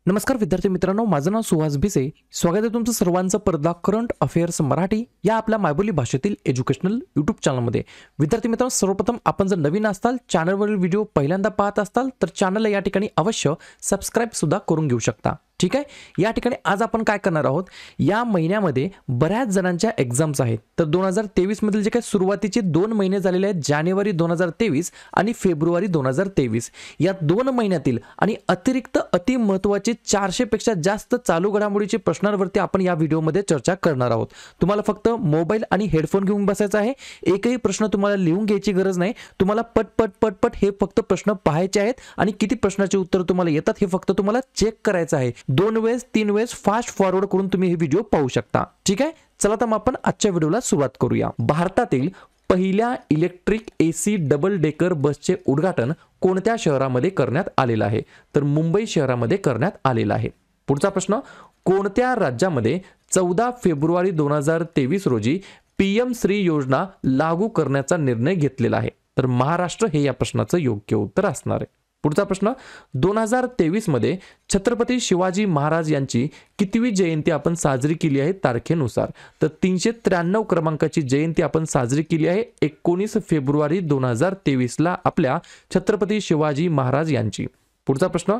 नमस्कार विद्यार्थी मित्रांनो, माझं नाव सुहास भिसे. स्वागत आहे तुमचं सर्वांचं पर्दा करंट अफेअर्स मराठी या आपल्या मायबोली भाषेतील एज्युकेशनल यूट्यूब चॅनलमध्ये. विद्यार्थी मित्रांनो, सर्वप्रथम आपण जर नवीन असाल, चॅनलवरील व्हिडिओ पहिल्यांदा पाहत असाल तर चॅनलला या ठिकाणी अवश्य सबस्क्राइब सुद्धा करून घेऊ शकता. ठीक आहे. या ठिकाणी आज आपण काय करणार आहोत, या महिन्यामध्ये बऱ्याच जणांच्या एक्झाम्स आहेत. तर 2023 मधील जे काही सुरुवातीचे 2 महिने झालेले आहेत, जानेवारी 2023 आणि फेब्रुवारी 2023, या 2 महिन्यातील आणि अतिरिक्त अति महत्त्वाचे 400 पेक्षा जास्त चालू घडामोडीचे प्रश्नांवरती आपण या व्हिडिओमध्ये चर्चा करणार आहोत. तुम्हाला फक्त मोबाईल आणि हेडफोन घेऊन बसायचं आहे. एकही प्रश्न तुम्हाला लिहून घ्यायची गरज नाही. तुम्हाला पट हे फक्त प्रश्न पाहायचे आहेत आणि किती प्रश्नाचे उत्तर तुम्हाला येतात हे फक्त तुम्हाला चेक करायचं आहे. 2 वेळेस 3 वेळेस फास्ट फॉरवर्ड करून तुम्ही हे व्हिडिओ पाहू शकता. ठीक आहे. चला तर मग आपण आजच्या व्हिडिओला सुरुवात करूया. भारतातील पहिल्या इलेक्ट्रिक एसी डबल डेकर बसचे उद्घाटन कोणत्या शहरामध्ये करण्यात आलेलं आहे? तर मुंबई शहरामध्ये करण्यात आलेलं आहे. पुढचा प्रश्न, कोणत्या राज्यामध्ये 14 फेब्रुवारी 2023 रोजी पीएम श्री योजना लागू करण्याचा निर्णय घेतलेला आहे? तर महाराष्ट्र हे या प्रश्नाचं योग्य उत्तर असणार आहे. पुढचा प्रश्न, 2023 मध्ये छत्रपती शिवाजी महाराज यांची कितवी जयंती आपण साजरी केली आहे तारखेनुसार? तर 393 क्रमांकाची जयंती आपण साजरी केली आहे 19 फेब्रुवारी 2023 ला आपल्या छत्रपती शिवाजी महाराज यांची. पुढचा प्रश्न,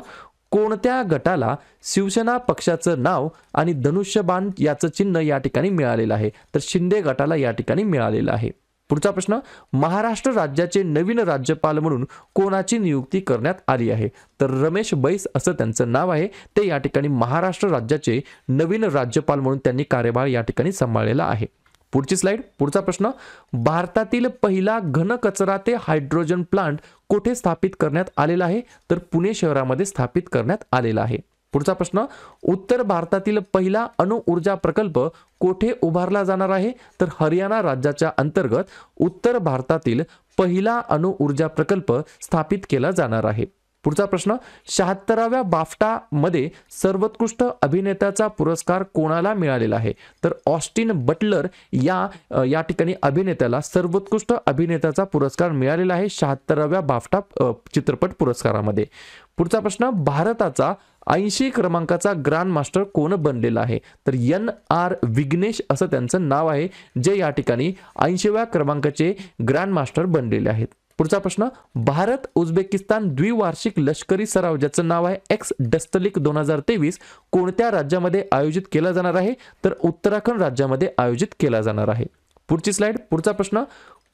कोणत्या गटाला शिवसेना पक्षाचं नाव आणि धनुष्यबाण याचं चिन्ह या ठिकाणी मिळालेलं आहे? तर शिंदे गटाला या ठिकाणी मिळालेलं आहे. पुढचा प्रश्न, महाराष्ट्र राज्याचे नवीन राज्यपाल म्हणून कोणाची नियुक्ती करण्यात आली आहे? तर रमेश बैस असं त्यांचं नाव आहे. ते या ठिकाणी महाराष्ट्र राज्याचे नवीन राज्यपाल म्हणून त्यांनी कार्यभार या ठिकाणी सांभाळलेला आहे. पुढची स्लाइड. पुढचा प्रश्न, भारतातील पहिला घन कचरा ते हायड्रोजन प्लांट कोठे स्थापित करण्यात आलेला आहे? तर पुणे शहरामध्ये स्थापित करण्यात आलेला आहे. पुढचा प्रश्न, उत्तर भारतातील पहिला अणुऊर्जा प्रकल्प कोठे उभारला जाणार आहे? तर हरियाणा राज्याच्या अंतर्गत उत्तर भारतातील पहिला अणुऊर्जा प्रकल्प स्थापित केला जाणार आहे. पुढचा प्रश्न, 76व्या बाफ्टा मध्ये सर्वोत्कृष्ट अभिनेत्याचा पुरस्कार कोणाला मिळालेला आहे? तर ऑस्टिन बटलर या ठिकाणी अभिनेत्याला सर्वोत्कृष्ट अभिनेत्याचा पुरस्कार मिळालेला आहे 76व्या बाफ्टा चित्रपट पुरस्कारामध्ये. पुढचा प्रश्न, भारताचा 80 क्रमांकाचा ग्रँड मास्टर कोण बनलेला आहे? तर NR विघ्नेश असं त्यांचं नाव आहे, जे या ठिकाणी 80व्या क्रमांकाचे ग्रँड मास्टर बनलेले आहेत. पुढचा प्रश्न, भारत उझबेकिस्तान द्विवार्षिक लष्करी सराव ज्याचं नाव आहे एक्स डस्तलिक 2023 कोणत्या राज्यामध्ये आयोजित केला जाणार आहे? तर उत्तराखंड राज्यामध्ये आयोजित केला जाणार आहे. पुढची स्लाइड. पुढचा प्रश्न,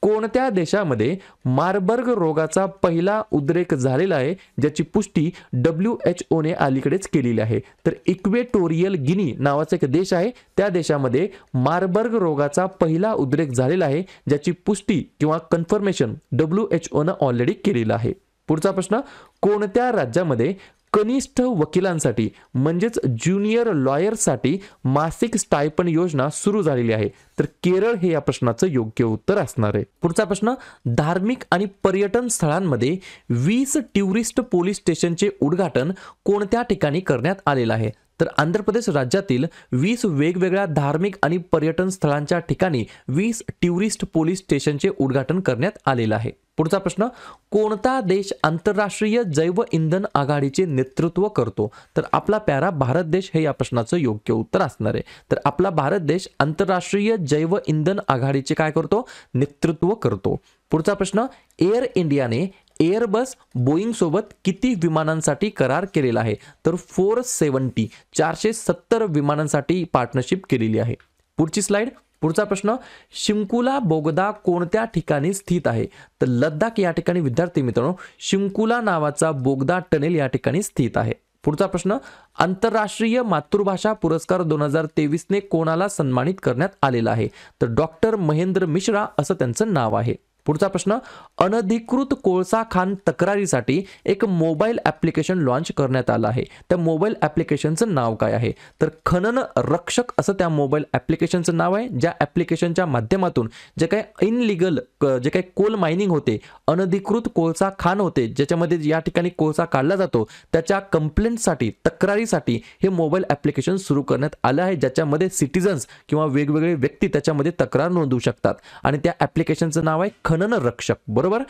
कोणत्या देशामध्ये मार्बर्ग रोगाचा पहिला उद्रेक झालेला आहे ज्याची पुष्टी WHO ने अलीकडेच केलेली आहे? तर इक्वेटोरियल गिनी नावाचा एक देश आहे, त्या देशामध्ये मार्बर्ग रोगाचा पहिला उद्रेक झालेला आहे ज्याची पुष्टी किंवा कन्फर्मेशन WHO ने ऑलरेडी केलेलं आहे. पुढचा प्रश्न, कोणत्या राज्यामध्ये कनिष्ठ वकिलांसाठी म्हणजेच ज्युनियर लॉयर्ससाठी मासिक स्टायपन योजना सुरू झालेली आहे? तर केरळ हे या प्रश्नाचं योग्य उत्तर असणार आहे. पुढचा प्रश्न, धार्मिक आणि पर्यटन स्थळांमध्ये 20 टुरिस्ट पोलीस स्टेशनचे उद्घाटन कोणत्या ठिकाणी करण्यात आलेलं आहे? तर आंध्र प्रदेश राज्यातील 20 वेगवेगळ्या धार्मिक आणि पर्यटन स्थळांच्या ठिकाणी 20 टुरिस्ट पोलीस स्टेशनचे उद्घाटन करण्यात आलेलं आहे. पुढचा प्रश्न, कोणता देश आंतरराष्ट्रीय जैव इंधन आघाडीचे नेतृत्व करतो? तर आपला प्यारा भारत देश हे या प्रश्नाचं योग्य उत्तर असणार आहे. तर आपला भारत देश आंतरराष्ट्रीय जैव इंधन आघाडीचे काय करतो? नेतृत्व करतो. पुढचा प्रश्न, एअर इंडियाने एअरबस बोईंग सोबत किती विमानांसाठी करार केलेला आहे? तर 470 विमानांसाठी पार्टनरशिप केलेली आहे. पुढची स्लाइड. पुढचा प्रश्न, शिंकुला बोगदा कोणत्या ठिकाणी स्थित आहे? तर लद्दाख या ठिकाणी विद्यार्थी मित्रांनो शिंकुला नावाचा बोगदा टनेल या ठिकाणी स्थित आहे. पुढचा प्रश्न, आंतरराष्ट्रीय मातृभाषा पुरस्कार 2023 ने कोणाला सन्मानित करण्यात आलेला आहे? तर डॉक्टर महेंद्र मिश्रा असं त्यांचं नाव आहे. पुढचा प्रश्न, अनधिकृत कोळसा खाण तक्रारीसाठी एक मोबाईल ॲप्लिकेशन लॉन्च करण्यात आलं आहे. त्या मोबाईल ॲप्लिकेशनचं नाव काय आहे? तर खनन रक्षक असं त्या मोबाईल ॲप्लिकेशनचं नाव आहे, ज्या ॲप्लिकेशनच्या माध्यमातून जे काही इनलिगल जे काही कोल मायनिंग होते, अनधिकृत कोळसा खाण होते, ज्याच्यामध्ये या ठिकाणी कोळसा काढला जातो, त्याच्या कंप्लेंटसाठी तक्रारीसाठी हे मोबाईल ॲप्लिकेशन सुरू करण्यात आलं आहे, ज्याच्यामध्ये सिटीजन्स किंवा वेगवेगळे व्यक्ती त्याच्यामध्ये तक्रार नोंदवू शकतात आणि त्या ॲप्लिकेशनचं नाव आहे खनन रक्षक. बरोबर.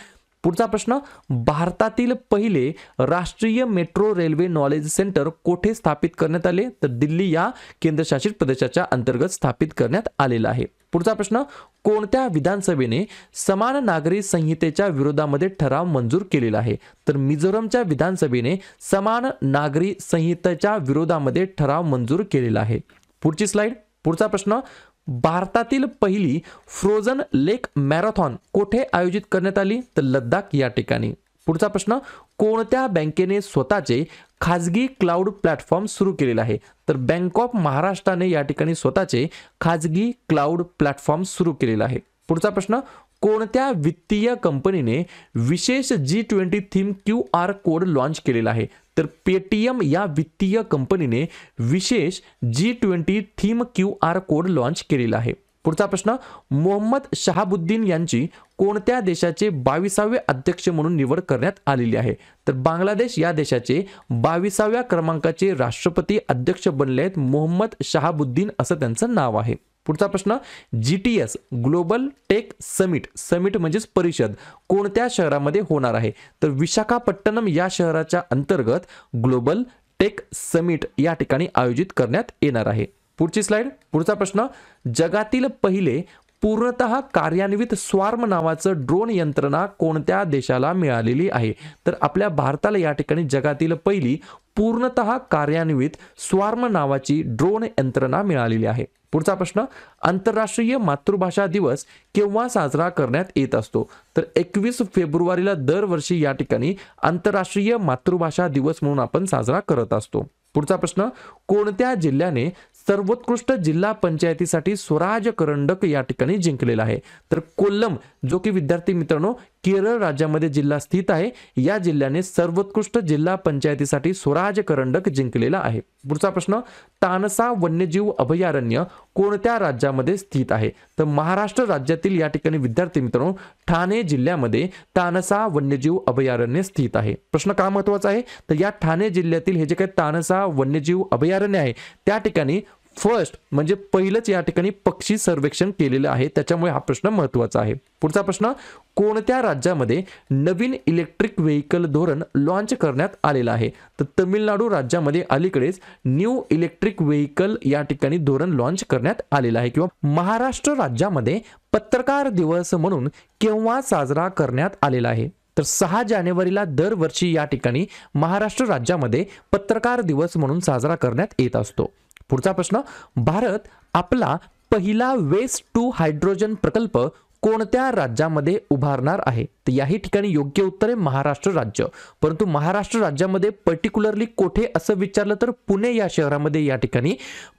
पुढचा प्रश्न, भारतातील पहिले राष्ट्रीय मेट्रो रेल्वे नॉलेज सेंटर कोठे स्थापित करण्यात आले? तर दिल्ली या केंद्रशासित प्रदेशाच्या अंतर्गत स्थापित करण्यात आलेलं आहे. पुढचा प्रश्न, कोणत्या विधानसभेने समान नागरी संहितेच्या विरोधामध्ये ठराव मंजूर केलेला आहे? तर मिझोरमच्या विधानसभेने समान नागरी संहितेच्या विरोधामध्ये ठराव मंजूर केलेला आहे. पुढची स्लाइड. पुढचा प्रश्न, भारतातील पहिली फ्रोझन लेक मॅरेथॉन कोठे आयोजित करण्यात आली? तर लद्दाख या ठिकाणी. पुढचा प्रश्न, कोणत्या बँकेने स्वतःचे खाजगी क्लाउड प्लॅटफॉर्म सुरू केलेला आहे? तर बँक ऑफ महाराष्ट्राने या ठिकाणी स्वतःचे खाजगी क्लाउड प्लॅटफॉर्म सुरू केलेला आहे. पुढचा प्रश्न, कोणत्या वित्तीय कंपनीने विशेष G20 theme QR code launch केलेला आहे? तर पेटीएम या वित्तीय कंपनीने विशेष G20 theme QR code launch केलेला आहे. पुढचा प्रश्न, मोहम्मद शहाबुद्दीन यांची कोणत्या देशाचे 22वे अध्यक्ष म्हणून निवड करण्यात आलेली आहे? तर बांगलादेश या देशाचे 22व्या क्रमांकाचे राष्ट्रपती अध्यक्ष बनले आहेत मोहम्मद शहाबुद्दीन असं त्यांचं नाव आहे. पुढचा प्रश्न, GTS ग्लोबल टेक समिट म्हणजेच परिषद कोणत्या शहरामध्ये होणार आहे? तर विशाखापट्टणम या शहराच्या अंतर्गत ग्लोबल टेक समिट या ठिकाणी आयोजित करण्यात येणार आहे. पुढची स्लाइड. पुढचा प्रश्न, जगातील पहिले पूर्णतः कार्यान्वित स्वार्म नावाचं ड्रोन यंत्रणा कोणत्या देशाला मिळालेली आहे? तर आपल्या भारताला या ठिकाणी जगातील पहिली पूर्णतः कार्यान्वित स्वार्म नावाची ड्रोन यंत्रणा मिळालेली आहे. पुढचा प्रश्न, आंतरराष्ट्रीय मातृभाषा दिवस केव्हा साजरा करण्यात येत असतो? तर 21 फेब्रुवारीला दरवर्षी या ठिकाणी आंतरराष्ट्रीय मातृभाषा दिवस म्हणून आपण साजरा करत असतो. पुढचा प्रश्न, कोणत्या जिल्ह्याने सर्वोत्कृष्ट जिल्हा पंचायतीसाठी स्वराज करंडक या ठिकाणी जिंकलेला आहे? तर कोल्लम, जो की विद्यार्थी मित्रांनो केरळ राज्यामध्ये जिल्हा स्थित आहे, या जिल्ह्याने सर्वोत्कृष्ट जिल्हा पंचायतीसाठी स्वराज करंडक जिंकलेला आहे. पुढचा प्रश्न, तानसा वन्यजीव अभयारण्य कोणत्या राज्यामध्ये स्थित आहे? तर महाराष्ट्र राज्यातील या ठिकाणी विद्यार्थी मित्रांनो ठाणे जिल्ह्यामध्ये तानसा वन्यजीव अभयारण्य स्थित आहे. प्रश्न का महत्वाचा आहे? तर या ठाणे जिल्ह्यातील हे जे काही तानसा वन्यजीव अभयारण्य आहे त्या ठिकाणी फर्स्ट म्हणजे पहिलंच या ठिकाणी पक्षी सर्वेक्षण केलेलं आहे, त्याच्यामुळे हा प्रश्न महत्त्वाचा आहे. पुढचा प्रश्न, कोणत्या राज्यामध्ये नवीन इलेक्ट्रिक व्हेकल धोरण लॉन्च करण्यात आलेलं आहे? तर तमिळनाडू राज्यामध्ये अलीकडेच न्यू इलेक्ट्रिक व्हेकल या ठिकाणी धोरण लॉन्च करण्यात आलेलं आहे. किंवा महाराष्ट्र राज्यामध्ये पत्रकार दिवस म्हणून केव्हा साजरा करण्यात आलेला आहे? तर 6 जानेवारीला दरवर्षी या ठिकाणी महाराष्ट्र राज्यामध्ये पत्रकार दिवस म्हणून साजरा करण्यात येत असतो. पुढचा प्रश्न, भारत आपला पहिला वेस्ट टू हायड्रोजन प्रकल्प कोणत्या राज्यामध्ये उभारणार आहे? तर याही ठिकाणी योग्य उत्तर आहे महाराष्ट्र राज्य. परंतु महाराष्ट्र राज्यामध्ये पर्टिक्युलरली कोठे असं विचारलं तर पुणे या शहरामध्ये या ठिकाणी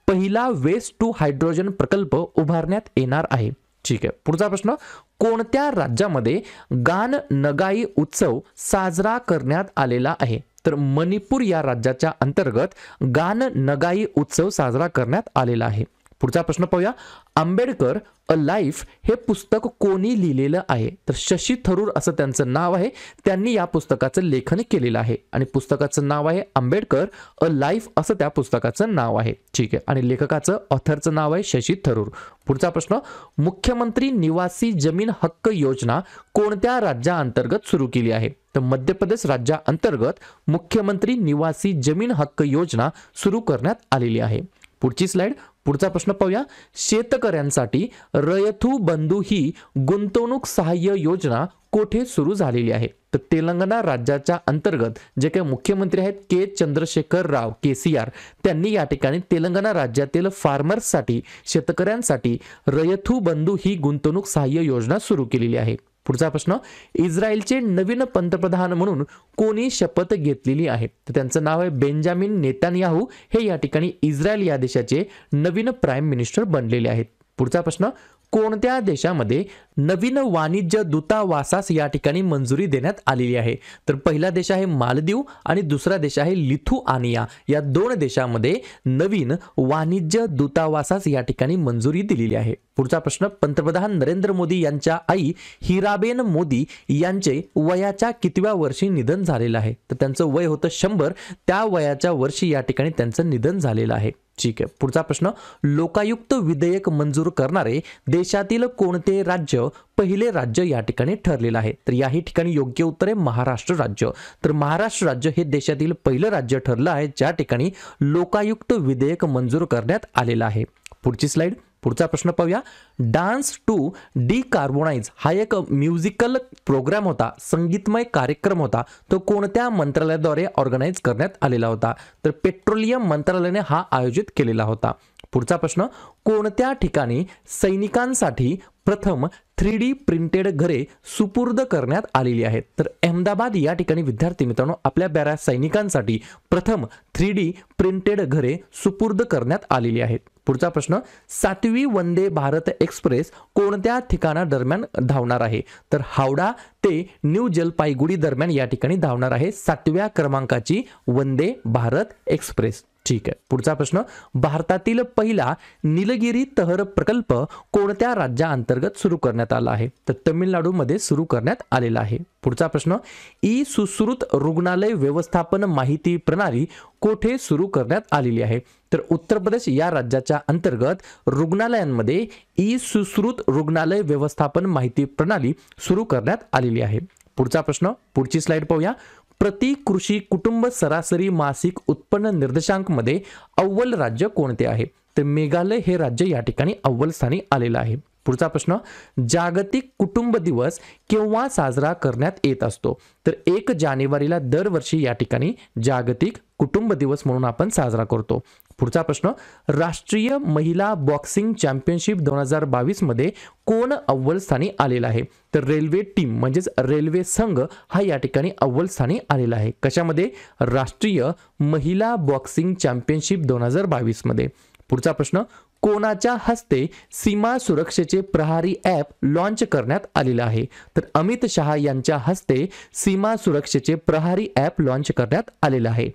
पहिला वेस्ट टू हायड्रोजन प्रकल्प उभारण्यात येणार आहे. ठीक आहे. पुढचा प्रश्न, कोणत्या राज्यामध्ये गान नगाई उत्सव साजरा करण्यात आलेला आहे? तर मणिपूर या राज्याच्या अंतर्गत गान नगाई उत्सव साजरा करण्यात आलेला आहे. पुढचा प्रश्न पाहूया. आंबेडकर अ लाईफ हे पुस्तक कोणी लिहिलेलं आहे? तर शशी थरूर असं त्यांचं नाव आहे. त्यांनी या पुस्तकाचं लेखन केलेलं आहे आणि पुस्तकाचं नाव आहे आंबेडकर अ लाईफ असं त्या पुस्तकाचं नाव आहे. ठीक आहे. आणि लेखकाचं ऑथरचं नाव आहे शशी थरूर. पुढचा प्रश्न, मुख्यमंत्री निवासी जमीन हक्क योजना कोणत्या राज्याअंतर्गत सुरू केली आहे? तर मध्य प्रदेश राज्याअंतर्गत मुख्यमंत्री निवासी जमीन हक्क योजना सुरू करण्यात आलेली आहे. पुढची स्लाइड. पुढचा प्रश्न पाहूया. शेतकऱ्यांसाठी रयतू बंधू ही गुंतवणूक सहाय्य योजना कोठे सुरू झालेली आहे? तर तेलंगणा राज्याच्या अंतर्गत जे काही मुख्यमंत्री आहेत के चंद्रशेखर राव KCR त्यांनी या ठिकाणी तेलंगणा राज्यातील फार्मर्ससाठी शेतकऱ्यांसाठी रयतू बंधू ही गुंतवणूक सहाय्य योजना सुरू केलेली आहे. पुढचा प्रश्न, इस्रायलचे नवीन पंतप्रधान म्हणून कोणी शपथ घेतलेली आहे? तर त्यांचं नाव आहे बेंजामिन नेतान्याहू. हे या ठिकाणी इस्रायल या देशाचे नवीन प्राईम मिनिस्टर बनलेले आहेत. पुढचा प्रश्न, कोणत्या देशामध्ये नवीन वाणिज्य दूतावासास या ठिकाणी मंजुरी देण्यात आलेली आहे? तर पहिला देश आहे मालदीव आणि दुसरा देश आहे लिथुआनिया. या दोन देशांमध्ये नवीन वाणिज्य दूतावासास या ठिकाणी मंजुरी दिलेली आहे. पुढचा प्रश्न, पंतप्रधान नरेंद्र मोदी यांच्या आई हिराबेन मोदी यांचे वयाच्या कितव्या वर्षी निधन झालेलं आहे? तर त्यांचं वय होतं 100, त्या वयाच्या वर्षी या ठिकाणी त्यांचं निधन झालेलं आहे. ठीक आहे. पुढचा प्रश्न, लोकायुक्त विधेयक मंजूर करणारे देशातील कोणते राज्य पहिले राज्य या ठिकाणी ठरलेलं आहे? तर याही ठिकाणी योग्य उत्तर आहे महाराष्ट्र राज्य. तर महाराष्ट्र राज्य हे देशातील पहिलं राज्य ठरलं आहे ज्या ठिकाणी लोकायुक्त विधेयक मंजूर करण्यात आलेलं आहे. पुढची स्लाइड. पुढचा प्रश्न पाहूया. डान्स टू डिकार्बोनाइज हा एक म्युझिकल प्रोग्राम होता, संगीतमय कार्यक्रम होता. तो कोणत्या मंत्रालयाद्वारे ऑर्गनाइज करण्यात आलेला होता? तर पेट्रोलियम मंत्रालयाने हा आयोजित केलेला होता. पुढचा प्रश्न, कोणत्या ठिकाणी सैनिकांसाठी प्रथम 3D प्रिंटेड घरे सुपूर्द करण्यात आलेली आहेत? तर अहमदाबाद या ठिकाणी विद्यार्थी मित्रांनो आपल्या बऱ्याच सैनिकांसाठी प्रथम 3D प्रिंटेड घरे सुपूर्द करण्यात आलेली आहेत. पुढचा प्रश्न, 7वी वंदे भारत एक्सप्रेस कोणत्या ठिकाणा दरम्यान धावणार आहे? तर हावडा ते न्यू जलपाईगुडी दरम्यान या ठिकाणी धावणार आहे 7व्या क्रमांकाची वंदे भारत एक्सप्रेस. ठीक आहे. पुढचा प्रश्न, भारतातील पहिला निलगिरी तहर प्रकल्प कोणत्या राज्याअंतर्गत सुरू करण्यात आला आहे? तर तमिळनाडूमध्ये सुरू करण्यात आलेला आहे. पुढचा प्रश्न, ई सुश्रुत रुग्णालय व्यवस्थापन माहिती प्रणाली कोठे सुरू करण्यात आलेली आहे? तर उत्तर प्रदेश या राज्याच्या अंतर्गत रुग्णालयांमध्ये ई सुश्रुत रुग्णालय व्यवस्थापन माहिती प्रणाली सुरू करण्यात आलेली आहे. पुढचा प्रश्न, पुढची स्लाइड पाहूया. प्रति कृषी कुटुंब सरासरी मासिक उत्पन्न निर्देशांक मध्ये अव्वल राज्य कोणते आहे? तर मेघालय हे राज्य या ठिकाणी अव्वल स्थानी आलेलं आहे. पुढचा प्रश्न, जागतिक कुटुंब दिवस केव्हा साजरा करण्यात येत असतो? तर 1 जानेवारीला दरवर्षी या ठिकाणी जागतिक कुटुंब दिवस म्हणून आपण साजरा करतो. पुढचा प्रश्न, राष्ट्रीय महिला बॉक्सिंग चॅम्पियनशिप 2022 मध्ये कोण अव्वल स्थानी आलेला आहे? तर रेल्वे टीम म्हणजेच रेल्वे संघ हा या ठिकाणी अव्वल स्थानी आलेला आहे. कशामध्ये? राष्ट्रीय महिला बॉक्सिंग चॅम्पियनशिप 2022 मध्ये. पुढचा प्रश्न, कोणाच्या हस्ते सीमा सुरक्षेचे प्रहारी ॲप लॉन्च करण्यात आलेलं आहे? तर अमित शहा यांच्या हस्ते सीमा सुरक्षेचे प्रहारी ॲप लॉन्च करण्यात आलेलं आहे.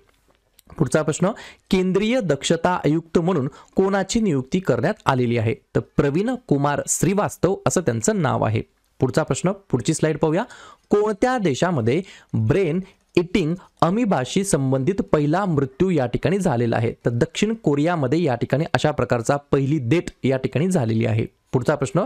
पुढचा प्रश्न, केंद्रीय दक्षता आयुक्त म्हणून कोणाची नियुक्ती करण्यात आलेली आहे? तर प्रवीण कुमार श्रीवास्तव असं त्यांचं नाव आहे. पुढचा प्रश्न, पुढची स्लाइड पाहूया. कोणत्या देशामध्ये ब्रेन इटिंग अमिबाशी संबंधित पहिला मृत्यू या ठिकाणी झालेला आहे? तर दक्षिण कोरियामध्ये या ठिकाणी अशा प्रकारचा पहिली डेथ या ठिकाणी झालेली आहे. पुढचा प्रश्न,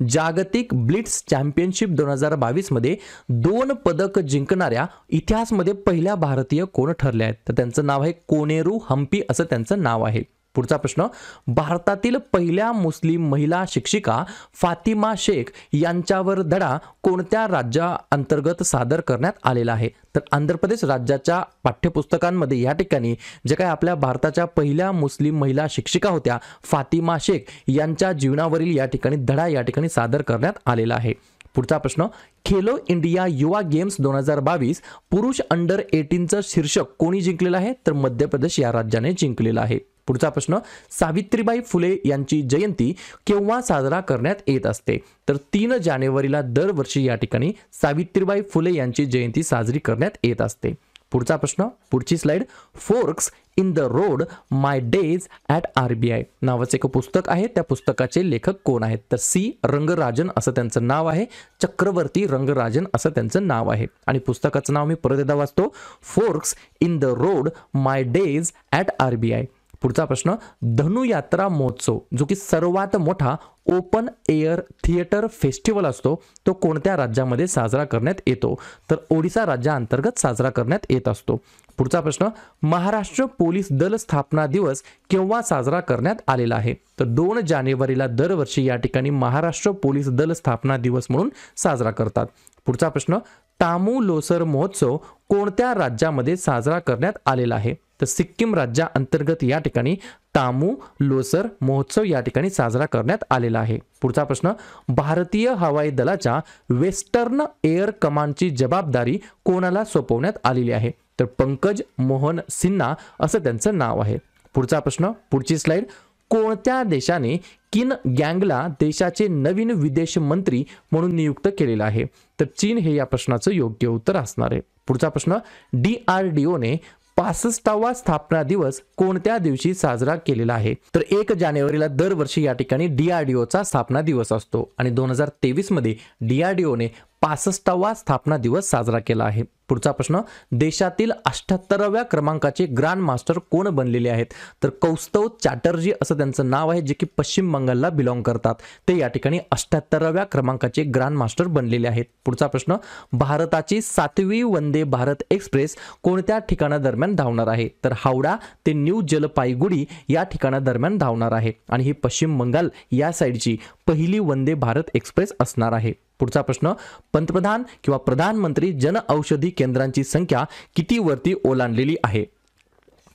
जागतिक ब्लिट्स चॅम्पियनशिप 2022 मध्ये 2 पदक जिंकणाऱ्या इतिहासमध्ये पहिल्या भारतीय कोण ठरले आहेत? तर त्यांचं नाव आहे कोनेरू हम्पी असं त्यांचं नाव आहे. पुढचा प्रश्न, भारतातील पहिल्या मुस्लिम महिला शिक्षिका फातिमा शेख यांच्यावर धडा कोणत्या राज्याअंतर्गत सादर करण्यात आलेला आहे? तर आंध्र प्रदेश राज्याच्या पाठ्यपुस्तकांमध्ये या ठिकाणी जे काही आपल्या भारताच्या पहिल्या मुस्लिम महिला शिक्षिका होत्या फातिमा शेख यांच्या जीवनावरील या ठिकाणी धडा या ठिकाणी सादर करण्यात आलेला आहे. पुढचा प्रश्न, खेलो इंडिया युवा गेम्स 2022 पुरुष अंडर 18चं शीर्षक कोणी जिंकलेलं आहे? तर मध्य प्रदेश या राज्याने जिंकलेलं आहे. पुढचा प्रश्न, सावित्रीबाई फुले यांची जयंती केव्हा साजरा करण्यात येत असते? तर 3 जानेवारीला दरवर्षी या ठिकाणी सावित्रीबाई फुले यांची जयंती साजरी करण्यात येत असते. पुढचा प्रश्न, पुढची slide. Forks in the road my days at RBI नावाचे एक पुस्तक आहे. त्या पुस्तकाचे लेखक कोण आहेत? तर सी रंगराजन असं त्यांचं नाव आहे. चक्रवर्ती रंगराजन असं त्यांचं नाव आहे. आणि पुस्तकाचं नाव मी परत एकदा वाचतो. Forks in the road my days at RBI. पुढचा प्रश्न, धनुयात्रा महोत्सव जो की सर्वात मोठा ओपन एअर थिएटर फेस्टिवल असतो तो कोणत्या राज्यामध्ये साजरा करण्यात येतो? तर ओडिशा राज्याअंतर्गत साजरा करण्यात येत असतो. पुढचा प्रश्न, महाराष्ट्र पोलीस दल स्थापना दिवस केव्हा साजरा करण्यात आलेला आहे? तर 2 जानेवारीला दरवर्षी या ठिकाणी महाराष्ट्र पोलीस दल स्थापना दिवस म्हणून साजरा करतात. पुढचा प्रश्न, तामू लोसर महोत्सव कोणत्या राज्यामध्ये साजरा करण्यात आलेला आहे? तर सिक्कीम राज्याअंतर्गत या ठिकाणी तामू लोसर महोत्सव या ठिकाणी साजरा करण्यात आलेला आहे. पुढचा प्रश्न, भारतीय हवाई दलाच्या वेस्टर्न एअर कमांडची जबाबदारी कोणाला सोपवण्यात आलेली आहे? तर पंकज मोहन सिन्हा असं त्यांचं नाव आहे. पुढचा प्रश्न, पुढची स्लाइड. कोणत्या देशाने किन गँगला देशाचे नवीन विदेश मंत्री म्हणून नियुक्त केलेला आहे? तर चीन हे या प्रश्नाचं योग्य उत्तर असणार आहे. पुढचा प्रश्न, DRDOने 65वा स्थापना दिवस कोणत्या दिवशी साजरा केलेला आहे? तर 1 जानेवारीला दरवर्षी या ठिकाणी DRDOचा स्थापना दिवस असतो आणि 2023 मध्ये DRDOने 65वा स्थापना दिवस साजरा केला आहे. पुढचा प्रश्न, देशातील 78व्या क्रमांकाचे ग्रँड मास्टर कोण बनलेले आहेत? तर कौस्तव चॅटर्जी असं त्यांचं नाव आहे, जे की पश्चिम बंगालला बिलॉंग करतात. ते या ठिकाणी 78व्या क्रमांकाचे ग्रँड मास्टर बनलेले आहेत. पुढचा प्रश्न, भारताची 7वी वंदे भारत एक्सप्रेस कोणत्या ठिकाणादरम्यान धावणार आहे? तर हावडा ते न्यू जलपाईगुडी या ठिकाणादरम्यान धावणार आहे आणि ही पश्चिम बंगाल या साईडची पहिली वंदे भारत एक्सप्रेस असणार आहे. पुढचा प्रश्न, पंतप्रधान किंवा प्रधानमंत्री जन औषधी केंद्रांची संख्या किती वरती ओलांडलेली आहे?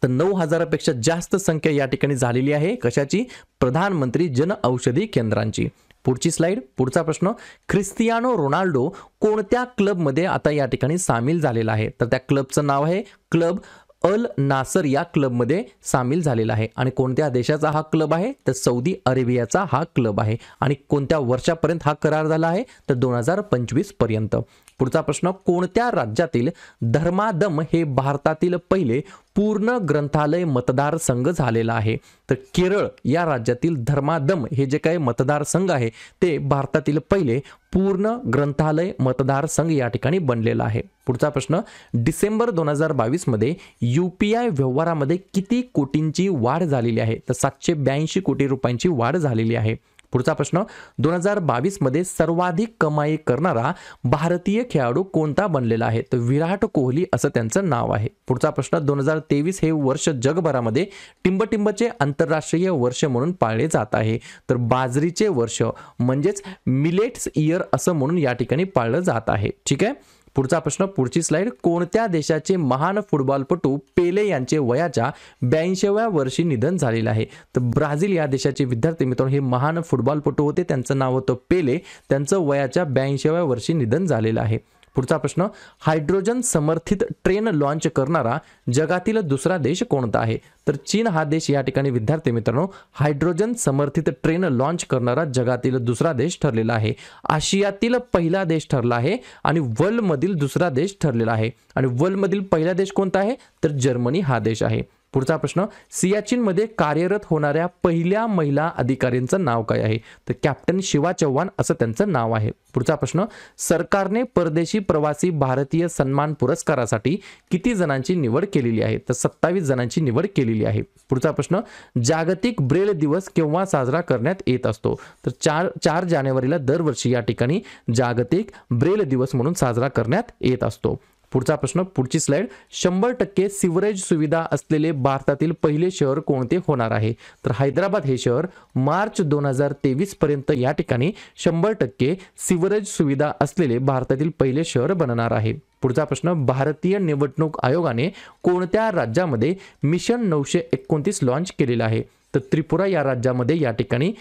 तर 9000 पेक्षा जास्त संख्या या ठिकाणी झालेली आहे. कशाची? प्रधानमंत्री जन औषधी केंद्रांची. पुढची स्लाइड. पुढचा प्रश्न, क्रिस्टियानो रोनाल्डो कोणत्या क्लबमध्ये आता या ठिकाणी सामील झालेला आहे? तर त्या क्लबचं नाव आहे क्लब अल नासर या क्लबमध्ये सामील झालेला आहे. आणि कोणत्या देशाचा हा क्लब आहे? तर सौदी अरेबियाचा हा क्लब आहे. आणि कोणत्या वर्षापर्यंत हा करार झाला आहे? तर 2025 पर्यंत. पुढचा प्रश्न, कोणत्या राज्यातील धर्मादम हे भारतातील पहिले पूर्ण ग्रंथालय मतदारसंघ झालेला आहे? तर केरळ या राज्यातील धर्मादम हे जे काही मतदारसंघ आहे ते भारतातील पहिले पूर्ण ग्रंथालय मतदारसंघ या ठिकाणी बनलेला आहे. पुढचा प्रश्न, डिसेंबर 2022 मध्ये UPI व्यवहारामध्ये किती कोटींची वाढ झालेली आहे? तर 782 कोटी रुपयांची वाढ झालेली आहे. पुढचा प्रश्न, 2022 मध्ये सर्वाधिक कमाई करणारा भारतीय खेळाडू कोणता बनलेला आहे? तर विराट कोहली असं त्यांचं नाव आहे. पुढचा प्रश्न, 2023 हे वर्ष जगभरामध्ये टिंबटिंबचे आंतरराष्ट्रीय वर्ष म्हणून पाळले जात आहे. तर बाजरीचे वर्ष म्हणजेच मिलेट्स इयर असं म्हणून या ठिकाणी पाळलं जात आहे. ठीक आहे. पुढचा प्रश्न, पुढची स्लाइड. कोणत्या देशाचे महान फुटबॉलपटू पेले यांचे वयाच्या 82व्या वर्षी निधन झालेले आहे? तर ब्राझील या देशाचे विद्यार्थी मित्रांनो हे महान फुटबॉलपटू होते. त्यांचं नाव होतं पेले. त्यांचं वयाच्या 82व्या वर्षी निधन झालेलं आहे. पुढचा प्रश्न, हायड्रोजन समर्थित ट्रेन लॉन्च करणारा जगातील दुसरा देश कोणता आहे? तर चीन हा देश या ठिकाणी विद्यार्थी मित्रांनो हायड्रोजन समर्थित ट्रेन लॉन्च करणारा जगातील दुसरा देश ठरलेला आहे. आशियातील पहिला देश ठरला आहे आणि वर्ल्ड मधील दुसरा देश ठरलेला आहे. आणि वर्ल्ड मधील पहिला देश कोणता आहे? तर जर्मनी हा देश आहे. पुढचा प्रश्न, सियाचीनमध्ये कार्यरत होणाऱ्या पहिल्या महिला अधिकाऱ्यांचं नाव काय आहे? तर कॅप्टन शिवा चव्हाण असं त्यांचं नाव आहे. पुढचा प्रश्न, सरकारने परदेशी प्रवासी भारतीय सन्मान पुरस्कारासाठी किती जणांची निवड केलेली आहे? तर 27 जणांची निवड केलेली आहे. पुढचा प्रश्न, जागतिक ब्रेल दिवस केव्हा साजरा करण्यात येत असतो? तर 4 जानेवारीला दरवर्षी या ठिकाणी जागतिक ब्रेल दिवस म्हणून साजरा करण्यात येत असतो. पुढचा प्रश्न, पुढची स्लाइड. 100% सिवरेज सुविधा असलेले भारतातील पहिले शहर कोणते होणार आहे? तर हैदराबाद हे शहर मार्च 2023 पर्यंत या ठिकाणी 100% सिवरेज सुविधा असलेले भारतातील पहिले शहर बनणार आहे. पुढचा प्रश्न, भारतीय निवडणूक आयोगाने कोणत्या राज्यामध्ये मिशन 929 लॉन्च केलेलं आहे? तर त्रिपुरा या राज्यामध्ये या ठिकाणी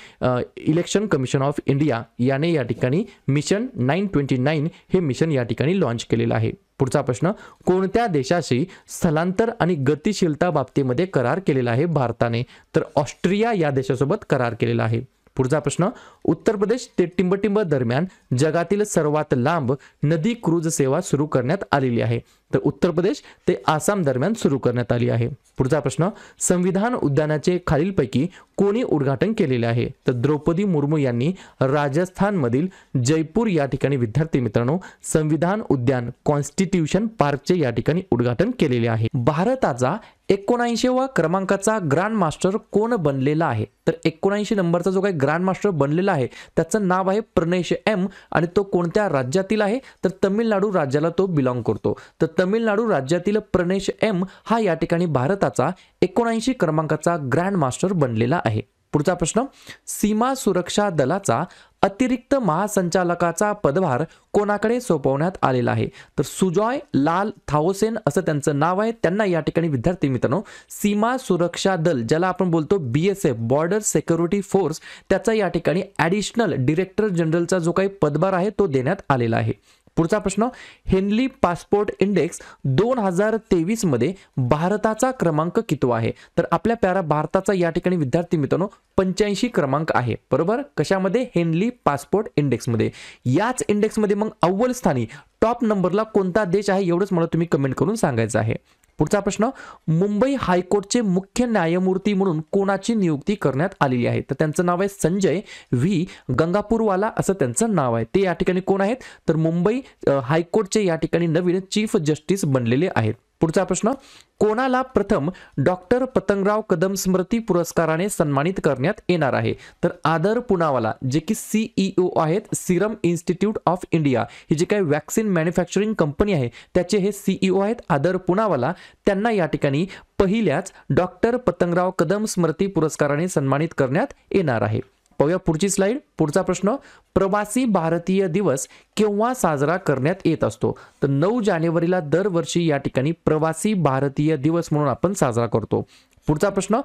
इलेक्शन कमिशन ऑफ इंडिया याने या ठिकाणी मिशन 929 हे मिशन या ठिकाणी लॉन्च केलेलं आहे. पुढचा प्रश्न, कोणत्या देशाशी स्थलांतर आणि गतिशीलता बाबतीमध्ये करार केलेला आहे भारताने? तर ऑस्ट्रिया या देशासोबत करार केलेला आहे. पुढचा प्रश्न, उत्तर प्रदेश ते टिंबटिंब दरम्यान जगातील सर्वात लांब नदी क्रूज सेवा सुरू करण्यात आलेली आहे. तर उत्तर प्रदेश ते आसाम दरम्यान सुरू करण्यात आली आहे. पुढचा प्रश्न, संविधान उद्यानाचे खालीलपैकी कोणी उद्घाटन केलेले आहे? तर द्रौपदी मुर्मू यांनी राजस्थानमधील जयपूर या ठिकाणी विद्यार्थी मित्रांनो संविधान उद्यान कॉन्स्टिट्यूशन पार्कचे या ठिकाणी उद्घाटन केलेले आहे. भारताचा 79व्या क्रमांकाचा ग्रँड मास्टर कोण बनलेला आहे? तर 79 नंबरचा जो काही ग्रँड मास्टर बनलेला आहे त्याचं नाव आहे प्रणेश एम आणि तो कोणत्या राज्यातील आहे? तर तमिळनाडू राज्याला तो बिलॉंग करतो. तर तमिळनाडू राज्यातील प्रणेश एम हा या ठिकाणी भारताचा 79 क्रमांकाचा ग्रँड मास्टर बनलेला आहे. पुढचा प्रश्न, सीमा सुरक्षा दलाचा अतिरिक्त महासंचालकाचा पदभार कोणाकडे सोपवण्यात आलेला आहे? तर सुजॉय लाल थाओसेन असं त्यांचं नाव आहे. त्यांना या ठिकाणी विद्यार्थी मित्रांनो सीमा सुरक्षा दल ज्याला आपण बोलतो BSF बॉर्डर सिक्युरिटी फोर्स त्याचा या ठिकाणी ॲडिशनल डायरेक्टर जनरलचा जो काही पदभार आहे तो देण्यात आलेला आहे. पुढचा प्रश्न, हेनली पासपोर्ट इंडेक्स 2023 मध्ये भारताचा क्रमांक किती आहे? तर आपल्या प्यारा भारताचा या ठिकाणी विद्यार्थी मित्रांनो 85 क्रमांक आहे. बरोबर. कशामध्ये? हेनली पासपोर्ट इंडेक्स मध्ये. याच इंडेक्स मध्ये मग अव्वल स्थानी टॉप नंबरला कोणता देश आहे एवढंच मला तुम्ही कमेंट करून सांगायचं आहे. पुढचा प्रश्न, मुंबई हायकोर्टचे मुख्य न्यायमूर्ती म्हणून कोणाची नियुक्ती करण्यात आलेली आहे? तर त्यांचं नाव आहे संजय व्ही गंगापूरवाला असं त्यांचं नाव आहे. ते या ठिकाणी कोण आहेत? तर मुंबई हायकोर्टचे या ठिकाणी नवीन चीफ जस्टिस बनलेले आहेत. पुढचा प्रश्न, कोणाला प्रथम डॉक्टर पतंगराव कदम स्मृती पुरस्काराने सन्मानित करण्यात येणार आहे? तर आदर पुनावाला, जे की CEO आहेत सिरम इन्स्टिट्यूट ऑफ इंडिया, ही जी काही वॅक्सिन मॅन्युफॅक्चरिंग कंपनी आहे त्याचे हे CEO आहेत आदर पुनावाला. त्यांना या ठिकाणी पहिल्याच डॉक्टर पतंगराव कदम स्मृती पुरस्काराने सन्मानित करण्यात येणार आहे. पाहूया पुढची स्लाइड. पुढचा प्रश्न, प्रवासी भारतीय दिवस केव्हा साजरा करण्यात येत असतो? तर 9 जानेवारीला दरवर्षी या ठिकाणी प्रवासी भारतीय दिवस म्हणून आपण साजरा करतो. पुढचा प्रश्न,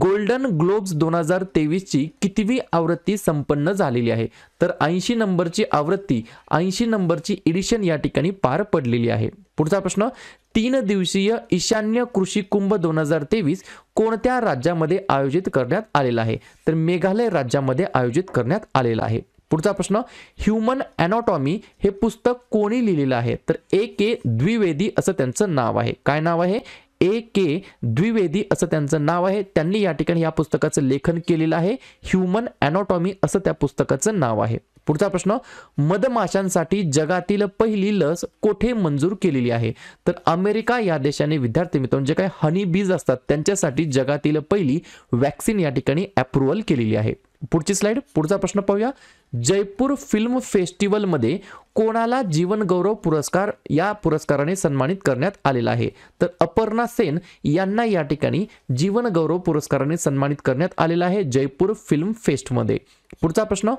गोल्डन ग्लोब्स 2023 ची कितवी आवृत्ती संपन्न झालेली आहे? तर 80 नंबरची आवृत्ती, 80 नंबरची एडिशन या ठिकाणी पार पडलेली आहे. पुढचा प्रश्न, 3 दिवसीय ईशान्य कृषी कुंभ 2023 कोणत्या राज्यामध्ये आयोजित करण्यात आलेला आहे? तर मेघालय राज्यामध्ये आयोजित करण्यात आलेला आहे. पुढचा प्रश्न, ह्यूमन ॲनाटॉमी हे पुस्तक कोणी लिहिलेलं आहे? तर A.K. द्विवेदी असं त्यांचं नाव आहे. काय नाव आहे? A.K. द्विवेदी असं त्यांचं नाव आहे. त्यांनी या ठिकाणी या पुस्तकाचं लेखन केलेलं आहे. ह्यूमन ॲनाटॉमी असं त्या पुस्तकाचं नाव आहे. पुढचा प्रश्न, मधमाशांसाठी जगातील पहिली लस कोठे मंजूर केलेली आहे? तर अमेरिका या देशाने विद्यार्थी मित्रांनो जे काही हनी बीज असतात त्यांच्यासाठी जगातील पहिली वॅक्सिन या ठिकाणी अप्रूव्हल केलेली आहे. पुढची स्लाइड. पुढचा प्रश्न पाहूया. जयपूर फिल्म फेस्टिवलमध्ये कोणाला जीवन गौरव पुरस्कार या पुरस्काराने सन्मानित करण्यात आलेला आहे? तर अपर्णा सेन यांना या ठिकाणी जीवन गौरव पुरस्काराने सन्मानित करण्यात आलेला आहे जयपूर फिल्म फेस्टमध्ये. पुढचा प्रश्न,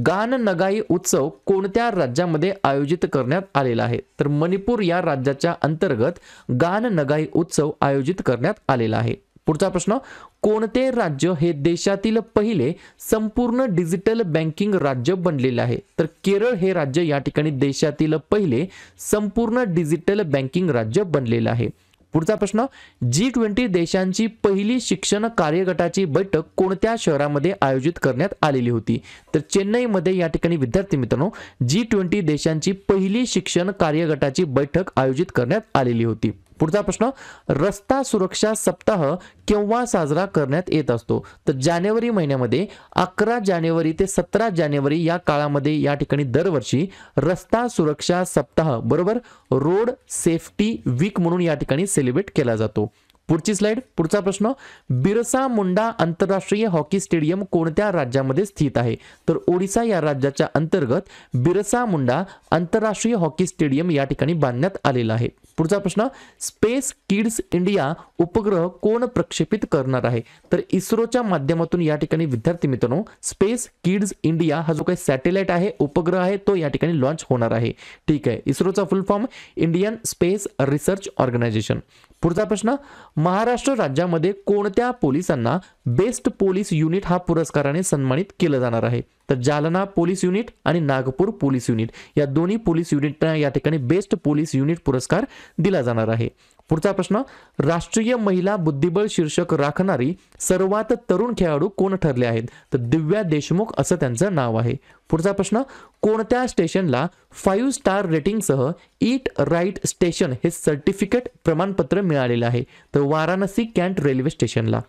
गान नगाई उत्सव कोणत्या राज्यामध्ये आयोजित करण्यात आलेला आहे? तर मणिपूर या राज्याच्या अंतर्गत गान नगाई उत्सव आयोजित करण्यात आलेला आहे. पुढचा प्रश्न, कोणते राज्य हे देशातील पहिले संपूर्ण डिजिटल बँकिंग राज्य बनलेले आहे? तर केरळ हे राज्य या ठिकाणी देशातील पहिले संपूर्ण डिजिटल बँकिंग राज्य बनलेले आहे. पुढचा प्रश्न, G20 देशांची पहिली शिक्षण कार्यगटाची बैठक कोणत्या शहरामध्ये आयोजित करण्यात आलेली होती? तर चेन्नईमध्ये या ठिकाणी विद्यार्थी मित्रांनो G20 देशांची पहिली शिक्षण कार्यगटाची बैठक आयोजित करण्यात आलेली होती. पुढचा प्रश्न, रस्ता सुरक्षा सप्ताह केव्हा साजरा करण्यात येत असतो? तर जानेवारी महिन्यामध्ये 11 जानेवारी ते 17 जानेवारी या काळामध्ये या ठिकाणी दरवर्षी रस्ता सुरक्षा सप्ताह बरोबर रोड सेफ्टी वीक म्हणून या ठिकाणी सेलिब्रेट केला जातो. पुढची स्लाइड. पुढचा प्रश्न, बिरसा मुंडा आंतरराष्ट्रीय हॉकी स्टेडियम कोणत्या राज्यामध्ये स्थित आहे? तर ओडिशा या राज्याच्या अंतर्गत बिरसा मुंडा आंतरराष्ट्रीय हॉकी स्टेडियम या ठिकाणी बांधण्यात आलेला आहे. पुढचा प्रश्न, स्पेस किड्स इंडिया उपग्रह कोण प्रक्षेपित करणार आहे? तर इस्रोच्या माध्यमातून या ठिकाणी विद्यार्थी मित्रांनो स्पेस किड्स इंडिया हा जो काही सॅटेलाइट आहे उपग्रह आहे तो या ठिकाणी लॉन्च होणार आहे. ठीक आहे, इस्रोचा full form Indian Space Research Organisation. पुढचा प्रश्न, महाराष्ट्र राज्यामध्ये कोणत्या पोलिसांना बेस्ट पोलीस युनिट हा पुरस्काराने सन्मानित केलं जाणार आहे? तर जालना पोलीस युनिट आणि नागपूर पोलीस युनिट या दोन्ही पोलीस युनिटना या ठिकाणी बेस्ट पोलीस युनिट पुरस्कार दिला जाणार आहे. पुढचा प्रश्न, राष्ट्रीय महिला बुद्धिबळ शीर्षक राखणारी सर्वात तरुण खेळाडू कोण ठरले आहेत? तर दिव्या देशमुख असं त्यांचं नाव आहे. पुढचा प्रश्न, कोणत्या स्टेशनला 5 स्टार रेटिंगसह ईट राईट स्टेशन हे सर्टिफिकेट प्रमाणपत्र मिळालेले आहे? तर वाराणसी कॅंट रेल्वे स्टेशनला.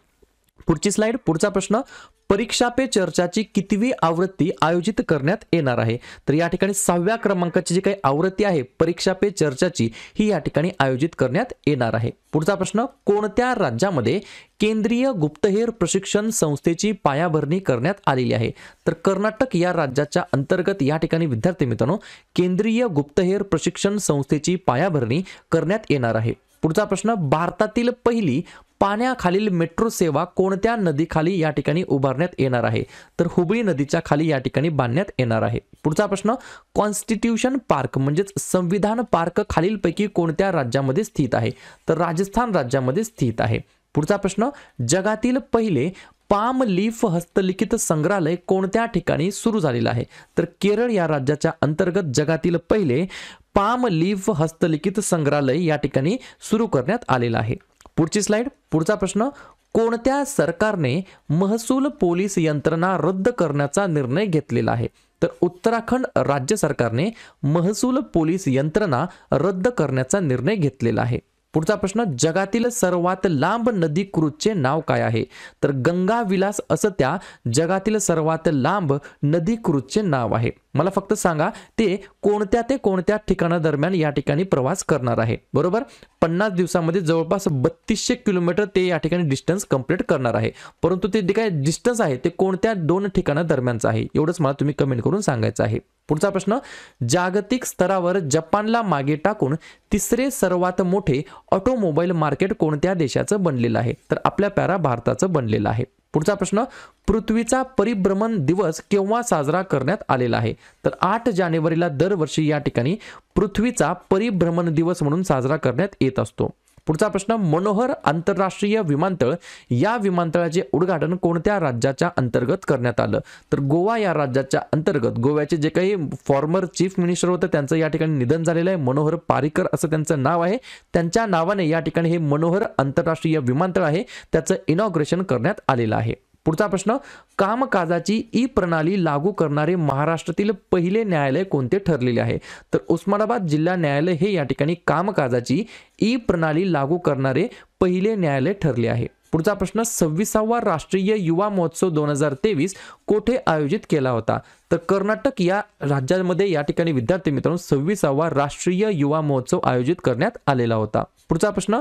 पुढची स्लाइड. पुढचा प्रश्न, परीक्षा पे चर्चाची कितवी आवृत्ती आयोजित करण्यात येणार आहे? तर या ठिकाणी 6व्या क्रमांकाची जी काही आवृत्ती आहे परीक्षा पे चर्चाची ही या ठिकाणी आयोजित करण्यात येणार आहे. पुढचा प्रश्न, कोणत्या राज्यामध्ये केंद्रीय गुप्तहेर प्रशिक्षण संस्थेची पायाभरणी करण्यात आलेली आहे? तर कर्नाटक या राज्याच्या अंतर्गत या ठिकाणी विद्यार्थी मित्रांनो केंद्रीय गुप्तहेर प्रशिक्षण संस्थेची पायाभरणी करण्यात येणार आहे. पुढचा प्रश्न, भारतातील पहिली पाण्याखालील मेट्रो सेवा कोणत्या नदीखाली या ठिकाणी उभारण्यात येणार आहे? तर हुबळी नदीच्या खाली या ठिकाणी बांधण्यात येणार आहे. पुढचा प्रश्न, कॉन्स्टिट्यूशन पार्क म्हणजेच संविधान पार्क खालीलपैकी कोणत्या राज्यामध्ये स्थित आहे? तर राजस्थान राज्यामध्ये स्थित आहे. पुढचा प्रश्न, जगातील पहिले पाम लीफ हस्तलिखित संग्रहालय कोणत्या ठिकाणी सुरू झालेलं आहे? तर केरळ या राज्याच्या अंतर्गत जगातील पहिले पाम लीफ हस्तलिखित संग्रहालय या ठिकाणी सुरू करण्यात आलेलं आहे. पुढची स्लाइड. पुढचा प्रश्न, कोणत्या सरकारने महसूल पोलीस यंत्रणा रद्द करण्याचा निर्णय घेतलेला आहे? तर उत्तराखंड राज्य सरकारने महसूल पोलीस यंत्रणा रद्द करण्याचा निर्णय घेतलेला आहे. पुढचा प्रश्न, जगातील सर्वात लांब नदी क्रूजचे नाव काय आहे? तर गंगा विलास असं त्या जगातील सर्वात लांब नदी क्रूजचे नाव आहे. मला फक्त सांगा ते कोणत्या ठिकाणादरम्यान या ठिकाणी प्रवास करणार आहे. बरोबर, 50 दिवसामध्ये जवळपास 3200 किलोमीटर ते या ठिकाणी डिस्टन्स कंप्लीट करणार आहे. परंतु ते जे काय डिस्टन्स आहे ते कोणत्या 2 ठिकाणादरम्यानचं आहे एवढंच मला तुम्ही कमेंट करून सांगायचं आहे. पुढचा प्रश्न, जागतिक स्तरावर जपानला मागे टाकून तिसरे सर्वात मोठे ऑटोमोबाईल मार्केट कोणत्या देशाचं बनलेलं आहे? तर आपल्या प्यारा भारताचं बनलेलं आहे. पुढचा प्रश्न, पृथ्वीचा परिभ्रमण दिवस केव्हा साजरा करण्यात आलेला आहे? तर 8 जानेवारीला दरवर्षी या ठिकाणी पृथ्वीचा परिभ्रमण दिवस म्हणून साजरा करण्यात येत असतो. पुढचा प्रश्न, मनोहर आंतरराष्ट्रीय विमानतळ या विमानतळाचे उद्घाटन कोणत्या राज्याच्या अंतर्गत करण्यात आलं? तर गोवा या राज्याच्या अंतर्गत. गोव्याचे जे काही फॉर्मर चीफ मिनिस्टर होते त्यांचं या ठिकाणी निधन झालेलं आहे. मनोहर पारिकर असं त्यांचं नाव आहे. त्यांच्या नावाने या ठिकाणी हे मनोहर आंतरराष्ट्रीय विमानतळ आहे त्याचं इनॉग्रेशन करण्यात आलेलं आहे. पुढचा प्रश्न, कामकाजाची ई प्रणाली लागू करणारे महाराष्ट्रातील पहिले न्यायालय कोणते ठरलेले आहे? तर उस्मानाबाद जिल्हा न्यायालय हे या ठिकाणी कामकाजाची ई प्रणाली लागू करणारे पहिले न्यायालय ठरले आहे. पुढचा प्रश्न, 26वा राष्ट्रीय युवा महोत्सव 2023 कोठे आयोजित केला होता? तर कर्नाटक या राज्यामध्ये या ठिकाणी विद्यार्थी मित्रांनो 26वा राष्ट्रीय युवा महोत्सव आयोजित करण्यात आलेला होता. पुढचा प्रश्न,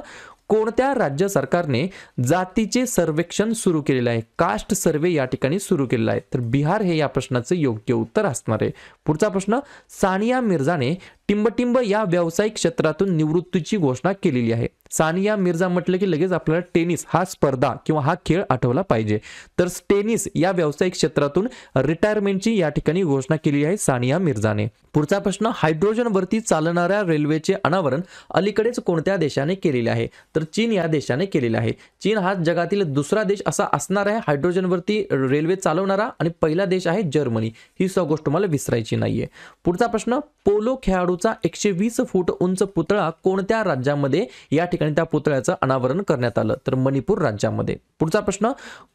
कोणत्या राज्य सरकारने जातीचे सर्वेक्षण सुरू केलेले आहे? कास्ट सर्वे या ठिकाणी सुरू केलेला आहे. तर बिहार हे या प्रश्नाचं योग्य उत्तर असणार आहे. पुढचा प्रश्न, सानिया मिर्झाने टिंबटिंब या व्यावसायिक क्षेत्रातून निवृत्तीची घोषणा केलेली आहे. सानिया मिर्झा म्हटलं की लगेच आपल्याला टेनिस हा स्पर्धा किंवा हा खेळ आठवला पाहिजे. तर टेनिस या व्यावसायिक क्षेत्रातून रिटायरमेंटची या ठिकाणी घोषणा केली आहे सानिया मिर्झाने. पुढचा प्रश्न, हायड्रोजनवरती चालणाऱ्या रेल्वेचे अनावरण अलीकडेच कोणत्या देशाने केलेले आहे? तर चीन या देशाने केलेले आहे. चीन हा जगातील दुसरा देश असा असणार आहे हायड्रोजनवरती रेल्वे चालवणारा आणि पहिला देश आहे जर्मनी. ही गोष्ट मला विसरायची नाहीये. पुढचा प्रश्न, पोलो खेळाडूचा 120 फूट उंच पुतळा कोणत्या राज्यामध्ये या ठिकाणी त्या पुतळ्याचं अनावरण करण्यात आलं? तर मणिपूर राज्यामध्ये. पुढचा प्रश्न,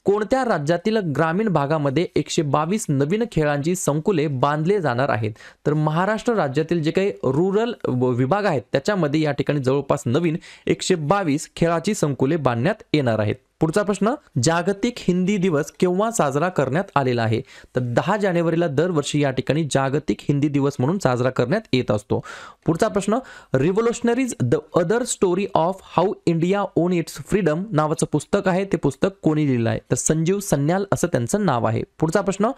कोणत्या राज्यातील ग्रामीण भागामध्ये 122 नवीन खेळांची संकुले बांधले जाणार आहेत? तर महाराष्ट्र राज्यातील जे काही रुरल विभाग आहेत त्याच्यामध्ये या ठिकाणी जवळपास नवीन 122 खेळाची संकुले बांधण्यात येणार आहेत. पुढचा प्रश्न, जागतिक हिंदी दिवस केव्हा साजरा करण्यात आलेला आहे? तर 10 जानेवारीला दरवर्षी या ठिकाणी जागतिक हिंदी दिवस म्हणून साजरा करण्यात येत असतो. पुढचा प्रश्न, revolutionaries the other story of how India won its freedom नावाचं पुस्तक आहे. ते पुस्तक कोणी लिहिलं आहे? तर संजीव सन्याल असं त्यांचं नाव आहे. पुढचा प्रश्न,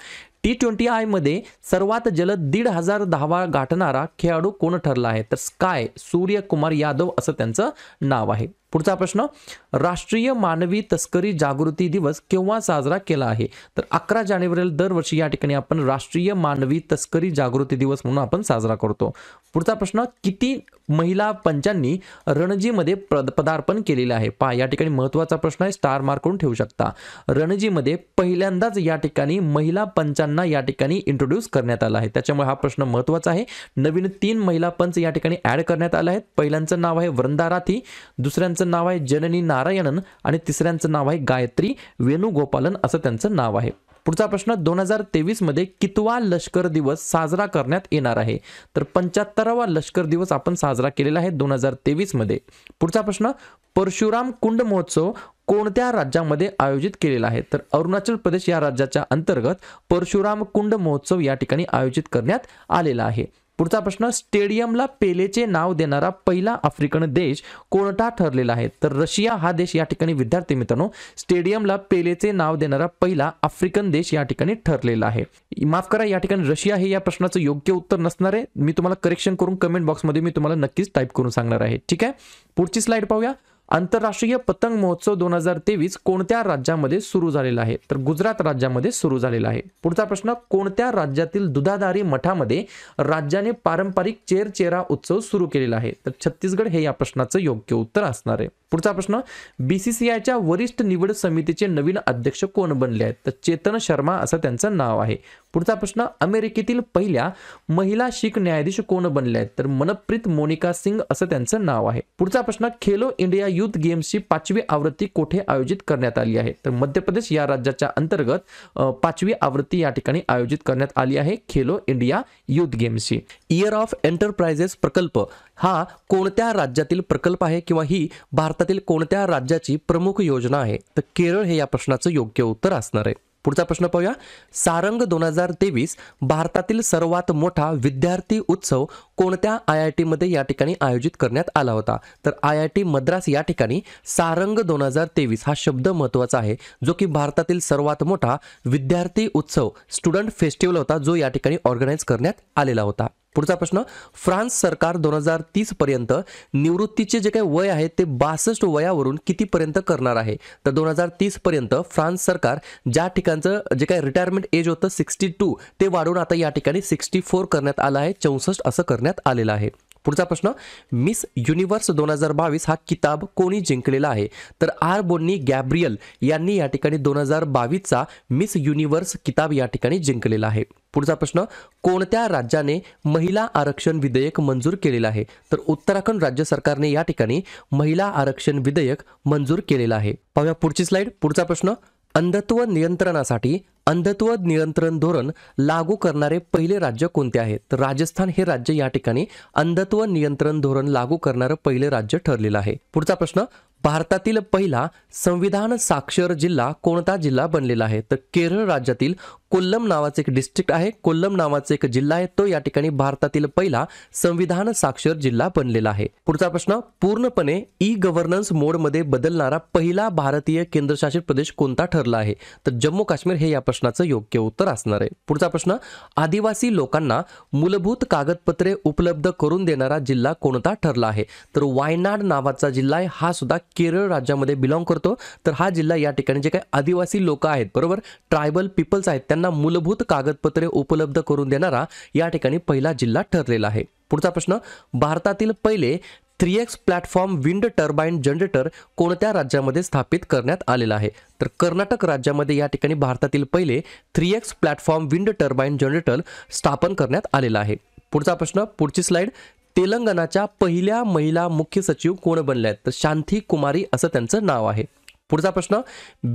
T20I मध्ये सर्वात जलद 1500 धावा गाठणारा खेळाडू कोण ठरला आहे? तर स्काय सूर्यकुमार यादव असं त्यांचं नाव आहे. पुढचा प्रश्न, राष्ट्रीय मानवी तस्करी जागृती दिवस केव्हा साजरा केला आहे? तर 11 जानेवारीला दरवर्षी या ठिकाणी आपण राष्ट्रीय मानवी तस्करी जागृती दिवस म्हणून आपण साजरा करतो. पुढचा प्रश्न, किती महिला पंचांनी रणजीमध्ये पदार्पण केलेले आहे? पहा या ठिकाणी महत्त्वाचा प्रश्न आहे, स्टार मार्क करून ठेवू शकता. रणजीमध्ये पहिल्यांदाच या ठिकाणी महिला पंचांना या ठिकाणी इंट्रोड्यूस करण्यात आला आहे. त्याच्यामुळे हा प्रश्न महत्त्वाचा आहे. नवीन 3 महिला पंच या ठिकाणी ऍड करण्यात आले आहेत. पहिल्यांचं नाव आहे वृंदा राठी, दुसऱ्यांचं नाव आहे जननी नारायणन आणि तिसऱ्यांचं नाव आहे गायत्री वेणुगोपालन असं त्यांचं नाव आहे. पुढचा प्रश्न, 2023 मध्ये कितवा लष्कर दिवस साजरा करण्यात येणार आहे? तर 75वा लष्कर दिवस आपण साजरा केलेला आहे 2023 मध्ये. पुढचा प्रश्न, परशुराम कुंड महोत्सव कोणत्या राज्यामध्ये आयोजित केलेला आहे? तर अरुणाचल प्रदेश या राज्याच्या अंतर्गत परशुराम कुंड महोत्सव या ठिकाणी आयोजित करण्यात आलेला आहे. पुढचा प्रश्न, स्टेडियमला पेलेचे नाव देणारा पहिला आफ्रिकन देश कोणता ठरलेला आहे? तर रशिया हा देश या ठिकाणी विद्यार्थी मित्रांनो स्टेडियमला पेलेचे नाव देणारा पहिला आफ्रिकन देश या ठिकाणी ठरलेला आहे. माफ करा, या ठिकाणी रशिया हे या प्रश्नाचं योग्य उत्तर नसणार आहे. मी तुम्हाला करेक्शन करून कमेंट बॉक्समध्ये मी तुम्हाला नक्कीच टाईप करून सांगणार आहे. ठीक आहे, पुढची स्लाइड पाहूया. आंतरराष्ट्रीय पतंग महोत्सव 2023 कोणत्या राज्यामध्ये सुरू झालेला आहे? तर गुजरात राज्यामध्ये सुरू झालेला आहे. पुढचा प्रश्न, कोणत्या राज्यातील दुधाधारी मठामध्ये राज्याने पारंपरिक चेरचेरा उत्सव सुरू केलेला आहे? तर छत्तीसगड हे या प्रश्नाचं योग्य उत्तर असणार आहे. पुढचा प्रश्न, BCCIच्या वरिष्ठ निवड समितीचे नवीन अध्यक्ष कोण बनले आहेत? तर चेतन शर्मा असं त्यांचं नाव आहे. पुढचा प्रश्न, अमेरिकेतील पहिल्या महिला शीख न्यायाधीश कोण बनले आहेत? तर मनप्रीत मोनिका सिंग असं त्यांचं नाव आहे. पुढचा प्रश्न, खेलो इंडिया युथ गेम्सची 5वी आवृत्ती कुठे आयोजित करण्यात आली आहे? तर मध्य प्रदेश या राज्याच्या अंतर्गत 5वी आवृत्ती या ठिकाणी आयोजित करण्यात आली आहे खेलो इंडिया युथ गेम्सची. इयर ऑफ एंटरप्राइजेस प्रकल्प हा कोणत्या राज्यातील प्रकल्प आहे किंवा ही भारतातील कोणत्या राज्याची प्रमुख योजना आहे? तर केरळ हे या प्रश्नाचं योग्य उत्तर असणार आहे. पुढचा प्रश्न पाहूया. सारंग 2023 भारतातील सर्वात मोठा विद्यार्थी उत्सव कोणत्या IIT मध्ये या ठिकाणी आयोजित करण्यात आला होता? तर IIT मद्रास या ठिकाणी सारंग 2023 हा शब्द महत्त्वाचा आहे, जो की भारतातील सर्वात मोठा विद्यार्थी उत्सव स्टुडंट फेस्टिवल होता, जो या ठिकाणी ऑर्गनाइज करण्यात आलेला होता. पुढचा प्रश्न. फ्रान्स सरकार 2030 पर्यंत निवृत्तीचे जे काही वय आहे ते 62 वयावरून कितीपर्यंत करणार आहे? तर 2030 पर्यंत फ्रान्स सरकार ज्या ठिकाणचं जे काही रिटायरमेंट एज होतं 62 ते वाढवून आता या ठिकाणी 64 करण्यात आलं आहे, 64 असं करण्यात आलेलं आहे. पुढचा प्रश्न. मिस युनिव्हर्स 2022 हा किताब कोणी जिंकलेला आहे? तर आर बोन्नी गॅब्रियल यांनी या ठिकाणी 2022चा मिस युनिव्हर्स किताब या ठिकाणी जिंकलेला आहे. पुढचा प्रश्न. कोणत्या राज्याने महिला आरक्षण विधेयक मंजूर केलेलं आहे? तर उत्तराखंड राज्य सरकारने या ठिकाणी महिला आरक्षण विधेयक मंजूर केलेलं आहे. पाहूया पुढची स्लाइड. पुढचा प्रश्न. अंधत्व नियंत्रणासाठी अंधत्व नियंत्रण धोरण लागू करणारे पहिले राज्य कोणते आहे? तर राजस्थान हे राज्य या ठिकाणी अंधत्व नियंत्रण धोरण लागू करणारं पहिले राज्य ठरलेलं आहे. पुढचा प्रश्न. भारतातील पहिला संविधान साक्षर जिल्हा कोणता जिल्हा बनलेला आहे? तर केरळ राज्यातील कोल्लम नावाचे एक डिस्ट्रिक्ट आहे, कोल्लम नावाचा एक जिल्हा आहे, तो या ठिकाणी भारतातील पहिला संविधान साक्षर जिल्हा बनलेला आहे. पुढचा प्रश्न. पूर्णपणे ई गव्हर्नन्स मोडमध्ये बदलणारा पहिला भारतीय केंद्रशासित प्रदेश कोणता ठरला आहे? तर जम्मू काश्मीर हे या प्रश्नाचं योग्य उत्तर असणार आहे. पुढचा प्रश्न. आदिवासी लोकांना मूलभूत कागदपत्रे उपलब्ध करून देणारा जिल्हा कोणता ठरला आहे? तर वायनाड नावाचा जिल्हा आहे, हा सुद्धा केरळ राज्यामध्ये बिलॉंग करतो. तर हा जिल्हा या ठिकाणी जे काही आदिवासी लोक आहेत, बरोबर, ट्रायबल पीपल्स आहेत, त्यांना मूलभूत कागदपत्रे उपलब्ध करून देणारा या ठिकाणी पहिला जिल्हा ठरलेला आहे. पुढचा प्रश्न. भारतातील पहिले 3x platform wind turbine generator कोणत्या राज्यामध्ये स्थापित करण्यात आलेला आहे? तर कर्नाटक राज्यामध्ये या ठिकाणी भारतातील पहिले 3x platform wind turbine generator स्थापन करण्यात आलेला आहे. पुढचा प्रश्न. पुढची स्लाइड. तेलंगणाच्या पहिल्या महिला मुख्य सचिव कोण बनल्या आहेत? तर शांती कुमारी असं त्यांचं नाव आहे. पुढचा प्रश्न.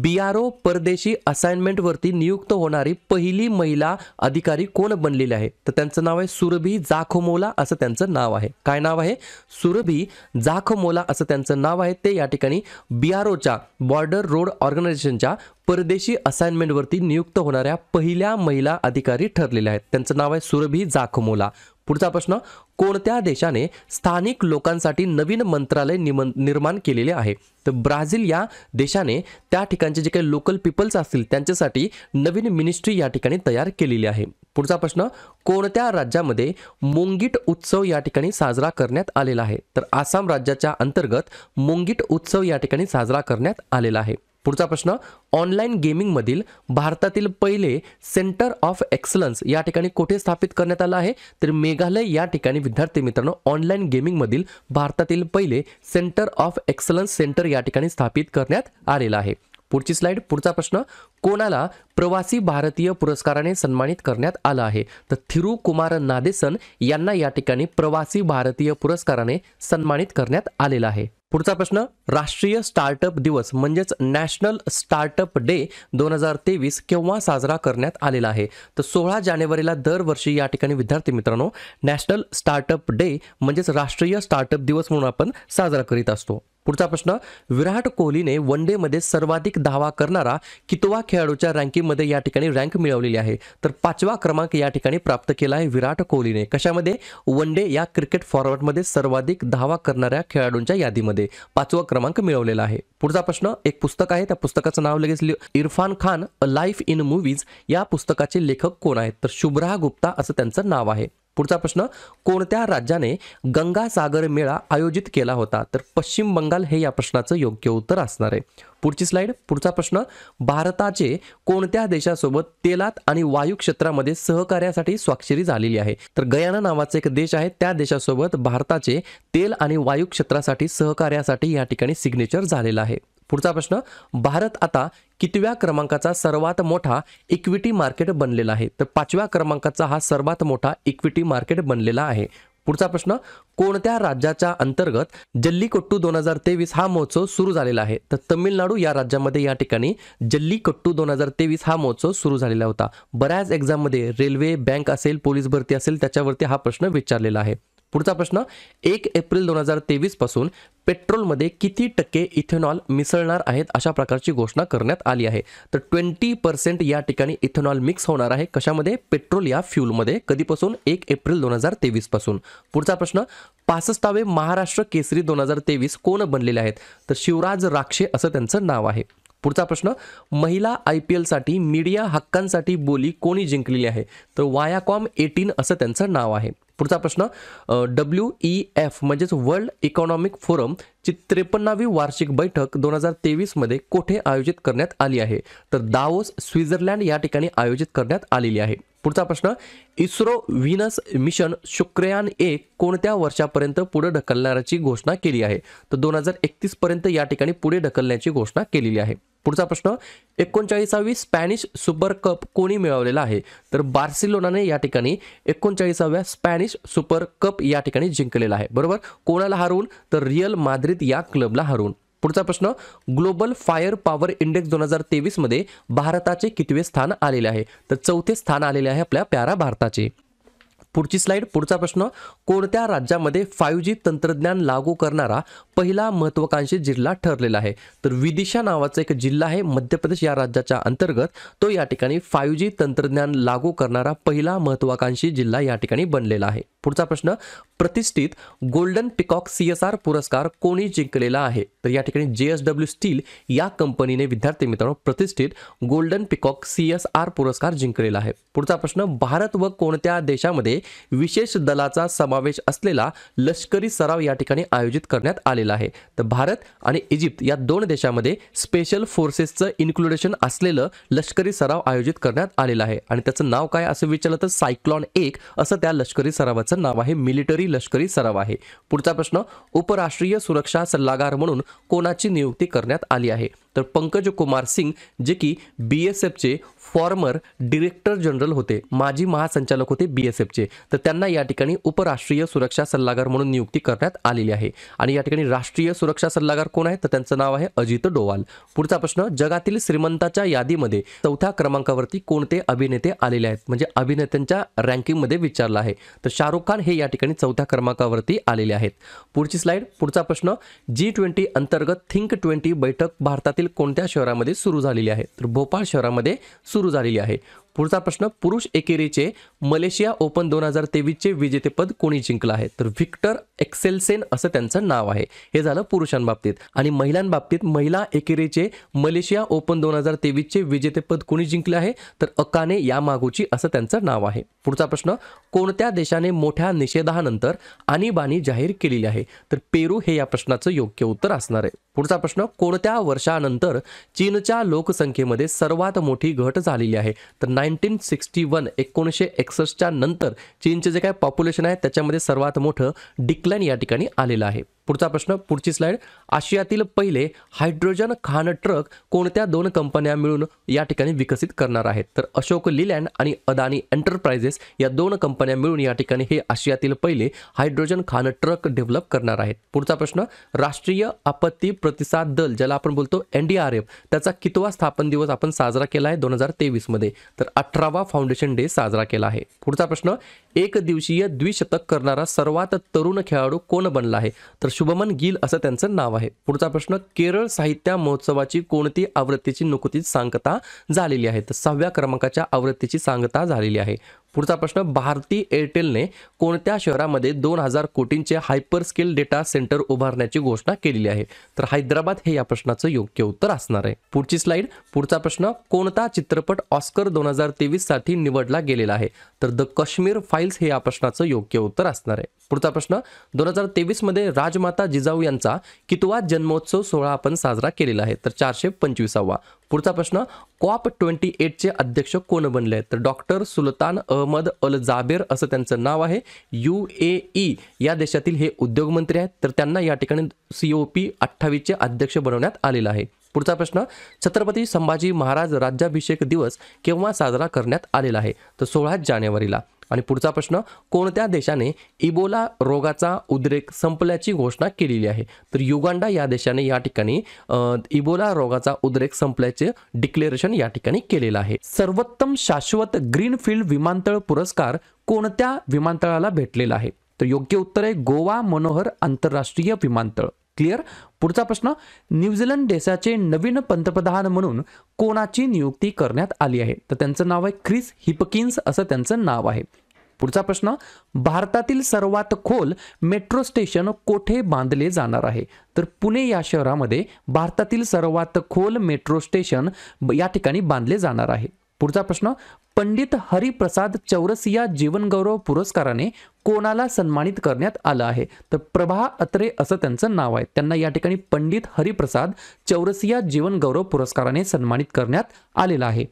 BRO परदेशी असाइनमेंट वरती नियुक्त होणारी पहिली महिला अधिकारी कोण बनलेली आहे? तर त्यांचं नाव आहे सुरभी जाखमोला असं त्यांचं नाव आहे. काय नाव आहे? सुरभी जाखमोला असं त्यांचं नाव आहे. ते या ठिकाणी BROच्या बॉर्डर रोड ऑर्गनायझेशनच्या परदेशी असाइनमेंट वरती नियुक्त होणाऱ्या पहिल्या महिला अधिकारी ठरलेल्या आहेत. त्यांचं नाव आहे सुरभी जाखमोला. पुढचा प्रश्न. कोणत्या देशाने स्थानिक लोकांसाठी नवीन मंत्रालय निर्माण केलेले आहे? तर ब्राझील या देशाने त्या ठिकाणचे जे काही लोकल पीपल्स असतील त्यांच्यासाठी नवीन मिनिस्ट्री या ठिकाणी तयार केलेली आहे. पुढचा प्रश्न. कोणत्या राज्यामध्ये मोंगीट उत्सव या ठिकाणी साजरा करण्यात आलेला आहे? तर आसाम राज्याच्या अंतर्गत मोंगीट उत्सव या ठिकाणी साजरा करण्यात आलेला आहे. पुढचा प्रश्न. ऑनलाईन गेमिंग मधील भारतातील पहिले सेंटर ऑफ एक्सलन्स या ठिकाणी कुठे स्थापित करण्यात आलं आहे? तर मेघालय या ठिकाणी विद्यार्थी मित्रांनो ऑनलाईन गेमिंग मधील भारतातील पहिले सेंटर ऑफ एक्सलन्स सेंटर या ठिकाणी स्थापित करण्यात आलेलं आहे. पुढची स्लाइड. पुढचा प्रश्न. कोणाला प्रवासी भारतीय पुरस्काराने सन्मानित करण्यात आलं आहे? तर थिरू कुमार नादेसन यांना या ठिकाणी प्रवासी भारतीय पुरस्काराने सन्मानित करण्यात आलेला आहे. पुढचा प्रश्न. राष्ट्रीय स्टार्टअप दिवस म्हणजेच नॅशनल स्टार्टअप डे 2023 केव्हा साजरा करण्यात आलेला आहे? तर 16 जानेवारीला दरवर्षी या ठिकाणी विद्यार्थी मित्रांनो नॅशनल स्टार्टअप डे म्हणजेच राष्ट्रीय स्टार्टअप दिवस म्हणून आपण साजरा करीत असतो. पुढचा प्रश्न. विराट कोहलीने वन डे मध्ये सर्वाधिक धावा करणारा कितवा खेळाडूच्या रँकिंगमध्ये या ठिकाणी रँक मिळवलेली आहे? तर 5वा क्रमांक या ठिकाणी प्राप्त केला आहे विराट कोहलीने. कशामध्ये? वन डे या क्रिकेट फॉर्मॅटमध्ये सर्वाधिक धावा करणाऱ्या खेळाडूंच्या यादीमध्ये 5वा क्रमांक मिळवलेला आहे. पुढचा प्रश्न. एक पुस्तक आहे, त्या पुस्तकाचं नाव लगेच Irfan Khan a life in movies या पुस्तकाचे लेखक कोण आहेत? तर शुभ्रा गुप्ता असं त्यांचं नाव आहे. पुढचा प्रश्न. कोणत्या राज्याने गंगा सागर मेळा आयोजित केला होता? तर पश्चिम बंगाल हे या प्रश्नाचं योग्य उत्तर असणार आहे. पुढची स्लाइड. पुढचा प्रश्न. भारताचे कोणत्या देशासोबत तेलात आणि वायू क्षेत्रामध्ये सहकार्यासाठी स्वाक्षरी झालेली आहे? तर गयाना नावाचा एक देश आहे, त्या देशासोबत भारताचे तेल आणि वायू क्षेत्रासाठी सहकार्यासाठी या ठिकाणी सिग्नेचर झालेला आहे. पुढचा प्रश्न. भारत आता कितव्या क्रमांकाचा सर्वात मोठा इक्विटी मार्केट बनलेला आहे? तर 5व्या क्रमांकाचा हा सर्वात मोठा इक्विटी मार्केट बनलेला आहे. पुढचा प्रश्न, कोणत्या राज्याच्या अंतर्गत जल्लीकट्टू 2023 हा महोत्सव सुरू झालेला आहे? तर तमिळनाडू या राज्यामध्ये या ठिकाणी जल्लीकट्टू 2023 हा महोत्सव सुरू झालेला होता. बऱ्याच एक्झाममध्ये रेल्वे, बँक असेल, पोलीस भरती असेल त्याच्यावरती हा प्रश्न विचारलेला आहे. पुढचा प्रश्न, 1 एप्रिल 2023 पासून पेट्रोलमध्ये किती टक्के इथेनॉल मिसळणार आहेत अशा प्रकारची घोषणा करण्यात आली आहे. तर 20% या ठिकाणी इथेनॉल मिक्स होणार आहे. कशामध्ये? पेट्रोल या फ्यूलमध्ये. कधीपासून? 1 एप्रिल 2023 पासून. पुढचा प्रश्न, 65वे महाराष्ट्र केसरी 2023 कोण बनलेले आहेत? तर शिवराज राक्षे असं त्यांचं नाव आहे. पुढचा प्रश्न, महिला IPL साठी मीडिया हक्कांसाठी बोली कोणी जिंकलेली आहे? तर वायाकॉम 18 असं त्यांचं नाव आहे. पुढचा प्रश्न, WEF म्हणजेच वर्ल्ड इकॉनॉमिक फोरम ची 53वी वार्षिक बैठक 2023 मध्ये कोठे आयोजित करण्यात आली आहे? तर दावोस, स्वित्झर्लंड या ठिकाणी आयोजित करण्यात आलेली आहे. पुढचा प्रश्न, इस्रो व्हीनस मिशन शुक्रयान 1 कोणत्या वर्षापर्यंत पुढे ढकलण्याची घोषणा केली आहे? तर 2031 पर्यंत या ठिकाणी पुढे ढकलण्याची घोषणा केलेली आहे. पुढचा प्रश्न, 39वी स्पॅनिश सुपर कप कोणी मिळवलेला आहे? तर बार्सिलोनाने या ठिकाणी 39व्या स्पॅनिश सुपर कप या ठिकाणी जिंकलेला आहे. बरोबर. कोणाला हरवून? तर रियल माद्रिद या क्लबला हरवून. पुढचा प्रश्न, ग्लोबल फायर पॉवर इंडेक्स 2023 मध्ये भारताचे कितवे स्थान आलेले आहे? तर 4थे स्थान आलेले आहे आपल्या प्यारा भारताचे. पुढची स्लाइड. पुढचा प्रश्न, कोणत्या राज्यामध्ये 5G तंत्रज्ञान लागू करणारा पहिला महत्त्वाकांक्षी जिल्हा ठरलेला आहे? तर विदिशा नावाचा एक जिल्हा आहे मध्य प्रदेश या राज्याच्या अंतर्गत. तो या ठिकाणी 5G तंत्रज्ञान लागू करणारा पहिला महत्त्वाकांक्षी जिल्हा या ठिकाणी बनलेला आहे. पुढचा प्रश्न, प्रतिष्ठित गोल्डन पिकॉक CSR पुरस्कार कोणी जिंकलेला आहे? तर या ठिकाणी JSW स्टील या कंपनीने विद्यार्थी मित्रांनो प्रतिष्ठित गोल्डन पिकॉक CSR पुरस्कार जिंकलेला आहे. पुढचा प्रश्न, भारत व कोणत्या देशामध्ये विशेष दलाचा समावेश असलेला लष्करी सराव या ठिकाणी आयोजित करण्यात आलेला आहे? तर भारत आणि इजिप्त या 2 देशामध्ये स्पेशल फोर्सेसचं इन्क्लुडेशन असलेलं लष्करी सराव आयोजित करण्यात आलेला आहे. आणि त्याचं नाव काय असं विचारलं तर सायक्लॉन 1 असं त्या लष्करी सरावाचं नाव आहे. मिलिटरी लष्करी सराव आहे. पुढचा प्रश्न, उपराष्ट्रीय सुरक्षा सल्लागार म्हणून कोणाची नियुक्ती करण्यात आली आहे? तर पंकज कुमार सिंग जे की BSFचे फॉर्मर डायरेक्टर जनरल होते, माजी महासंचालक होते BSFचे. तर त्यांना या ठिकाणी उपराष्ट्रीय सुरक्षा सल्लागार म्हणून नियुक्ती करण्यात आलेली आहे. आणि या ठिकाणी राष्ट्रीय सुरक्षा सल्लागार कोण आहे? तर त्यांचं नाव आहे अजित डोवाल. पुढचा प्रश्न, जगातील श्रीमंताच्या यादीमध्ये 4थ्या क्रमांकावरती कोणते अभिनेते आलेले आहेत? म्हणजे अभिनेत्यांच्या रँकिंगमध्ये विचारलं आहे. तर शाहरुख खान हे या ठिकाणी 4थ्या क्रमांकावरती आलेले आहेत. पुढची स्लाइड. पुढचा प्रश्न, G20 अंतर्गत थिंक 20 बैठक भारतातील कोणत्या शहरामध्ये सुरू झालेली आहे? तर भोपाळ शहरामध्ये सुरू झालेली आहे. पुढचा प्रश्न, पुरुष एकेरीचे मलेशिया ओपन 2023 चे विजेतेपद कोणी जिंकलं आहे? तर व्हिक्टर एक्सेलसेन असं त्यांचं नाव आहे. हे झालं पुरुषांबाबतीत. आणि महिलांबाबतीत महिला एकेरीचे मलेशिया ओपन 2023 चे विजेतेपद कोणी जिंकले आहे? तर अकाने यामागुची असं त्यांचं नाव आहे. पुढचा प्रश्न, कोणत्या देशाने मोठ्या निषेधानंतर आणीबाणी जाहीर केलेली आहे? तर पेरू हे या प्रश्नाचं योग्य उत्तर असणार आहे. पुढचा प्रश्न, कोणत्या वर्षानंतर चीनच्या लोकसंख्येमध्ये सर्वात मोठी घट झालेली आहे? तर 1961 1961च्या नंतर चीनचे जे काय पॉप्युलेशन आहे त्याच्यामध्ये सर्वात मोठं डिक्लाइन या ठिकाणी आलेलं आहे. पुढचा प्रश्न, पुढची स्लाइड. आशियातील पहिले हायड्रोजन खाण ट्रक कोणत्या 2 कंपन्या मिळून या ठिकाणी विकसित करणार आहेत? तर अशोक लीलँड आणि अदानी एंटरप्राइजेस या 2 कंपन्या मिळून या ठिकाणी हे आशियातील पहिले हायड्रोजन खाण ट्रक डेव्हलप करणार आहेत. पुढचा प्रश्न, राष्ट्रीय आपत्ती प्रतिसाद दल ज्याला आपण बोलतो NDRF त्याचा कितवा स्थापन दिवस आपण साजरा केला आहे 2023 मध्ये? तर 18वा फाउंडेशन डे साजरा केला आहे. पुढचा प्रश्न, एक दिवसीय द्विशतक करणारा सर्वात तरुण खेळाडू कोण बनला आहे? तर शुभमन गिल असं त्यांचं नाव आहे. पुढचा प्रश्न, केरळ साहित्य महोत्सवाची कोणती आवृत्तीची नुकतीच सांगता झालेली आहे? तर 6व्या क्रमांकाच्या आवृत्तीची सांगता झालेली आहे. पुढचा प्रश्न, भारती एअरटेलने कोणत्या शहरामध्ये 2000 कोटींचे हायपर स्केल डेटा सेंटर उभारण्याची घोषणा केलेली आहे? तर हैदराबाद हे या प्रश्नाचं योग्य उत्तर असणार आहे. पुढची स्लाइड. पुढचा प्रश्न, कोणता चित्रपट ऑस्कर 2023 साठी निवडला गेलेला आहे? तर द काश्मीर फाईल्स हे या प्रश्नाचं योग्य उत्तर असणार आहे. पुढचा प्रश्न, 2023 मध्ये राजमाता जिजाऊ यांचा कितवा जन्मोत्सव सोहळा आपण साजरा केलेला आहे? तर 425वा. पुढचा प्रश्न, COP28 चे अध्यक्ष कोण बनले आहेत? तर डॉक्टर सुलतान अहमद अल जाबेर असं त्यांचं नाव आहे. UAE या देशातील हे उद्योगमंत्री आहेत. तर त्यांना या ठिकाणी COP28 चे अध्यक्ष बनवण्यात आलेलं आहे. पुढचा प्रश्न, छत्रपती संभाजी महाराज राज्याभिषेक दिवस केव्हा साजरा करण्यात आलेला आहे? तर 16 जानेवारीला. आणि पुढचा प्रश्न, कोणत्या देशाने इबोला रोगाचा उद्रेक संपल्याची घोषणा केलेली आहे? तर युगांडा या देशाने या ठिकाणी इबोला रोगाचा उद्रेक संपल्याचे डिक्लेरेशन या ठिकाणी केलेलं आहे. सर्वोत्तम शाश्वत ग्रीनफील्ड विमानतळ पुरस्कार कोणत्या विमानतळाला भेटलेला आहे? तर योग्य उत्तर आहे गोवा मनोहर आंतरराष्ट्रीय विमानतळ. क्लिअर. पुढचा प्रश्न, न्यूझीलंड देशाचे नवीन पंतप्रधान म्हणून कोणाची नियुक्ती करण्यात आली आहे? तर त्यांचं नाव आहे क्रिस हिपकिन्स असं त्यांचं नाव आहे. पुढचा प्रश्न, भारतातील सर्वात खोल मेट्रो स्टेशन कोठे बांधले जाणार आहे? तर पुणे या शहरामध्ये भारतातील सर्वात खोल मेट्रो स्टेशन या ठिकाणी बांधले जाणार आहे. पुढचा प्रश्न, पंडित हरिप्रसाद चौरसिया जीवनगौरव पुरस्काराने कोणाला सन्मानित करण्यात आलं आहे? तर प्रभा अत्रे असं त्यांचं नाव आहे. त्यांना या ठिकाणी पंडित हरिप्रसाद चौरसिया जीवनगौरव पुरस्काराने सन्मानित करण्यात आलेला आहे.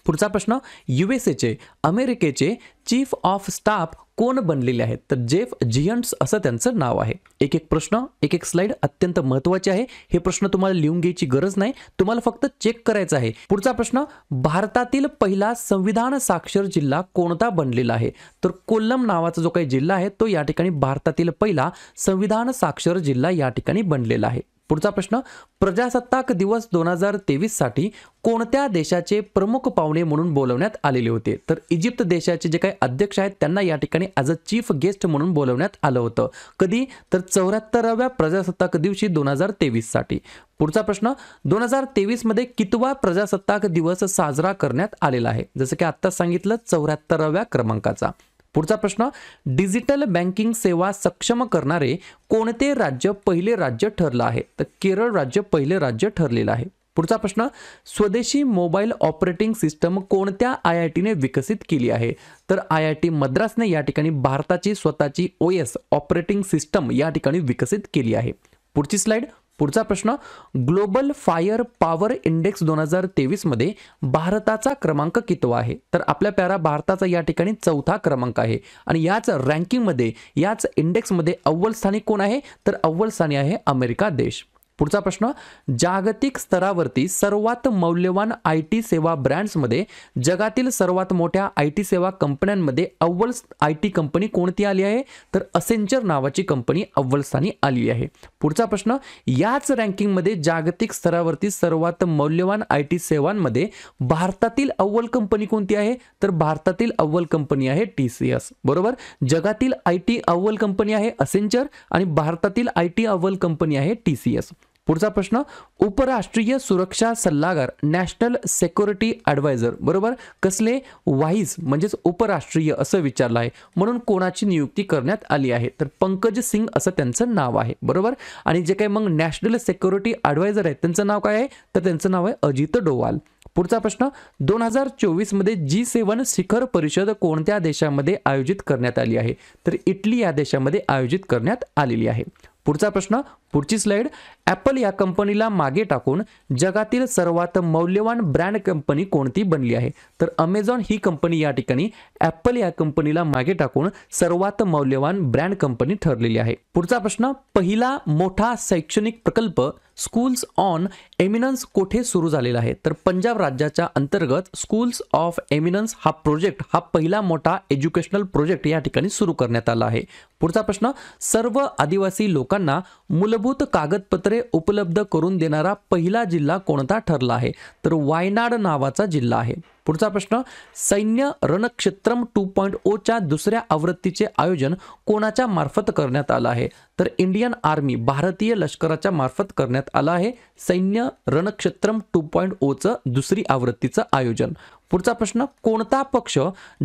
पुढचा प्रश्न, युएसएचे अमेरिकेचे चीफ ऑफ स्टाफ कोण बनलेले आहेत? तर जेफ जियंट्स असं त्यांचं नाव आहे. एक एक प्रश्न, एक एक स्लाइड अत्यंत महत्त्वाचे आहे. हे प्रश्न तुम्हाला लिहून घ्यायची गरज नाही, तुम्हाला फक्त चेक करायचं आहे. पुढचा प्रश्न, भारतातील पहिला संविधान साक्षर जिल्हा कोणता बनलेला आहे? तर कोल्लम नावाचा जो काही जिल्हा आहे तो या ठिकाणी भारतातील पहिला संविधान साक्षर जिल्हा या ठिकाणी बनलेला आहे. पुढचा प्रश्न, प्रजासत्ताक दिवस 2023 साठी कोणत्या देशाचे प्रमुख पाहुणे म्हणून बोलवण्यात आलेले होते? तर इजिप्त देशाचे जे काही अध्यक्ष आहेत त्यांना या ठिकाणी ॲज अ चीफ गेस्ट म्हणून बोलवण्यात आलं होतं. कधी? तर 74व्या प्रजासत्ताक दिवशी 2023 साठी. पुढचा प्रश्न, 2023 मध्ये कितवा प्रजासत्ताक दिवस साजरा करण्यात आलेला आहे? जसं की आत्ता सांगितलं 74व्या क्रमांकाचा. पुढचा प्रश्न, डिजिटल बँकिंग सेवा सक्षम करणारे कोणते राज्य पहिले राज्य ठरलं आहे? तर केरळ राज्य पहिले राज्य ठरलेलं आहे. पुढचा प्रश्न, स्वदेशी मोबाईल ऑपरेटिंग सिस्टम कोणत्या IITने विकसित केली आहे? तर IIT मद्रासने या ठिकाणी भारताची स्वतःची OS ऑपरेटिंग सिस्टम या ठिकाणी विकसित केली आहे. पुढची स्लाइड. पुढचा प्रश्न, ग्लोबल फायर पॉवर इंडेक्स 2023 मध्ये भारताचा क्रमांक कितवा आहे? तर आपल्या प्यारा भारताचा या ठिकाणी 4था क्रमांक आहे आणि याच रँकिंगमध्ये याच इंडेक्समध्ये अव्वल स्थानी कोण आहे? तर अव्वल स्थानी आहे अमेरिका देश. पुढचा प्रश्न, जागतिक स्तरावरती सर्वात मौल्यवान IT सेवा ब्रँड्समध्ये जगातील सर्वात मोठ्या IT सेवा कंपन्यांमध्ये अव्वल IT कंपनी कोणती आली आहे? तर असेंचर नावाची कंपनी अव्वल स्थानी आली आहे. पुढचा प्रश्न, याच रँकिंगमध्ये जागतिक स्तरावरती सर्वात मौल्यवान IT सेवांमध्ये भारतातील अव्वल कंपनी कोणती आहे? तर भारतातील अव्वल कंपनी आहे TCS. बरोबर. जगातील IT अव्वल कंपनी आहे असेंचर आणि भारतातील IT अव्वल कंपनी आहे TCS. पुढचा प्रश्न, उपराष्ट्रीय सुरक्षा सल्लागार नॅशनल सिक्युरिटी ॲडवायझर बरोबर कसले? वाईज म्हणजेच उपराष्ट्रीय असं विचारलं आहे. म्हणून कोणाची नियुक्ती करण्यात आली आहे? तर पंकज सिंग असं त्यांचं नाव आहे. बरोबर. आणि जे काही मग नॅशनल सिक्युरिटी ॲडवायझर आहेत त्यांचं नाव काय आहे? तर त्यांचं नाव आहे अजित डोवाल. पुढचा प्रश्न, 2024 मध्ये G7 शिखर परिषद कोणत्या देशामध्ये आयोजित करण्यात आली आहे? तर इटली या देशामध्ये आयोजित करण्यात आलेली आहे. पुढचा प्रश्न, पुढची स्लाइड. ॲपल या कंपनीला मागे टाकून जगातील सर्वात मौल्यवान ब्रँड कंपनी कोणती बनली आहे? तर अमेझॉन ही कंपनी या ठिकाणी ॲपल या कंपनीला मागे टाकून सर्वात मौल्यवान ब्रँड कंपनी ठरलेली आहे. पुढचा प्रश्न, पहिला मोठा शैक्षणिक प्रकल्प स्कूल्स ऑन एमिनन्स कोठे सुरू झालेला आहे? तर पंजाब राज्याच्या अंतर्गत स्कूल्स ऑफ एमिनन्स हा प्रोजेक्ट हा पहिला मोठा एज्युकेशनल प्रोजेक्ट या ठिकाणी सुरू करण्यात आला आहे. पुढचा प्रश्न, सर्व आदिवासी लोकांना मूलभूत कागदपत्रे उपलब्ध करून देणारा पहिला जिल्हा कोणता ठरला आहे? तर वायनाड नावाचा जिल्हा आहे. पुढचा प्रश्न, सैन्य रणक्षेत्रम 2.0 च्या दुसऱ्या आवृत्तीचे आयोजन कोणाच्या मार्फत करण्यात आलं आहे? तर इंडियन आर्मी भारतीय लष्कराच्या मार्फत करण्यात आलं आहे सैन्य रणक्षेत्रम 2.0 चं दुसरी आवृत्तीचं आयोजन. पुढचा प्रश्न, कोणता पक्ष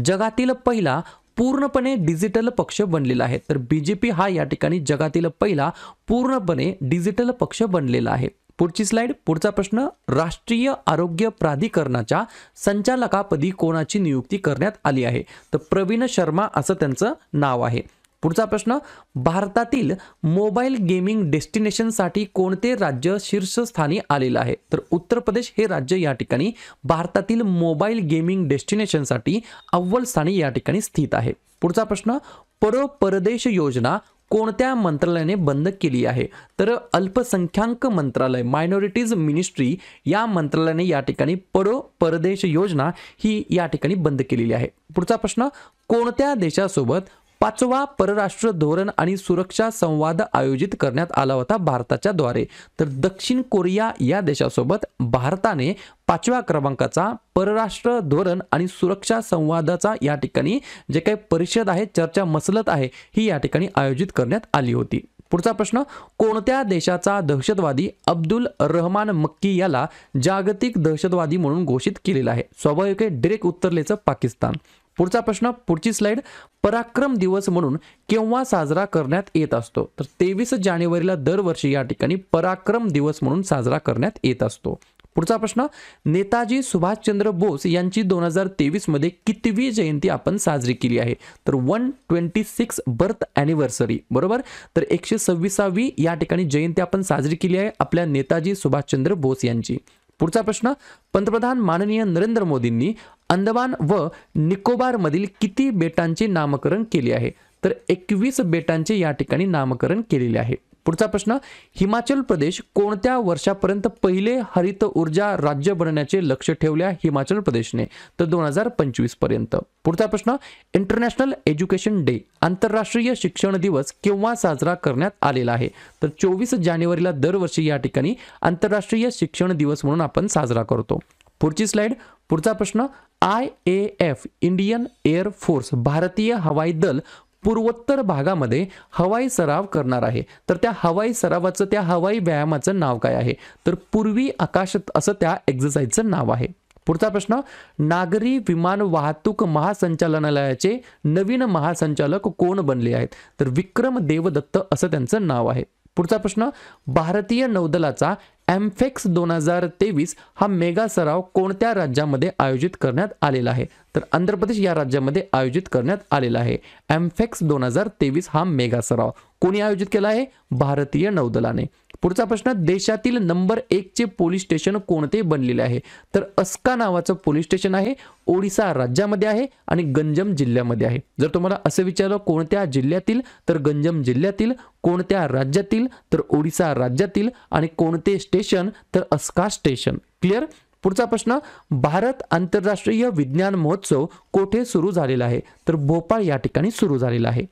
जगातील पहिला पूर्णपणे डिजिटल पक्ष बनलेला आहे? तर BJP हा या ठिकाणी जगातील पहिला पूर्णपणे डिजिटल पक्ष बनलेला आहे. पुढची स्लाइड. पुढचा प्रश्न, राष्ट्रीय आरोग्य प्राधिकरणाच्या संचालकापदी कोणाची नियुक्ती करण्यात आली आहे? तर प्रवीण शर्मा असं त्यांचं नाव आहे. पुढचा प्रश्न, भारतातील मोबाईल गेमिंग डेस्टिनेशनसाठी कोणते राज्य शीर्षस्थानी आलेलं आहे? तर उत्तर प्रदेश हे राज्य या ठिकाणी भारतातील मोबाईल गेमिंग डेस्टिनेशनसाठी अव्वल स्थानी या ठिकाणी स्थित आहे. पुढचा प्रश्न, परो परदेश योजना कोणत्या मंत्रालयाने बंद केली आहे? तर अल्पसंख्याक मंत्रालय, मायनॉरिटीज मिनिस्ट्री या मंत्रालयाने या ठिकाणी पडो परदेश योजना ही या ठिकाणी बंद केलेली आहे. पुढचा प्रश्न, कोणत्या देशासोबत 5वा परराष्ट्र धोरण आणि सुरक्षा संवाद आयोजित करण्यात आला होता भारताच्या द्वारे? तर दक्षिण कोरिया या देशासोबत भारताने 5व्या क्रमांकाचा परराष्ट्र धोरण आणि सुरक्षा संवादाचा या ठिकाणी जे काही परिषद आहे, चर्चा मसलत आहे, ही या ठिकाणी आयोजित करण्यात आली होती. पुढचा प्रश्न, कोणत्या देशाचा दहशतवादी अब्दुल रहमान मक्की याला जागतिक दहशतवादी म्हणून घोषित केलेला आहे? स्वाभाविक आहे, डायरेक्ट उत्तरलेचं पाकिस्तान. पुढचा प्रश्न, पुढची स्लाइड, पराक्रम दिवस म्हणून केव्हा साजरा करण्यात येत असतो? तर 23 जानेवारीला दरवर्षी या ठिकाणी पराक्रम दिवस म्हणून साजरा करण्यात येत असतो. पुढचा प्रश्न, नेताजी सुभाषचंद्र बोस यांची 2023 मध्ये कितवी जयंती आपण साजरी केली आहे? तर 126 बर्थ ॲनिव्हर्सरी, बरोबर. तर 126वी या ठिकाणी जयंती आपण साजरी केली आहे आपल्या नेताजी सुभाषचंद्र बोस यांची. पुढचा प्रश्न, पंतप्रधान माननीय नरेंद्र मोदींनी अंदमान व निकोबार मधील किती बेटांचे नामकरण केले आहे? तर 21 बेटांचे या ठिकाणी नामकरण केलेले आहे. पुढचा प्रश्न, हिमाचल प्रदेश कोणत्या वर्षापर्यंत पहिले हरित ऊर्जा राज्य बनण्याचे लक्ष्य ठेवले आहे हिमाचल प्रदेशने? तर 2025 पर्यंत. पुढचा प्रश्न, इंटरनॅशनल एज्युकेशन डे, आंतरराष्ट्रीय शिक्षण दिवस केव्हा साजरा करण्यात आलेला आहे? तर 24 जानेवारीला दरवर्षी या ठिकाणी आंतरराष्ट्रीय शिक्षण दिवस म्हणून आपण साजरा करतो. पुढची स्लाइड, पुढचा प्रश्न, IAF इंडियन एअर फोर्स भारतीय हवाई दल पूर्वोत्तर भागामध्ये हवाई सराव करणार आहे. तर त्या हवाई सरावाचं, त्या हवाई व्यायामाचं नाव काय आहे? तर पूर्वी आकाश असं त्या एक्सरसाइजचं नाव आहे. पुढचा प्रश्न, नागरी विमान वाहतूक महासंचालनालयाचे नवीन महासंचालक कोण बनले आहेत? तर विक्रम देवदत्त असं त्यांचं नाव आहे. पुढचा प्रश्न, भारतीय नौदलाचा एम्फेक्स 2023 हा मेगा सराव कोणत्या राज्यामध्ये आयोजित करण्यात आलेला आहे? तर आंध्र प्रदेश या राज्यामध्ये आयोजित करण्यात आलेला आहे. एम्फेक्स 2023 हा मेगा सराव कोणी आयोजित केला आहे? भारतीय नौदलाने. पुढचा प्रश्न, देशातील नंबर 1 चे पोलीस स्टेशन कोणते बनलेले आहे? तर अस्का नावाचं पोलीस स्टेशन आहे, ओडिसा राज्यामध्ये आहे आणि गंजम जिल्ह्यामध्ये आहे. जर तुम्हाला असं विचारलं कोणत्या जिल्ह्यातील, तर गंजम जिल्ह्यातील, कोणत्या राज्यातील, तर ओडिसा राज्यातील आणि कोणते स्टेशन, तर अस्का स्टेशन. क्लिअर. पुढचा प्रश्न, भारत आंतरराष्ट्रीय विज्ञान महोत्सव कोठे सुरू झालेला आहे? तर भोपाळ या ठिकाणी सुरू झालेला आहे.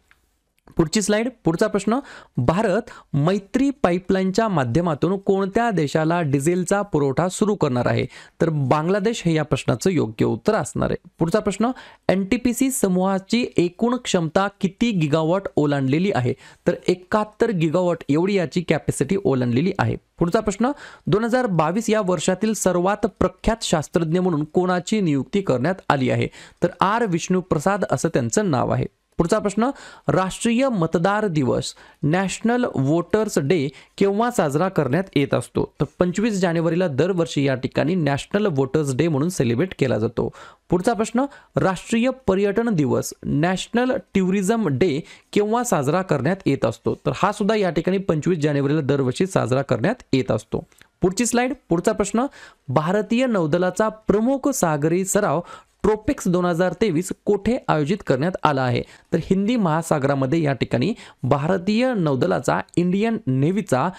पुढची स्लाइड, पुढचा प्रश्न, भारत मैत्री पाईपलाईनच्या माध्यमातून कोणत्या देशाला डिझेलचा पुरवठा सुरू करणार आहे? तर बांगलादेश हे या प्रश्नाचं योग्य उत्तर असणार आहे. पुढचा प्रश्न, NTPC समूहाची एकूण क्षमता किती गिगावॉट ओलांडलेली आहे? तर 71 गिगावॉट एवढी याची कॅपॅसिटी ओलांडलेली आहे. पुढचा प्रश्न, 2022 या वर्षातील सर्वात प्रख्यात शास्त्रज्ञ म्हणून कोणाची नियुक्ती करण्यात आली आहे? तर R विष्णुप्रसाद असं त्यांचं नाव आहे. पुढचा प्रश्न, राष्ट्रीय मतदार दिवस नॅशनल वोटर्स डे केव्हा साजरा करण्यात येत असतो? तर 25 जानेवारीला दरवर्षी या ठिकाणी नॅशनल वोटर्स डे म्हणून सेलिब्रेट केला जातो. पुढचा प्रश्न, राष्ट्रीय पर्यटन दिवस नॅशनल टुरिझम डे केव्हा साजरा करण्यात येत असतो? तर हा सुद्धा या ठिकाणी 25 जानेवारीला दरवर्षी साजरा करण्यात येत असतो. पुढची स्लाइड, पुढचा प्रश्न, भारतीय नौदलाचा प्रमुख सागरी सराव ट्रोपिक्स 2023 कोठे आयोजित करण्यात आला आहे? तर हिंदी महासागरामध्ये या ठिकाणी भारतीय नौदलाचा, इंडियन नेव्हीचा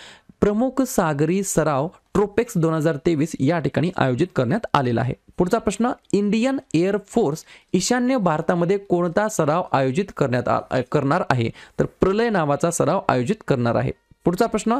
प्रमुख सागरी सराव ट्रोपेक्स 2023 या ठिकाणी आयोजित करण्यात आलेला आहे. पुढचा प्रश्न, इंडियन एअर फोर्स ईशान्य भारतामध्ये कोणता सराव आयोजित करणार आहे? तर प्रलय नावाचा सराव आयोजित करणार आहे. पुढचा प्रश्न,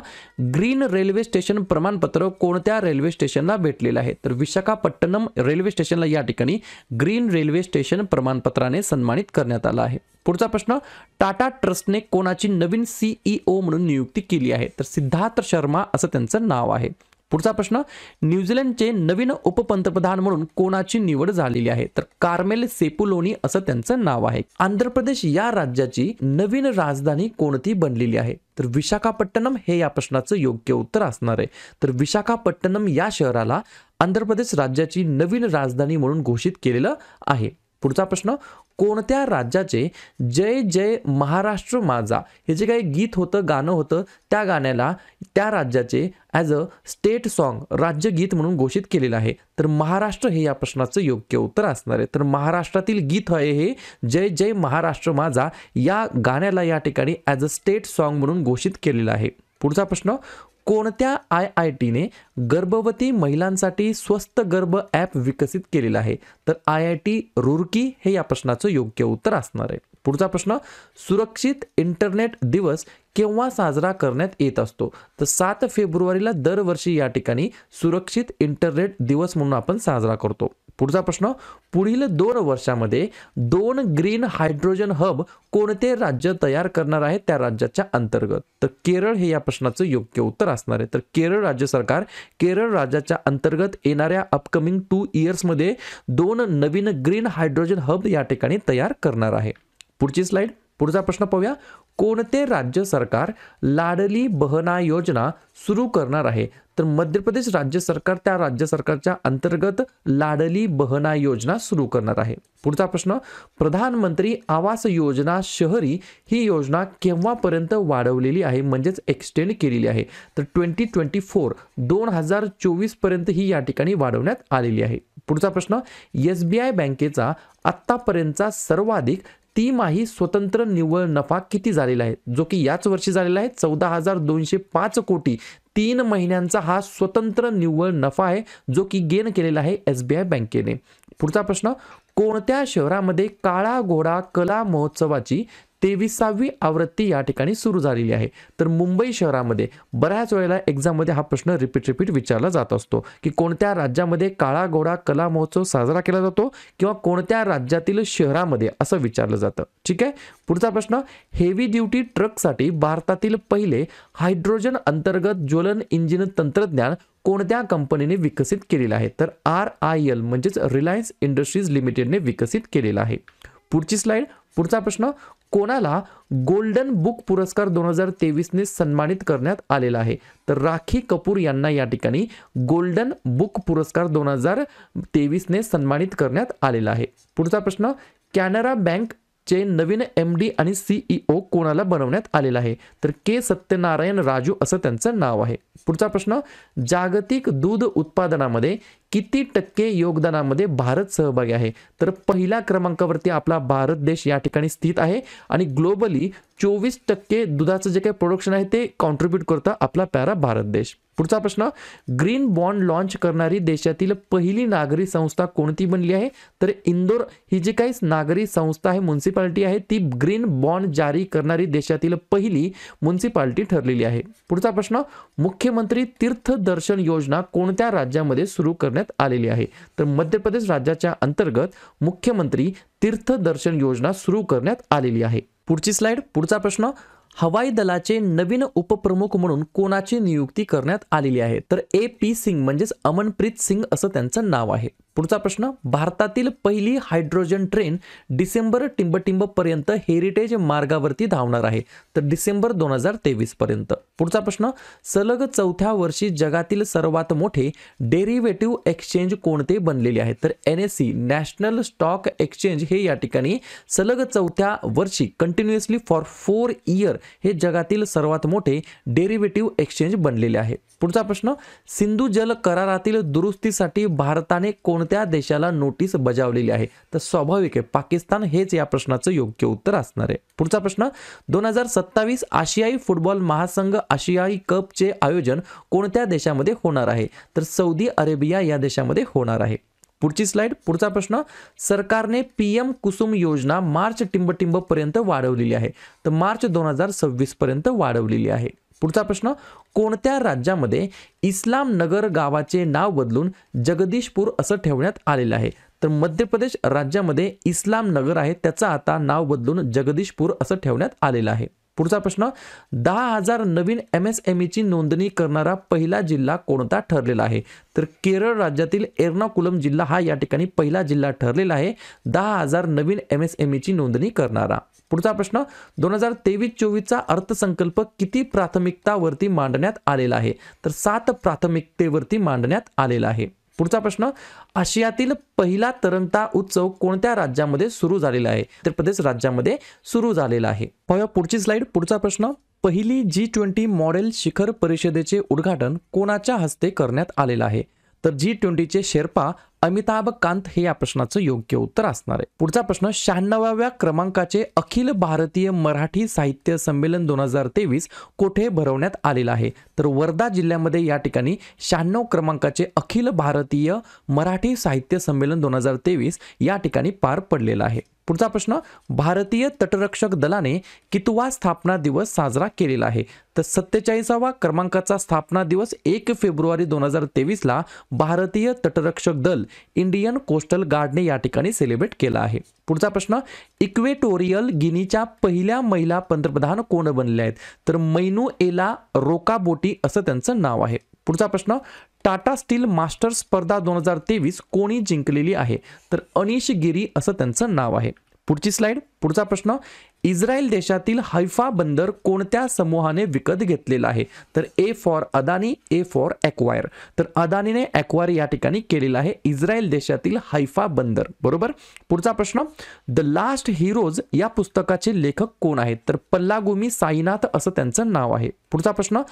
ग्रीन रेल्वे स्टेशन प्रमाणपत्र कोणत्या रेल्वे स्टेशनला भेटलेलं आहे? तर विशाखापट्टणम रेल्वे स्टेशनला या ठिकाणी ग्रीन रेल्वे स्टेशन प्रमाणपत्राने सन्मानित करण्यात आलं आहे. पुढचा प्रश्न, टाटा ट्रस्टने कोणाची नवीन CEO म्हणून नियुक्ती केली आहे? तर सिद्धार्थ शर्मा असं त्यांचं नाव आहे. पुढचा प्रश्न, न्यूझीलंडचे नवीन उपपंतप्रधान म्हणून कोणाची निवड झालेली आहे? तर कार्मेल सेपुलोनी असं त्यांचं नाव आहे. आंध्र प्रदेश या राज्याची नवीन राजधानी कोणती बनलेली आहे? तर विशाखापट्टणम हे या प्रश्नाचं योग्य उत्तर असणार आहे. तर विशाखापट्टणम या शहराला आंध्र प्रदेश राज्याची नवीन राजधानी म्हणून घोषित केलेलं आहे. पुढचा प्रश्न, कोणत्या राज्याचे जय जय महाराष्ट्र माझा हे जे काही गीत होतं, गाणं होतं, त्या गाण्याला त्या राज्याचे ॲज अ स्टेट सॉन्ग, राज्यगीत म्हणून घोषित केलेलं आहे? तर महाराष्ट्र हे या प्रश्नाचं योग्य उत्तर असणार आहे. तर महाराष्ट्रातील गीत आहे हे जय जय महाराष्ट्र माझा या गाण्याला या ठिकाणी ॲज अ स्टेट सॉन्ग म्हणून घोषित केलेलं आहे. पुढचा प्रश्न, कोणत्या IITने गर्भवती महिलांसाठी स्वस्थ गर्भ ॲप विकसित केलेलं आहे? तर IIT रुरकी हे या प्रश्नाचं योग्य उत्तर असणार आहे. पुढचा प्रश्न, सुरक्षित इंटरनेट दिवस केव्हा साजरा करण्यात येत असतो? तर 7 फेब्रुवारीला दरवर्षी या ठिकाणी सुरक्षित इंटरनेट दिवस म्हणून आपण साजरा करतो. पुढचा प्रश्न, पुढील 2 वर्षामध्ये 2 ग्रीन हायड्रोजन हब कोणते राज्य तयार करणार आहे त्या राज्याच्या अंतर्गत? तर केरळ हे या प्रश्नाचं योग्य उत्तर असणार आहे. तर केरळ राज्य सरकार केरळ राज्याच्या अंतर्गत येणाऱ्या अपकमिंग 2 इयर्समध्ये 2 नवीन ग्रीन हायड्रोजन हब या ठिकाणी तयार करणार आहे. पुढची स्लाइड. पुढचा प्रश्न पाहूया. कोणते राज्य सरकार लाडली बहना योजना सुरू करणार आहे? तर मध्य प्रदेश राज्य सरकार त्या राज्य सरकारच्या अंतर्गत लाडली बहना योजना सुरू करणार आहे. पुढचा प्रश्न, प्रधानमंत्री आवास योजना शहरी ही योजना केव्हापर्यंत वाढवलेली आहे, म्हणजेच एक्सटेंड केलेली आहे? तर 2024 पर्यंत ही या ठिकाणी वाढवण्यात आलेली आहे. पुढचा प्रश्न, SBI बँकेचा आत्तापर्यंतचा सर्वाधिक तिमाही स्वतंत्र निव्वळ नफा किती झालेला आहे? जो की याच वर्षी झालेला आहे 14,205 कोटी. 3 महिन्यांचा हा स्वतंत्र निव्वळ नफा आहे जो की गेन केलेला आहे SBI बँकेने. पुढचा प्रश्न, कोणत्या शहरामध्ये काळा घोडा कला महोत्सवाची 23वी आवृत्ती या ठिकाणी सुरू झालेली आहे? तर मुंबई शहरामध्ये. बऱ्याच वेळेला एक्झाममध्ये हा प्रश्न रिपीट विचारला जात असतो की कोणत्या राज्यामध्ये काळा घोडा कला महोत्सव साजरा केला जातो किंवा कोणत्या राज्यातील शहरामध्ये असं विचारलं जातं. ठीक आहे. पुढचा प्रश्न, हेवी ड्युटी ट्रकसाठी भारतातील पहिले हायड्रोजन अंतर्गत ज्वलन इंजिन तंत्रज्ञान कोणत्या कंपनीने विकसित केलेलं आहे? तर RIL म्हणजेच रिलायन्स इंडस्ट्रीज लिमिटेडने विकसित केलेला आहे. पुढची स्लाइड. पुढचा प्रश्न, कोणाला गोल्डन बुक पुरस्कार 2023ने सन्मानित करण्यात आलेला आहे? तर राखी कपूर यांना या ठिकाणी गोल्डन बुक पुरस्कार 2023ने सन्मानित करण्यात आलेला आहे. पुढचा प्रश्न, कॅनरा बँक चे नवीन MD आणि CEO कोणाला बनवण्यात आलेला आहे? तर K सत्यनारायण राजू असं त्यांचं नाव आहे. पुढचा प्रश्न, जागतिक दूध उत्पादनामध्ये किती टक्के योगदानामध्ये भारत सहभागी आहे? तर पहिल्या क्रमांकावरती आपला भारत देश या ठिकाणी स्थित आहे आणि ग्लोबली 24% दुधाचं जे काही प्रोडक्शन आहे ते कॉन्ट्रीब्यूट करतं आपला प्यारा भारत देश. पुढचा प्रश्न, ग्रीन बॉन्ड लॉन्च करणारी देशातील पहिली नागरी संस्था कोणती बनली आहे? तर इंदोर ही जी काही नागरी संस्था आहे, म्युन्सिपालिटी आहे, ती ग्रीन बॉन्ड जारी करणारी देशातील पहिली म्युन्सिपालिटी ठरलेली आहे. पुढचा प्रश्न, मुख्यमंत्री तीर्थ दर्शन योजना कोणत्या राज्यामध्ये सुरू करण्यात आलेली आहे? तर मध्य प्रदेश राज्याच्या अंतर्गत मुख्यमंत्री तीर्थ दर्शन योजना सुरू करण्यात आलेली आहे. पुढची स्लाइड. पुढचा प्रश्न, हवाई दलाचे नवीन उपप्रमुख म्हणून कोणाची नियुक्ती करण्यात आलेली आहे? तर AP सिंग म्हणजेच अमनप्रीत सिंग असं त्यांचं नाव आहे. पुढचा प्रश्न, भारतातील पहिली हायड्रोजन ट्रेन डिसेंबर टिंबटिंब पर्यंत हेरिटेज मार्गावरती धावणार आहे. तर डिसेंबर 2023 पर्यंत. पुढचा प्रश्न, सलग 4थ्या वर्षी जगातील सर्वात मोठे डेरिव्हेटिव्ह एक्सचेंज कोणते बनलेले आहे? तर NSE नॅशनल स्टॉक एक्सचेंज हे या ठिकाणी सलग 4थ्या वर्षी कंटिन्युअसली फॉर 4 इयर हे जगातील सर्वात मोठे डेरिव्हेटिव्ह एक्सचेंज बनलेले आहे. पुढचा प्रश्न, सिंधू जल करारातील दुरुस्तीसाठी भारताने कोणत्या देशाला नोटीस बजावलेली आहे? तर स्वाभाविक आहे पाकिस्तान हेच या प्रश्नाचं योग्य उत्तर असणार आहे. पुढचा प्रश्न, 2027 आशियाई फुटबॉल महासंघ आशियाई कपचे आयोजन कोणत्या देशामध्ये होणार आहे? तर सौदी अरेबिया या देशामध्ये होणार आहे. पुढची स्लाइड. पुढचा प्रश्न, सरकारने PM कुसुम योजना मार्च टिंबटिंब पर्यंत वाढवलेली आहे. तर मार्च 2026 पर्यंत वाढवलेली आहे. पुढचा प्रश्न, कोणत्या राज्यामध्ये इस्लाम नगर गावाचे नाव बदलून जगदीशपूर असं ठेवण्यात आलेलं आहे? तर मध्य प्रदेश राज्यामध्ये इस्लाम नगर आहे त्याचं आता नाव बदलून जगदीशपूर असं ठेवण्यात आलेलं आहे. पुढचा प्रश्न, 10,000 नवीन MSMEची नोंदणी करणारा पहिला जिल्हा कोणता ठरलेला आहे? तर केरळ राज्यातील एर्नाकुलम जिल्हा हा या ठिकाणी पहिला जिल्हा ठरलेला आहे 10,000 नवीन MSMEची नोंदणी करणारा. पुढचा प्रश्न, 2023-24चा अर्थसंकल्प किती प्राथमिकतावरती मांडण्यात आलेला आहे? तर 7 प्राथमिकतेवरती मांडण्यात आलेला आहे. पुढचा प्रश्न, आशियातील पहिला तरंगता उत्सव कोणत्या राज्यामध्ये सुरू झालेला आहे? उत्तर प्रदेश राज्यामध्ये सुरू झालेला आहे. पाहूया पुढची स्लाइड. पुढचा प्रश्न, पहिली G20 मॉडेल शिखर परिषदेचे उद्घाटन कोणाच्या हस्ते करण्यात आलेलं आहे? तर G20चे शेर्पा अमिताभ कांत हे या प्रश्नाचं योग्य उत्तर असणार आहे. पुढचा प्रश्न, 96व्या क्रमांकाचे अखिल भारतीय मराठी साहित्य संमेलन 2023 कोठे भरवण्यात आलेलं आहे? तर वर्धा जिल्ह्यामध्ये या ठिकाणी 96 क्रमांकाचे अखिल भारतीय मराठी साहित्य संमेलन 2023 या ठिकाणी पार पडलेलं आहे. पुढचा प्रश्न, भारतीय तटरक्षक दलाने कितवा स्थापना दिवस साजरा केलेला आहे? तर 47वा क्रमांकाचा स्थापना दिवस 1 फेब्रुवारी 2023 ला भारतीय तटरक्षक दल इंडियन कोस्टल गार्डने या ठिकाणी सेलिब्रेट केला आहे. पुढचा प्रश्न, इक्वेटोरियल गिनीच्या पहिल्या महिला पंतप्रधान कोण बनल्या आहेत? तर मैनुएला रोकाबोटी असं त्यांचं नाव आहे. पुढचा प्रश्न, टाटा स्टील मास्टर्स स्पर्धा 2023 कोणी जिंकलेली आहे? तर अनिश गिरी असं त्यांचं नाव आहे. पुढची स्लाइड. पुढचा प्रश्न, इस्रायल देशातील हैफा बंदर कोणत्या समूहाने विकत घेतलेला आहे? तर A for Adani, A for acquire. तर अदानीने एक्वायर या ठिकाणी केलेला आहे इस्रायल देशातील हैफा बंदर. बरोबर. पुढचा प्रश्न, द लास्ट हिरोज या पुस्तकाचे लेखक कोण आहेत? तर पल्लागुमी साईनाथ असं त्यांचं नाव आहे. पुढचा प्रश्न,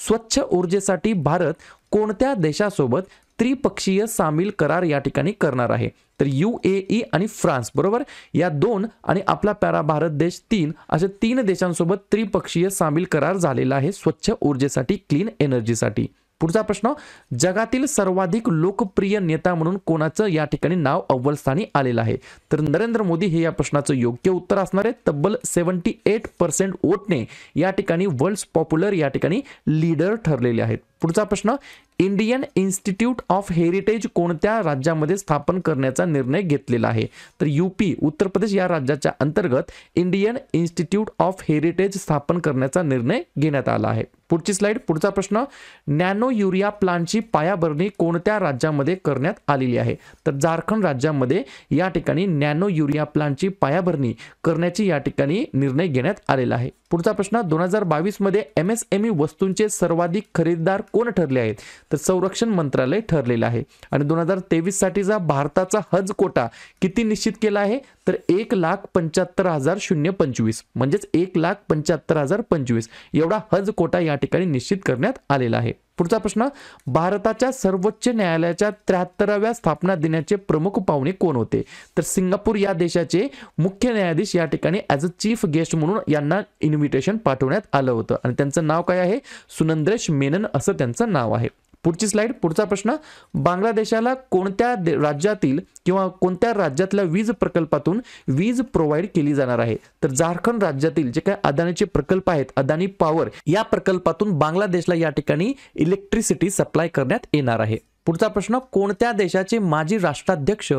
स्वच्छ ऊर्जेसाठी भारत कोणत्या देशासोबत त्रिपक्षीय सामील करार या ठिकाणी करणार आहे? तर UAE आणि फ्रान्स. बरोबर. या 2 आणि आपला प्यारा भारत देश 3 असे 3 देशांसोबत त्रिपक्षीय सामील करार झालेला आहे स्वच्छ ऊर्जेसाठी, क्लीन एनर्जीसाठी. पुढचा प्रश्न, जगातील सर्वाधिक लोकप्रिय नेता म्हणून कोणाचं या ठिकाणी नाव अव्वल स्थानी आलेलं आहे? तर नरेंद्र मोदी हे या प्रश्नाचं योग्य उत्तर असणार आहे. तब्बल 78% वोटने या ठिकाणी वर्ल्ड पॉप्युलर या ठिकाणी लीडर ठरलेले आहेत. पुढचा प्रश्न, इंडियन इन्स्टिट्यूट ऑफ हेरिटेज कोणत्या राज्यामध्ये स्थापन करण्याचा निर्णय घेतलेला आहे? तर UP उत्तर प्रदेश या राज्याच्या अंतर्गत इंडियन इन्स्टिट्यूट ऑफ हेरिटेज स्थापन करण्याचा निर्णय घेण्यात आला आहे. पुढची स्लाइड. पुढचा प्रश्न, नॅनो युरिया प्लांटची पायाभरणी कोणत्या राज्यामध्ये करण्यात आलेली आहे? तर झारखंड राज्यामध्ये या ठिकाणी नॅनो युरिया प्लांटची पायाभरणी करण्याची या ठिकाणी निर्णय घेण्यात आलेला आहे. पुढचा प्रश्न, 2022 मध्ये MSME वस्तूंचे सर्वाधिक खरेदीदार कोण ठरले आहेत? तर संरक्षण मंत्रालय ठरलेलं आहे. आणि 2023 साठीचा भारताचा हज कोटा किती निश्चित केला आहे? तर 1,75,025 म्हणजेच 1,75,025 एवढा हज कोटा या ठिकाणी निश्चित करण्यात आलेला आहे. पुढचा प्रश्न, भारताच्या सर्वोच्च न्यायालयाच्या 73व्या स्थापना दिनाचे प्रमुख पाहुणे कोण होते? तर सिंगापूर या देशाचे मुख्य न्यायाधीश या ठिकाणी ॲज अ चीफ गेस्ट म्हणून यांना इन्व्हिटेशन पाठवण्यात आलं होतं आणि त्यांचं नाव काय आहे? सुनंद्रेश मेनन असं त्यांचं नाव आहे. पुढची स्लाइड. पुढचा प्रश्न, बांगलादेशाला कोणत्या राज्यातील किंवा कोणत्या राज्यातल्या वीज प्रकल्पातून वीज प्रोव्हाइड केली जाणार आहे? तर झारखंड राज्यातील जे काही अदानीचे प्रकल्प आहेत, अदानी पॉवर, या प्रकल्पातून बांगलादेशला या ठिकाणी इलेक्ट्रिसिटी सप्लाय करण्यात येणार आहे. पुढचा प्रश्न, कोणत्या देशाचे माजी राष्ट्राध्यक्ष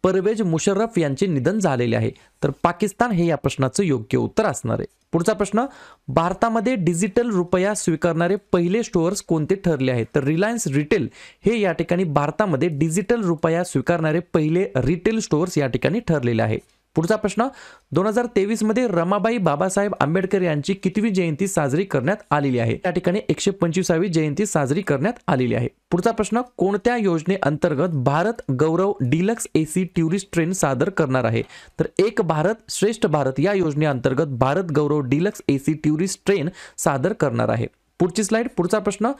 परवेज मुशर्रफ यांचे निधन झालेले आहे? तर पाकिस्तान हे या प्रश्नाचं योग्य उत्तर असणार आहे. पुढचा प्रश्न, भारतामध्ये डिजिटल रुपया स्वीकारणारे पहिले स्टोअर्स कोणते ठरले आहेत? तर रिलायन्स रिटेल हे या ठिकाणी भारतामध्ये डिजिटल रुपया स्वीकारणारे पहिले रिटेल स्टोअर्स या ठिकाणी ठरलेले आहे. पुढचा प्रश्न, 2023 मध्ये रमाबाई बाबासाहेब आंबेडकर यांची कितवी जयंती साजरी करण्यात आलेली आहे? त्या ठिकाणी 125वी जयंती साजरी करण्यात आलेली आहे. पुढचा प्रश्न, कोणत्या योजनेअंतर्गत भारत गौरव डिलक्स AC टुरिस्ट ट्रेन सादर करणार आहे? तर एक भारत श्रेष्ठ भारत या योजनेअंतर्गत भारत गौरव डिलक्स AC टुरिस्ट ट्रेन सादर करणार आहे. पुढची स्लाइड. पुढचा प्रश्न,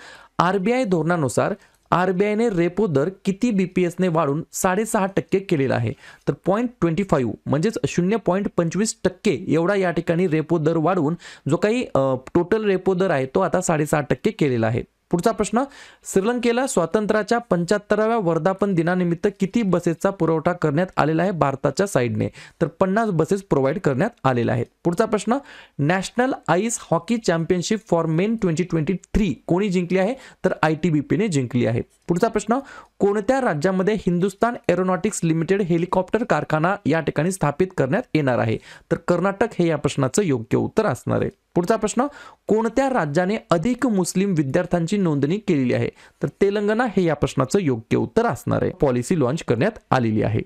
RBI धोरणानुसार RBIने रेपो दर किती BPS ने वाढून 6.5% केलेला आहे? तर 0.25 म्हणजेच 0.25% एवढा या ठिकाणी रेपो दर वाढवून जो काही टोटल रेपो दर आहे तो आता 6.5% केलेला आहे. पुढचा प्रश्न, श्रीलंकेला स्वातंत्र्याच्या 75व्या वर्धापन दिनानिमित्त किती बसेसचा पुरवठा करण्यात आलेला आहे भारताच्या साईडने? तर 50 बसेस प्रोव्हाइड करण्यात आलेल्या आहेत. पुढचा प्रश्न, national ice hockey championship for main 2023 कोणी जिंकली आहे? तर ITBP ने जिंकली आहे. पुढचा प्रश्न, कोणत्या राज्यामध्ये हिंदुस्तान एरोनॉटिक्स लिमिटेड हेलिकॉप्टर कारखाना या ठिकाणी स्थापित करण्यात येणार आहे? तर कर्नाटक हे या प्रश्नाचं योग्य उत्तर असणार आहे. पुढचा प्रश्न, कोणत्या राज्याने अधिक मुस्लिम विद्यार्थ्यांची नोंदणी केलेली आहे? तर तेलंगणा हे या प्रश्नाचं योग्य उत्तर असणार आहे. पॉलिसी लॉन्च करण्यात आलेली आहे.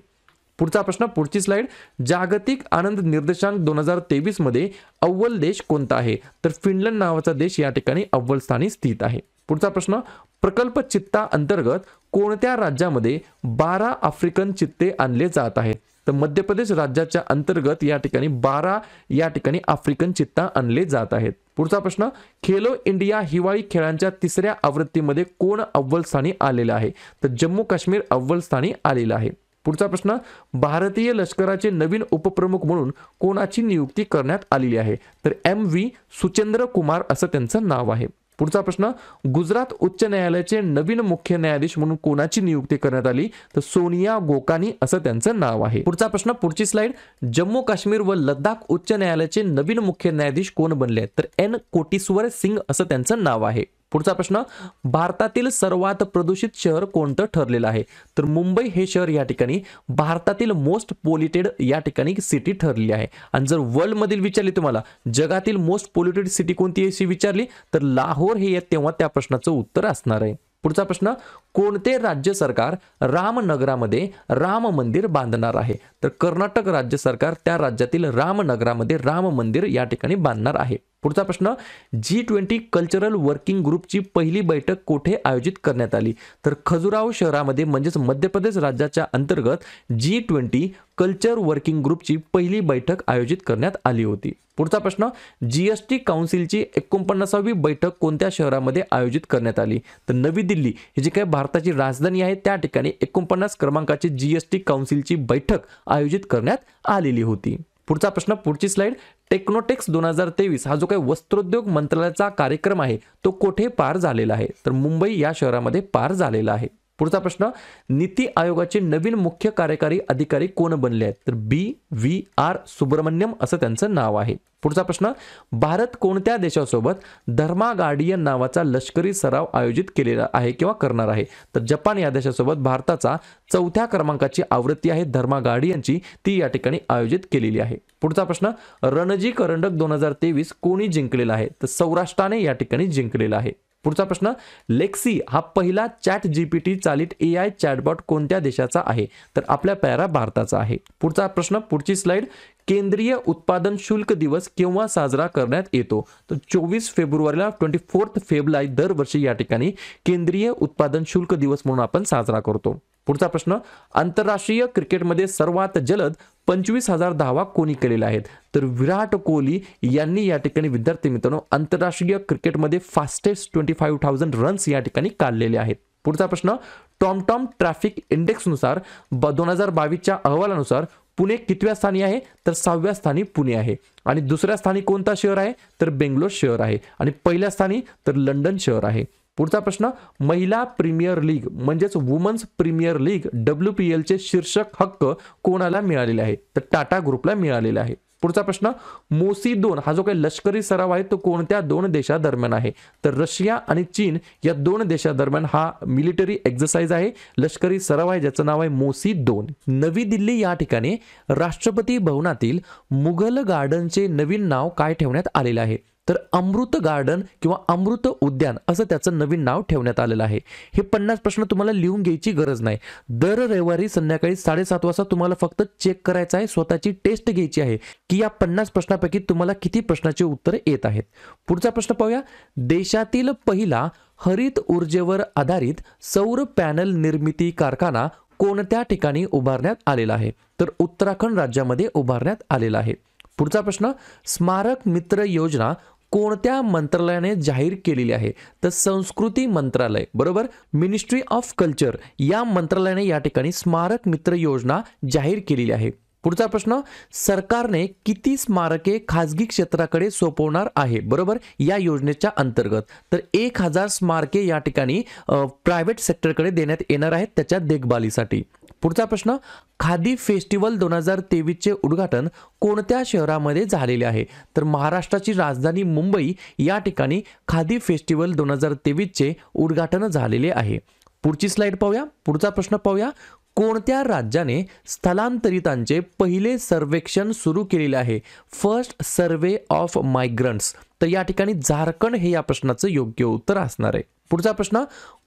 पुढचा प्रश्न, पुढची स्लाइड, जागतिक आनंद निर्देशांक 2023 मध्ये अव्वल देश कोणता आहे? तर फिनलंड नावाचा देश या ठिकाणी अव्वल स्थानी स्थित आहे. पुढचा प्रश्न, प्रकल्प चित्ता अंतर्गत कोणत्या राज्यामध्ये 12 आफ्रिकन चित्ते आणले जात आहेत? तर मध्य प्रदेश राज्याच्या अंतर्गत या ठिकाणी 12 या ठिकाणी आफ्रिकन चित्ता आणले जात आहेत. पुढचा प्रश्न, खेलो इंडिया हिवाळी खेळांच्या तिसऱ्या आवृत्तीमध्ये कोण अव्वल स्थानी आलेला आहे? तर जम्मू काश्मीर अव्वल स्थानी आलेला आहे. पुढचा प्रश्न, भारतीय लष्कराचे नवीन उपप्रमुख म्हणून कोणाची नियुक्ती करण्यात आलेली आहे? तर MV सुचेंद्र कुमार असं त्यांचं नाव आहे. पुढचा प्रश्न, गुजरात उच्च न्यायालयाचे नवीन मुख्य न्यायाधीश म्हणून कोणाची नियुक्ती करण्यात आली? तर सोनिया गोकानी असं त्यांचं नाव आहे. पुढचा प्रश्न, पुढची स्लाइड, जम्मू काश्मीर व लडाख उच्च न्यायालयाचे नवीन मुख्य न्यायाधीश कोण बनले आहेत? तर N कोटेश्वर सिंग असं त्यांचं नाव आहे. पुढचा प्रश्न, भारतातील सर्वात प्रदूषित शहर कोणतं ठरलेलं आहे? तर मुंबई हे शहर या ठिकाणी भारतातील मोस्ट पोल्युटेड या ठिकाणी सिटी ठरली आहे. आणि जर वर्ल्ड मधील विचारली तुम्हाला जगातील मोस्ट पोल्युटेड सिटी कोणती अशी विचारली तर लाहोर हे तेव्हा त्या प्रश्नाचं उत्तर असणार आहे. पुढचा प्रश्न, कोणते राज्य सरकार रामनगरामध्ये राम मंदिर बांधणार आहे? तर कर्नाटक राज्य सरकार त्या राज्यातील रामनगरामध्ये राम मंदिर या ठिकाणी बांधणार आहे. पुढचा प्रश्न, G20 कल्चरल वर्किंग ग्रुपची पहिली बैठक कुठे आयोजित करण्यात आली? तर खजुराहो शहरामध्ये म्हणजेच मध्य प्रदेश राज्याच्या अंतर्गत G20 कल्चर वर्किंग ग्रुपची पहिली बैठक आयोजित करण्यात आली होती. पुढचा प्रश्न, GST काउन्सिलची 49वी बैठक कोणत्या शहरामध्ये आयोजित करण्यात आली? तर नवी दिल्ली ही जी काही भारताची राजधानी आहे त्या ठिकाणी 49 क्रमांकाची GST काउन्सिलची बैठक आयोजित करण्यात आलेली होती. पुढचा प्रश्न, पुढची स्लाइड, टेक्नोटेक्स 2023 हा जो काही वस्त्रोद्योग मंत्रालयाचा कार्यक्रम आहे तो कुठे पार झालेला आहे? तर मुंबई या शहरामध्ये पार झालेला आहे. पुढचा प्रश्न, नीती आयोगाचे नवीन मुख्य कार्यकारी अधिकारी कोण बनले आहेत? तर BVR सुब्रमण्यम असं त्यांचं नाव आहे. पुढचा प्रश्न, भारत कोणत्या देशासोबत धर्मा गार्डियन नावाचा लष्करी सराव आयोजित केलेला आहे किंवा करणार आहे? तर जपान या देशासोबत भारताचा 4थ्या क्रमांकाची आवृत्ती आहे धर्मा गार्डियनची, ती या ठिकाणी आयोजित केलेली आहे. पुढचा प्रश्न, रणजी करंडक 2023 कोणी जिंकलेला आहे? तर सौराष्ट्राने या ठिकाणी जिंकलेला आहे. पुढचा प्रश्न, लेक्सी हा पहिला ChatGPT चालित AI चॅटबॉट कोणत्या देशाचा आहे? तर आपल्या प्यारा भारताचा आहे. पुढचा प्रश्न, पुढची स्लाइड, केंद्रीय उत्पादन शुल्क दिवस केव्हा साजरा करण्यात येतो? तर 24 फेब्रुवारीला 24 फेब्रुवारी दरवर्षी या ठिकाणी केंद्रीय उत्पादन शुल्क दिवस म्हणून आपण साजरा करतो. पुढचा प्रश्न, आंतरराष्ट्रीय क्रिकेटमध्ये सर्वात जलद 25,000 धावा कोणी केलेल्या आहेत? तर विराट कोहली यांनी या ठिकाणी विद्यार्थी मित्रांनो आंतरराष्ट्रीय क्रिकेटमध्ये फास्टेस्ट 25,000 रन्स या ठिकाणी काढलेले आहेत. पुढचा प्रश्न, टॉमटॉम ट्रॅफिक इंडेक्सनुसार 2022च्या अहवालानुसार पुणे कितव्या स्थानी आहे? तर 6व्या स्थानी पुणे आहे. आणि दुसऱ्या स्थानी कोणता शहर आहे? तर बेंगलोर शहर आहे. आणि पहिल्या स्थानी तर लंडन शहर आहे. पुढचा प्रश्न, महिला प्रीमियर लीग म्हणजेच वुमन्स प्रीमियर लीग WPL चे शीर्षक हक्क कोणाला मिळालेले आहे? तर टाटा ग्रुपला मिळालेले आहे. पुढचा प्रश्न, मोसी 2 हा जो काही लष्करी सराव आहे तो कोणत्या दोन देशादरम्यान आहे? तर रशिया आणि चीन या दोन देशादरम्यान हा मिलिटरी एक्सरसाइज आहे, लष्करी सराव आहे ज्याचं नाव आहे मोसी 2. नवी दिल्ली या ठिकाणी राष्ट्रपती भवनातील मुघल गार्डनचे नवीन नाव काय ठेवण्यात आलेले आहे? तर अमृत गार्डन किंवा अमृत उद्यान असं त्याचं नवीन नाव ठेवण्यात आलेलं आहे. हे 50 प्रश्न तुम्हाला लिहून घ्यायची गरज नाही. दर रविवारी संध्याकाळी 7:30 वाजता तुम्हाला फक्त चेक करायचं आहे, स्वतःची टेस्ट घ्यायची आहे की या 50 प्रश्नांपैकी तुम्हाला किती प्रश्नाची उत्तरे येत आहेत. पुढचा प्रश्न पाहूया, देशातील पहिला हरित ऊर्जेवर आधारित सौर पॅनल निर्मिती कारखाना कोणत्या ठिकाणी उभारण्यात आलेला आहे? तर उत्तराखंड राज्यामध्ये उभारण्यात आलेला आहे. पुढचा प्रश्न, स्मारक मित्र योजना कोणत्या मंत्रालयाने जाहीर केलेली आहे? तर संस्कृती मंत्रालय, बरोबर, मिनिस्ट्री ऑफ कल्चर या मंत्रालयाने या ठिकाणी स्मारक मित्र योजना जाहीर केलेली आहे. पुढचा प्रश्न, सरकारने किती स्मारके खाजगी क्षेत्राकडे सोपवणार आहे बरोबर या योजनेच्या अंतर्गत? तर 1000 स्मारके या ठिकाणी प्रायव्हेट सेक्टरकडे देण्यात येणार आहेत त्याच्या देखभालीसाठी. पुढचा प्रश्न, खादी फेस्टिवल 2023 चे उद्घाटन कोणत्या शहरामध्ये झालेले आहे? तर महाराष्ट्राची राजधानी मुंबई या ठिकाणी खादी फेस्टिवल 2023 चे उद्घाटन झालेले आहे. पुढची स्लाइड पाहूया. पुढचा प्रश्न पाहूया, कोणत्या राज्याने स्थलांतरितांचे पहिले सर्वेक्षण सुरू केलेले आहे? First survey of migrants. तर या ठिकाणी झारखंड हे या प्रश्नाचं योग्य उत्तर असणार आहे. पुढचा प्रश्न,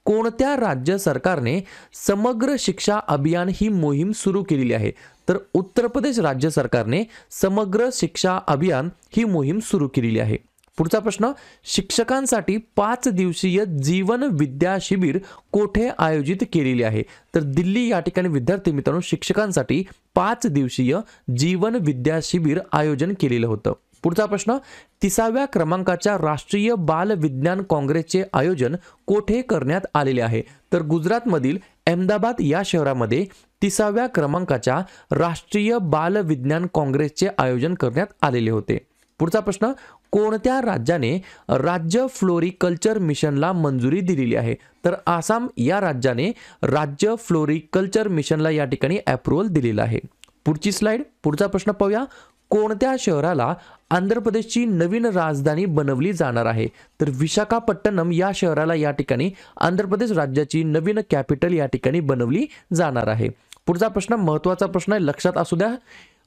कोणत्या राज्य सरकारने समग्र शिक्षा अभियान ही मोहीम सुरू केलेली आहे? तर उत्तर प्रदेश राज्य सरकारने समग्र शिक्षा अभियान ही मोहीम सुरू केलेली आहे. पुढचा प्रश्न, शिक्षकांसाठी 5 दिवसीय जीवन विद्या शिबिर कोठे आयोजित केलेले आहे? तर दिल्ली या ठिकाणी विद्यार्थी मित्रांनो शिक्षकांसाठी 5 दिवसीय जीवन विद्या शिबिर आयोजन केलेलं होतं. पुढचा प्रश्न, 30व्या क्रमांकाच्या राष्ट्रीय बाल विज्ञान काँग्रेसचे आयोजन कोठे करण्यात आलेले आहे? तर गुजरातमधील अहमदाबाद या शहरामध्ये 30व्या क्रमांकाच्या राष्ट्रीय बाल विज्ञान काँग्रेसचे आयोजन करण्यात आलेले होते. पुढचा प्रश्न, कोणत्या राज्याने राज्य फ्लोरिकल्चर मिशनला मंजुरी दिलेली आहे? तर आसाम या राज्याने राज्य फ्लोरिकल्चर मिशनला या ठिकाणी अप्रूव्हल दिलेलं आहे. पुढची स्लाइड, पुढचा प्रश्न पाहूया. कोणत्या शहराला आंध्र प्रदेशची नवीन राजधानी बनवली जाणार आहे? तर विशाखापट्टणम या शहराला या ठिकाणी आंध्र प्रदेश राज्याची नवीन कॅपिटल या ठिकाणी बनवली जाणार आहे. पुढचा प्रश्न महत्त्वाचा प्रश्न आहे, लक्षात असू द्या.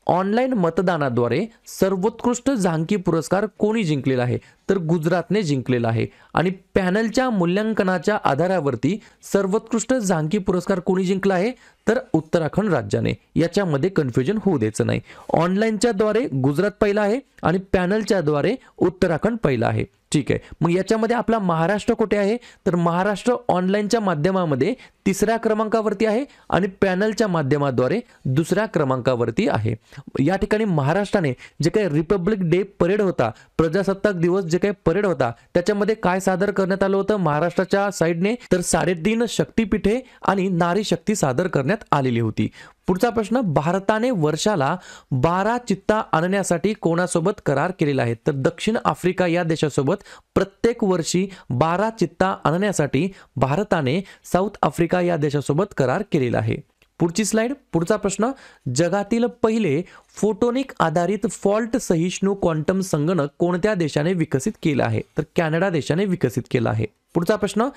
ऑनलाईन मतदानाद्वारे सर्वोत्कृष्ट झांकी पुरस्कार कोणी जिंकलेला आहे? तर गुजरातने जिंकलेला आहे. आणि पॅनलच्या मूल्यांकनाच्या आधारावरती सर्वोत्कृष्ट झांकी पुरस्कार कोणी जिंकला आहे? तर उत्तराखंड राज्याने. याच्यामध्ये कन्फ्युजन होऊ द्यायचं नाही. ऑनलाईनच्या द्वारे गुजरात पहिला आहे आणि पॅनलच्या द्वारे उत्तराखंड पहिला आहे. ठीक आहे, मग याच्यामध्ये आपला महाराष्ट्र कुठे आहे? तर महाराष्ट्र ऑनलाईनच्या माध्यमामध्ये 3ऱ्या क्रमांकावरती आहे आणि पॅनलच्या माध्यमाद्वारे 2ऱ्या क्रमांकावरती आहे. या ठिकाणी महाराष्ट्राने जे काही रिपब्लिक डे परेड होता, प्रजासत्ताक दिवस जे काही परेड होता, त्याच्यामध्ये काय सादर करण्यात आलं होतं महाराष्ट्राच्या साईडने? तर 3.5 शक्तिपीठे आणि नारी शक्ती सादर करण्यात आलेली होती. पुढचा प्रश्न, भारताने वर्षाला 12 चित्ता आणण्यासाठी कोणासोबत करार केलेला आहे? तर दक्षिण आफ्रिका या देशासोबत प्रत्येक वर्षी 12 चित्ता आणण्यासाठी भारताने साऊथ आफ्रिका या देशासोबत करार केलेला आहे. पुढची स्लाइड, पुढचा प्रश्न, जगातील पहिले फोटोनिक आधारित फॉल्ट सहिष्णू क्वांटम संगणक कोणत्या देशाने विकसित केला आहे? तर कॅनडा देशाने विकसित केला आहे. पुढचा प्रश्न,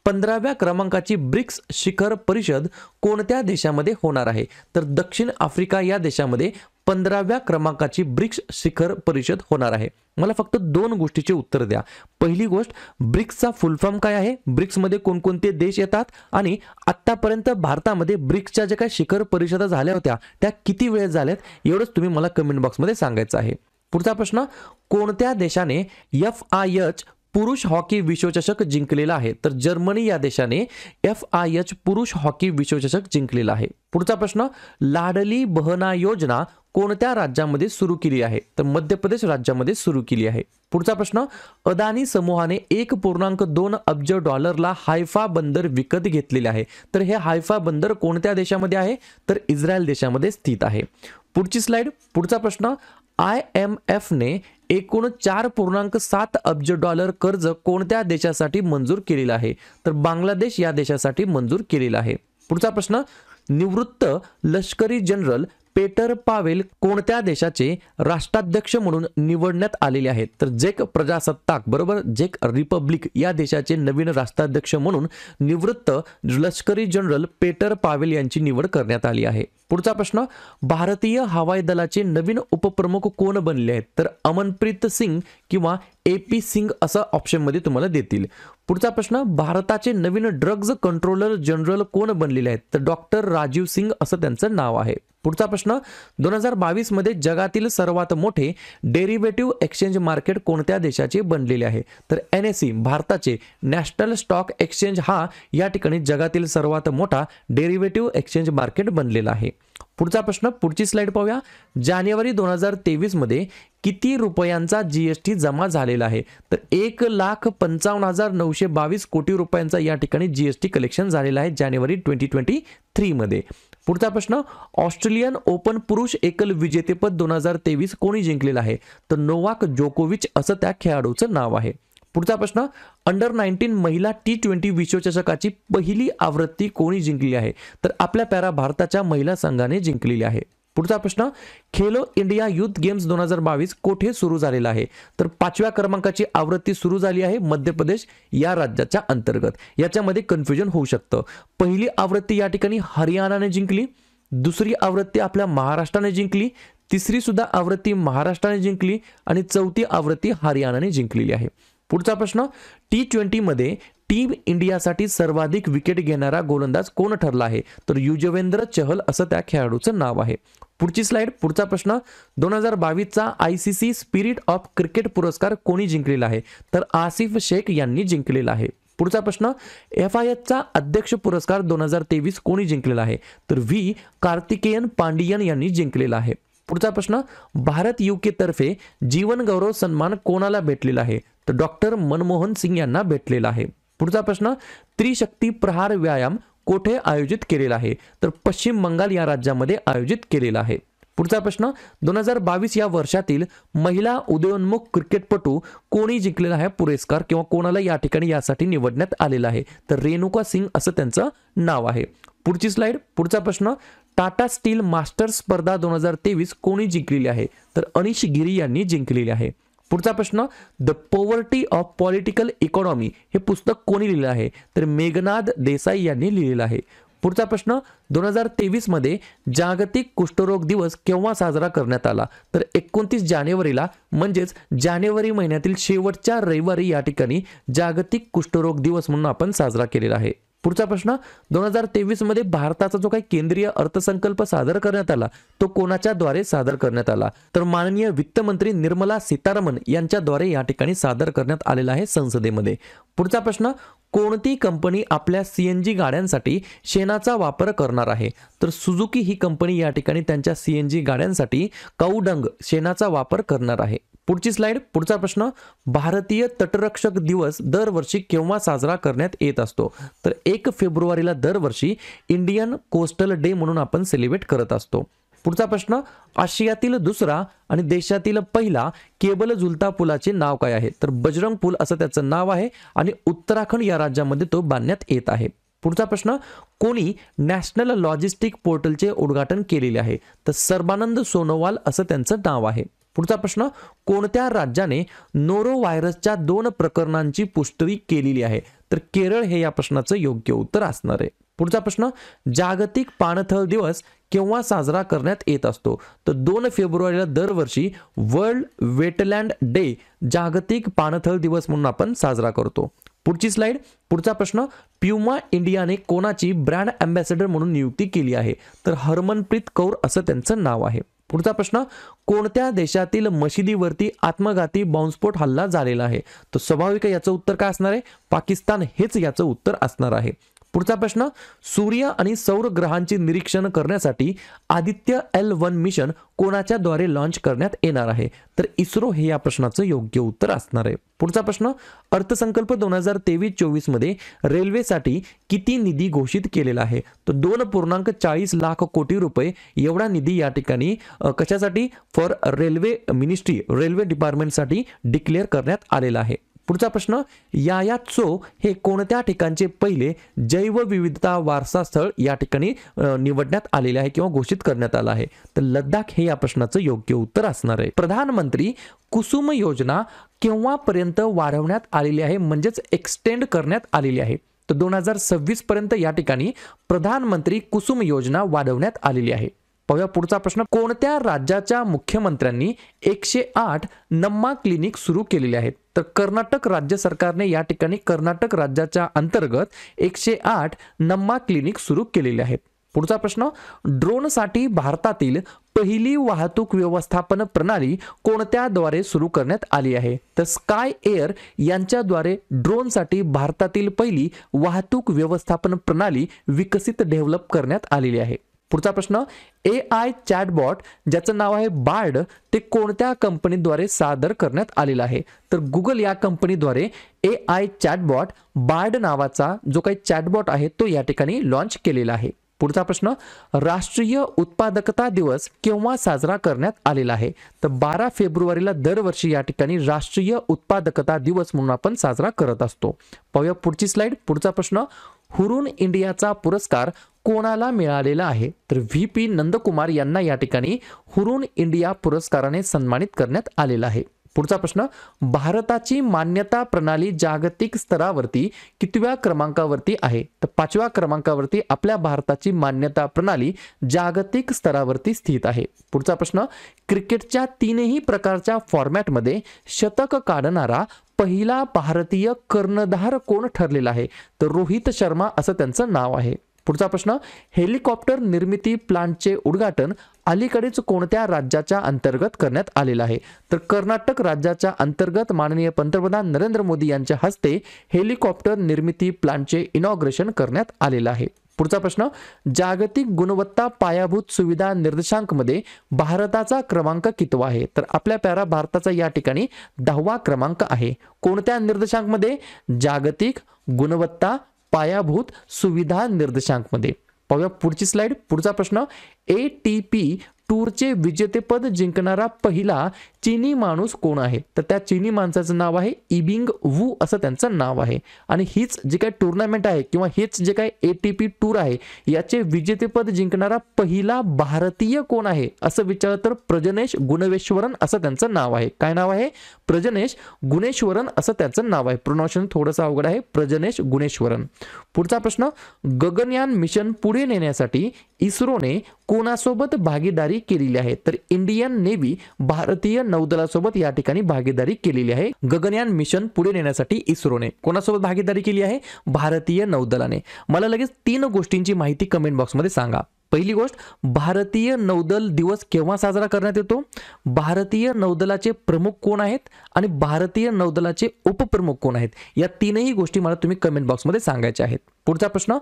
15व्या क्रमांकाची ब्रिक्स शिखर परिषद कोणत्या देशामध्ये होणार आहे? तर दक्षिण आफ्रिका या देशामध्ये 15व्या क्रमांकाची ब्रिक्स शिखर परिषद होणार आहे. मला फक्त 2 गोष्टीचे उत्तर द्या. पहिली गोष्ट, ब्रिक्सचा फुल फॉर्म काय आहे? ब्रिक्समध्ये कोणकोणते देश येतात आणि आतापर्यंत भारतामध्ये ब्रिक्सच्या ज्या काही शिखर परिषदा झाल्या होत्या त्या किती वेळ झाल्यात एवढंच तुम्ही मला कमेंट बॉक्समध्ये सांगायचं आहे. पुढचा प्रश्न, कोणत्या देशाने FIH पुरुष हॉकी विश्वचषक जिंकलेला आहे? तर जर्मनी या देशाने FIH पुरुष हॉकी विश्वचषक जिंकलेला आहे. पुढचा प्रश्न, लाडली बहना योजना कोणत्या राज्यामध्ये सुरू केली आहे? तर मध्य प्रदेश राज्यामध्ये सुरू केली आहे. पुढचा प्रश्न, अदानी समूहाने 1.2 अब्ज डॉलरला हायफा बंदर विकत घेतलेले आहे. तर हे हायफा बंदर कोणत्या देशामध्ये आहे? तर इस्रायल देशामध्ये स्थित आहे. पुढची स्लाइड, पुढचा प्रश्न, IMF ने एकूण 4.7 अब्ज डॉलर कर्ज कोणत्या देशासाठी मंजूर केलेलं आहे? तर बांगलादेश या देशासाठी मंजूर केलेलं आहे. पुढचा प्रश्न, निवृत्त लष्करी जनरल पेटर पावेल कोणत्या देशाचे राष्ट्राध्यक्ष म्हणून निवडण्यात आलेले आहेत? तर झेक प्रजासत्ताक बरोबर झेक रिपब्लिक या देशाचे नवीन राष्ट्राध्यक्ष म्हणून निवृत्त लष्करी जनरल पेटर पावेल यांची निवड करण्यात आली आहे. पुढचा प्रश्न, भारतीय हवाई दलाचे नवीन उपप्रमुख कोण बनले आहेत? तर अमनप्रीत सिंग किंवा AP सिंग असं ऑप्शनमध्ये तुम्हाला देतील. पुढचा प्रश्न, भारताचे नवीन ड्रग्ज कंट्रोलर जनरल कोण बनलेले आहेत? तर डॉक्टर राजीव सिंग असं त्यांचं नाव आहे. पुढचा प्रश्न, 2022 मध्ये जगातील सर्वात मोठे डेरिव्हेटिव्ह एक्सचेंज मार्केट कोणत्या देशाचे बनलेले आहे? तर NSE भारताचे नॅशनल स्टॉक एक्सचेंज हा या ठिकाणी जगातील सर्वात मोठा डेरिव्हेटिव्ह एक्सचेंज मार्केट बनलेला आहे. पुढचा प्रश्न, पुढची स्लाइड पाहूया. जानेवारी 2023 मध्ये किती रुपयांचा GST जमा झालेला आहे? तर 1,55,922 कोटी रुपयांचा या ठिकाणी GST कलेक्शन झालेला आहे जानेवारी 2023 मध्ये. पुढचा प्रश्न, ऑस्ट्रेलियन ओपन पुरुष एकल विजेतेपद 2023 कोणी जिंकलेलं आहे? तर नोवाक जोकोविच असं त्या खेळाडूचं नाव आहे. पुढचा प्रश्न, अंडर-19 महिला T20 विश्वचषकाची पहिली आवृत्ती कोणी जिंकली आहे? तर आपल्या पॅरा भारताच्या महिला संघाने जिंकलेली आहे. पुढचा प्रश्न, खेलो इंडिया युथ गेम्स 2022 कोठे सुरू झालेला आहे? तर 5व्या क्रमांकाची आवृत्ती सुरू झाली आहे मध्य प्रदेश या राज्याच्या अंतर्गत. याच्यामध्ये कन्फ्युजन होऊ शकतं. पहिली आवृत्ती या ठिकाणी हरियाणाने जिंकली, दुसरी आवृत्ती आपल्या महाराष्ट्राने जिंकली, तिसरी सुद्धा आवृत्ती महाराष्ट्राने जिंकली आणि चौथी आवृत्ती हरियाणाने जिंकलेली आहे. पुढचा प्रश्न, T20 मध्ये टीम इंडियासाठी सर्वाधिक विकेट घेणारा गोलंदाज कोण ठरला आहे? तर युजवेंद्र चहल असं त्या खेळाडूचं नाव आहे. पुढची स्लाइड, पुढचा प्रश्न, 2022चा ICC स्पिरिट ऑफ क्रिकेट पुरस्कार कोणी जिंकलेला आहे? तर आसिफ शेख यांनी जिंकलेला आहे. पुढचा प्रश्न, FIHचा अध्यक्ष पुरस्कार 2023 कोणी जिंकलेला आहे? तर V कार्तिकेयन पांडियन यांनी जिंकलेला आहे. पुढचा प्रश्न, भारत UK तर्फे जीवन गौरव सन्मान कोणाला भेटलेला आहे? तर डॉक्टर मनमोहन सिंग यांना भेटलेला आहे. पुढचा प्रश्न, त्रिशक्ती प्रहार व्यायाम कोठे आयोजित केलेला आहे? तर पश्चिम बंगाल या राज्यामध्ये आयोजित केलेला आहे. पुढचा प्रश्न, 2022 या वर्षातील महिला उदयोन्मुख क्रिकेटपटू कोणी जिंकलेला आहे पुरस्कार किंवा कोणाला या ठिकाणी यासाठी निवडण्यात आलेला आहे? तर रेणुका सिंग असं त्यांचं नाव आहे. पुढची स्लाइड, पुढचा प्रश्न, टाटा स्टील मास्टर्स स्पर्धा 2023 कोणी जिंकलेली आहे? तर अनिश गिरी यांनी जिंकलेली आहे. पुढचा प्रश्न, the poverty of political economy हे पुस्तक कोणी लिहिलं आहे? तर मेघनाद देसाई यांनी लिहिलेलं आहे. पुढचा प्रश्न, 2023 मध्ये जागतिक कुष्ठरोग दिवस केव्हा साजरा करण्यात आला? तर 29 जानेवारीला, म्हणजेच जानेवारी महिन्यातील शेवटच्या रविवारी या ठिकाणी जागतिक कुष्ठरोग दिवस म्हणून आपण साजरा केलेला आहे. पुढचा प्रश्न, 2023 मध्ये भारताचा जो काही केंद्रीय अर्थसंकल्प सादर करण्यात आला तो कोणाच्या द्वारे सादर करण्यात आला? तर माननीय वित्तमंत्री निर्मला सीतारामन यांच्या द्वारे या ठिकाणी सादर करण्यात आलेला आहे संसदेमध्ये. पुढचा प्रश्न, कोणती कंपनी आपल्या CNG गाड्यांसाठी शेणाचा वापर करणार आहे? तर सुझुकी ही कंपनी या ठिकाणी त्यांच्या CNG गाड्यांसाठी काऊडंग शेणाचा वापर करणार आहे. पुढची स्लाइड, पुढचा प्रश्न, भारतीय तटरक्षक दिवस दरवर्षी केव्हा साजरा करण्यात येत असतो? तर 1 फेब्रुवारीला दरवर्षी इंडियन कोस्टल डे म्हणून आपण सेलिब्रेट करत असतो. पुढचा प्रश्न, आशियातील दुसरा आणि देशातील पहिला केबल झुलता पुलाचे नाव काय आहे? तर बजरंग पूल असं त्याचं नाव आहे आणि उत्तराखंड या राज्यामध्ये तो बांधण्यात येत आहे. पुढचा प्रश्न, कोणी नॅशनल लॉजिस्टिक पोर्टलचे उद्घाटन केलेले आहे? तर सर्बानंद सोनोवाल असं त्यांचं नाव आहे. पुढचा प्रश्न, कोणत्या राज्याने नोरो व्हायरसच्या 2 प्रकरणांची पुष्टी केलेली आहे? तर केरळ हे या प्रश्नाचं योग्य उत्तर असणार आहे. पुढचा प्रश्न, जागतिक पाणथळ दिवस केव्हा साजरा करण्यात येत असतो? तर 2 फेब्रुवारीला दरवर्षी वर्ल्ड वेटलँड डे जागतिक पाणथळ दिवस म्हणून आपण साजरा करतो. पुढची स्लाइड, पुढचा प्रश्न, प्युमा इंडियाने कोणाची ब्रँड अँबॅसेडर म्हणून नियुक्ती केली आहे? तर हरमनप्रीत कौर असं त्यांचं नाव आहे. पुढचा प्रश्न, कोणत्या देशातील मशिदीवरती आत्मघाती बॉम्बस्फोट हल्ला झालेला आहे? तर स्वाभाविक याचं उत्तर काय असणार आहे? पाकिस्तान हेच याचं उत्तर असणार आहे. पुढचा प्रश्न, सूर्य आणि सौर ग्रहांचे निरीक्षण करण्यासाठी आदित्य L1 मिशन कोणाच्या द्वारे लॉन्च करण्यात येणार आहे? तर इस्रो हे या प्रश्नाचं योग्य उत्तर असणार आहे. पुढचा प्रश्न, अर्थसंकल्प 2023-24 मध्ये रेल्वेसाठी किती निधी घोषित केलेला आहे? तर 2.40 लाख कोटी रुपये एवढा निधी या ठिकाणी कशासाठी? फॉर रेल्वे मिनिस्ट्री, रेल्वे डिपार्टमेंटसाठी डिक्लेअर करण्यात आलेला आहे. पुढचा प्रश्न, यायात्सो हे कोणत्या ठिकाणचे पहिले जैवविविधता वारसा स्थळ या ठिकाणी निवडण्यात आलेले आहे किंवा घोषित करण्यात आलं आहे? तर लद्दाख हे या प्रश्नाचं योग्य उत्तर असणार आहे. प्रधानमंत्री कुसुम योजना केव्हापर्यंत वाढवण्यात आलेली आहे, म्हणजेच एक्सटेंड करण्यात आलेली आहे? तर 2026 पर्यंत या ठिकाणी प्रधानमंत्री कुसुम योजना वाढवण्यात आलेली आहे. पाहूया पुढचा प्रश्न, कोणत्या राज्याच्या मुख्यमंत्र्यांनी 108 नम्मा क्लिनिक सुरू केलेले आहेत? तर कर्नाटक राज्य सरकारने या ठिकाणी कर्नाटक राज्याच्या अंतर्गत 108 नम्मा क्लिनिक सुरू केलेले आहेत. पुढचा प्रश्न, ड्रोनसाठी भारतातील पहिली वाहतूक व्यवस्थापन प्रणाली कोणत्याद्वारे सुरू करण्यात आली आहे? तर स्काय एअर यांच्याद्वारे ड्रोनसाठी भारतातील पहिली वाहतूक व्यवस्थापन प्रणाली डेव्हलप करण्यात आलेली आहे. पुढचा प्रश्न, AI चॅटबॉट ज्याचं नाव आहे बार्ड ते कोणत्या कंपनीद्वारे सादर करण्यात आलेलं आहे? तर गुगल या कंपनीद्वारे AI चॅटबॉट बार्ड नावाचा जो काही चॅटबॉट आहे तो या ठिकाणी लॉन्च केलेला आहे. पुढचा प्रश्न, राष्ट्रीय उत्पादकता दिवस केव्हा साजरा करण्यात आलेला आहे? तर 12 फेब्रुवारीला दरवर्षी या ठिकाणी राष्ट्रीय उत्पादकता दिवस म्हणून आपण साजरा करत असतो. पाहूया पुढची स्लाइड. पुढचा प्रश्न, हुरून इंडियाचा पुरस्कार कोणाला मिळालेला आहे? तर VP नंदकुमार यांना या ठिकाणी हुरून इंडिया पुरस्काराने सन्मानित करण्यात आलेला आहे. पुढचा प्रश्न, भारताची मान्यता प्रणाली जागतिक स्तरावरती कितव्या क्रमांकावरती आहे? तर 5व्या क्रमांकावरती आपल्या भारताची मान्यता प्रणाली जागतिक स्तरावरती स्थित आहे. पुढचा प्रश्न, क्रिकेटच्या 3ही प्रकारच्या फॉर्मॅटमध्ये शतक काढणारा पहिला भारतीय कर्णधार कोण ठरलेला आहे? तर रोहित शर्मा असं त्यांचं नाव आहे. पुढचा प्रश्न, हेलिकॉप्टर निर्मिती प्लांटचे उद्घाटन अलीकडेच कोणत्या राज्याच्या अंतर्गत करण्यात आलेलं आहे? तर कर्नाटक राज्याच्या अंतर्गत माननीय पंतप्रधान नरेंद्र मोदी यांच्या हस्ते हेलिकॉप्टर निर्मिती प्लांटचे इनॉग्रेशन करण्यात आलेलं आहे. पुढचा प्रश्न, जागतिक गुणवत्ता पायाभूत सुविधा निर्देशांकमध्ये भारताचा क्रमांक कितवा आहे? तर आपल्या प्यारा भारताचा या ठिकाणी 10वा क्रमांक आहे. कोणत्या निर्देशांकमध्ये? जागतिक गुणवत्ता पायाभूत सुविधा निर्देशांकमध्ये. पाहूया पुढची स्लाइड. पुढचा प्रश्न, ATP टूरचे विजेतेपद जिंकणारा पहिला चीनी माणूस कोण आहे? तर त्या चीनी माणसाचं नाव आहे इबिंग वू असं त्यांचं नाव आहे. आणि हीच जे काही टुर्नामेंट आहे किंवा हेच जे काही ATP टूर आहे याचे विजेतेपद जिंकणारा पहिला भारतीय कोण आहे असं विचारलं तर प्रजनेश गुणवेश्वरन असं त्यांचं नाव आहे. काय नाव आहे? प्रजनेश गुणेश्वरन असं त्याचं नाव आहे. प्रोनाउन्सिएशन थोडंसं अवघड आहे, प्रजनेश गुणेश्वरन. पुढचा प्रश्न, गगनयान मिशन पुढे नेण्यासाठी इस्रोने कोणासोबत भागीदारी केलेली आहे? तर इंडियन नेव्ही भारतीय नौदलासोबत या ठिकाणी भागीदारी केलेली आहे. गगनयान मिशन पुढे नेण्यासाठी इस्रोने कोणासोबत भागीदारी केली आहे? भारतीय नौदलाने. मला लगेच 3 गोष्टींची माहिती कमेंट बॉक्समध्ये सांगा. पहिली गोष्ट, भारतीय नौदल दिवस केव्हा साजरा करण्यात येतो? भारतीय नौदलाचे प्रमुख कोण आहेत आणि भारतीय नौदलाचे उपप्रमुख कोण आहेत? या 3ही गोष्टी मला तुम्ही कमेंट बॉक्समध्ये सांगायच्या आहेत. पुढचा प्रश्न,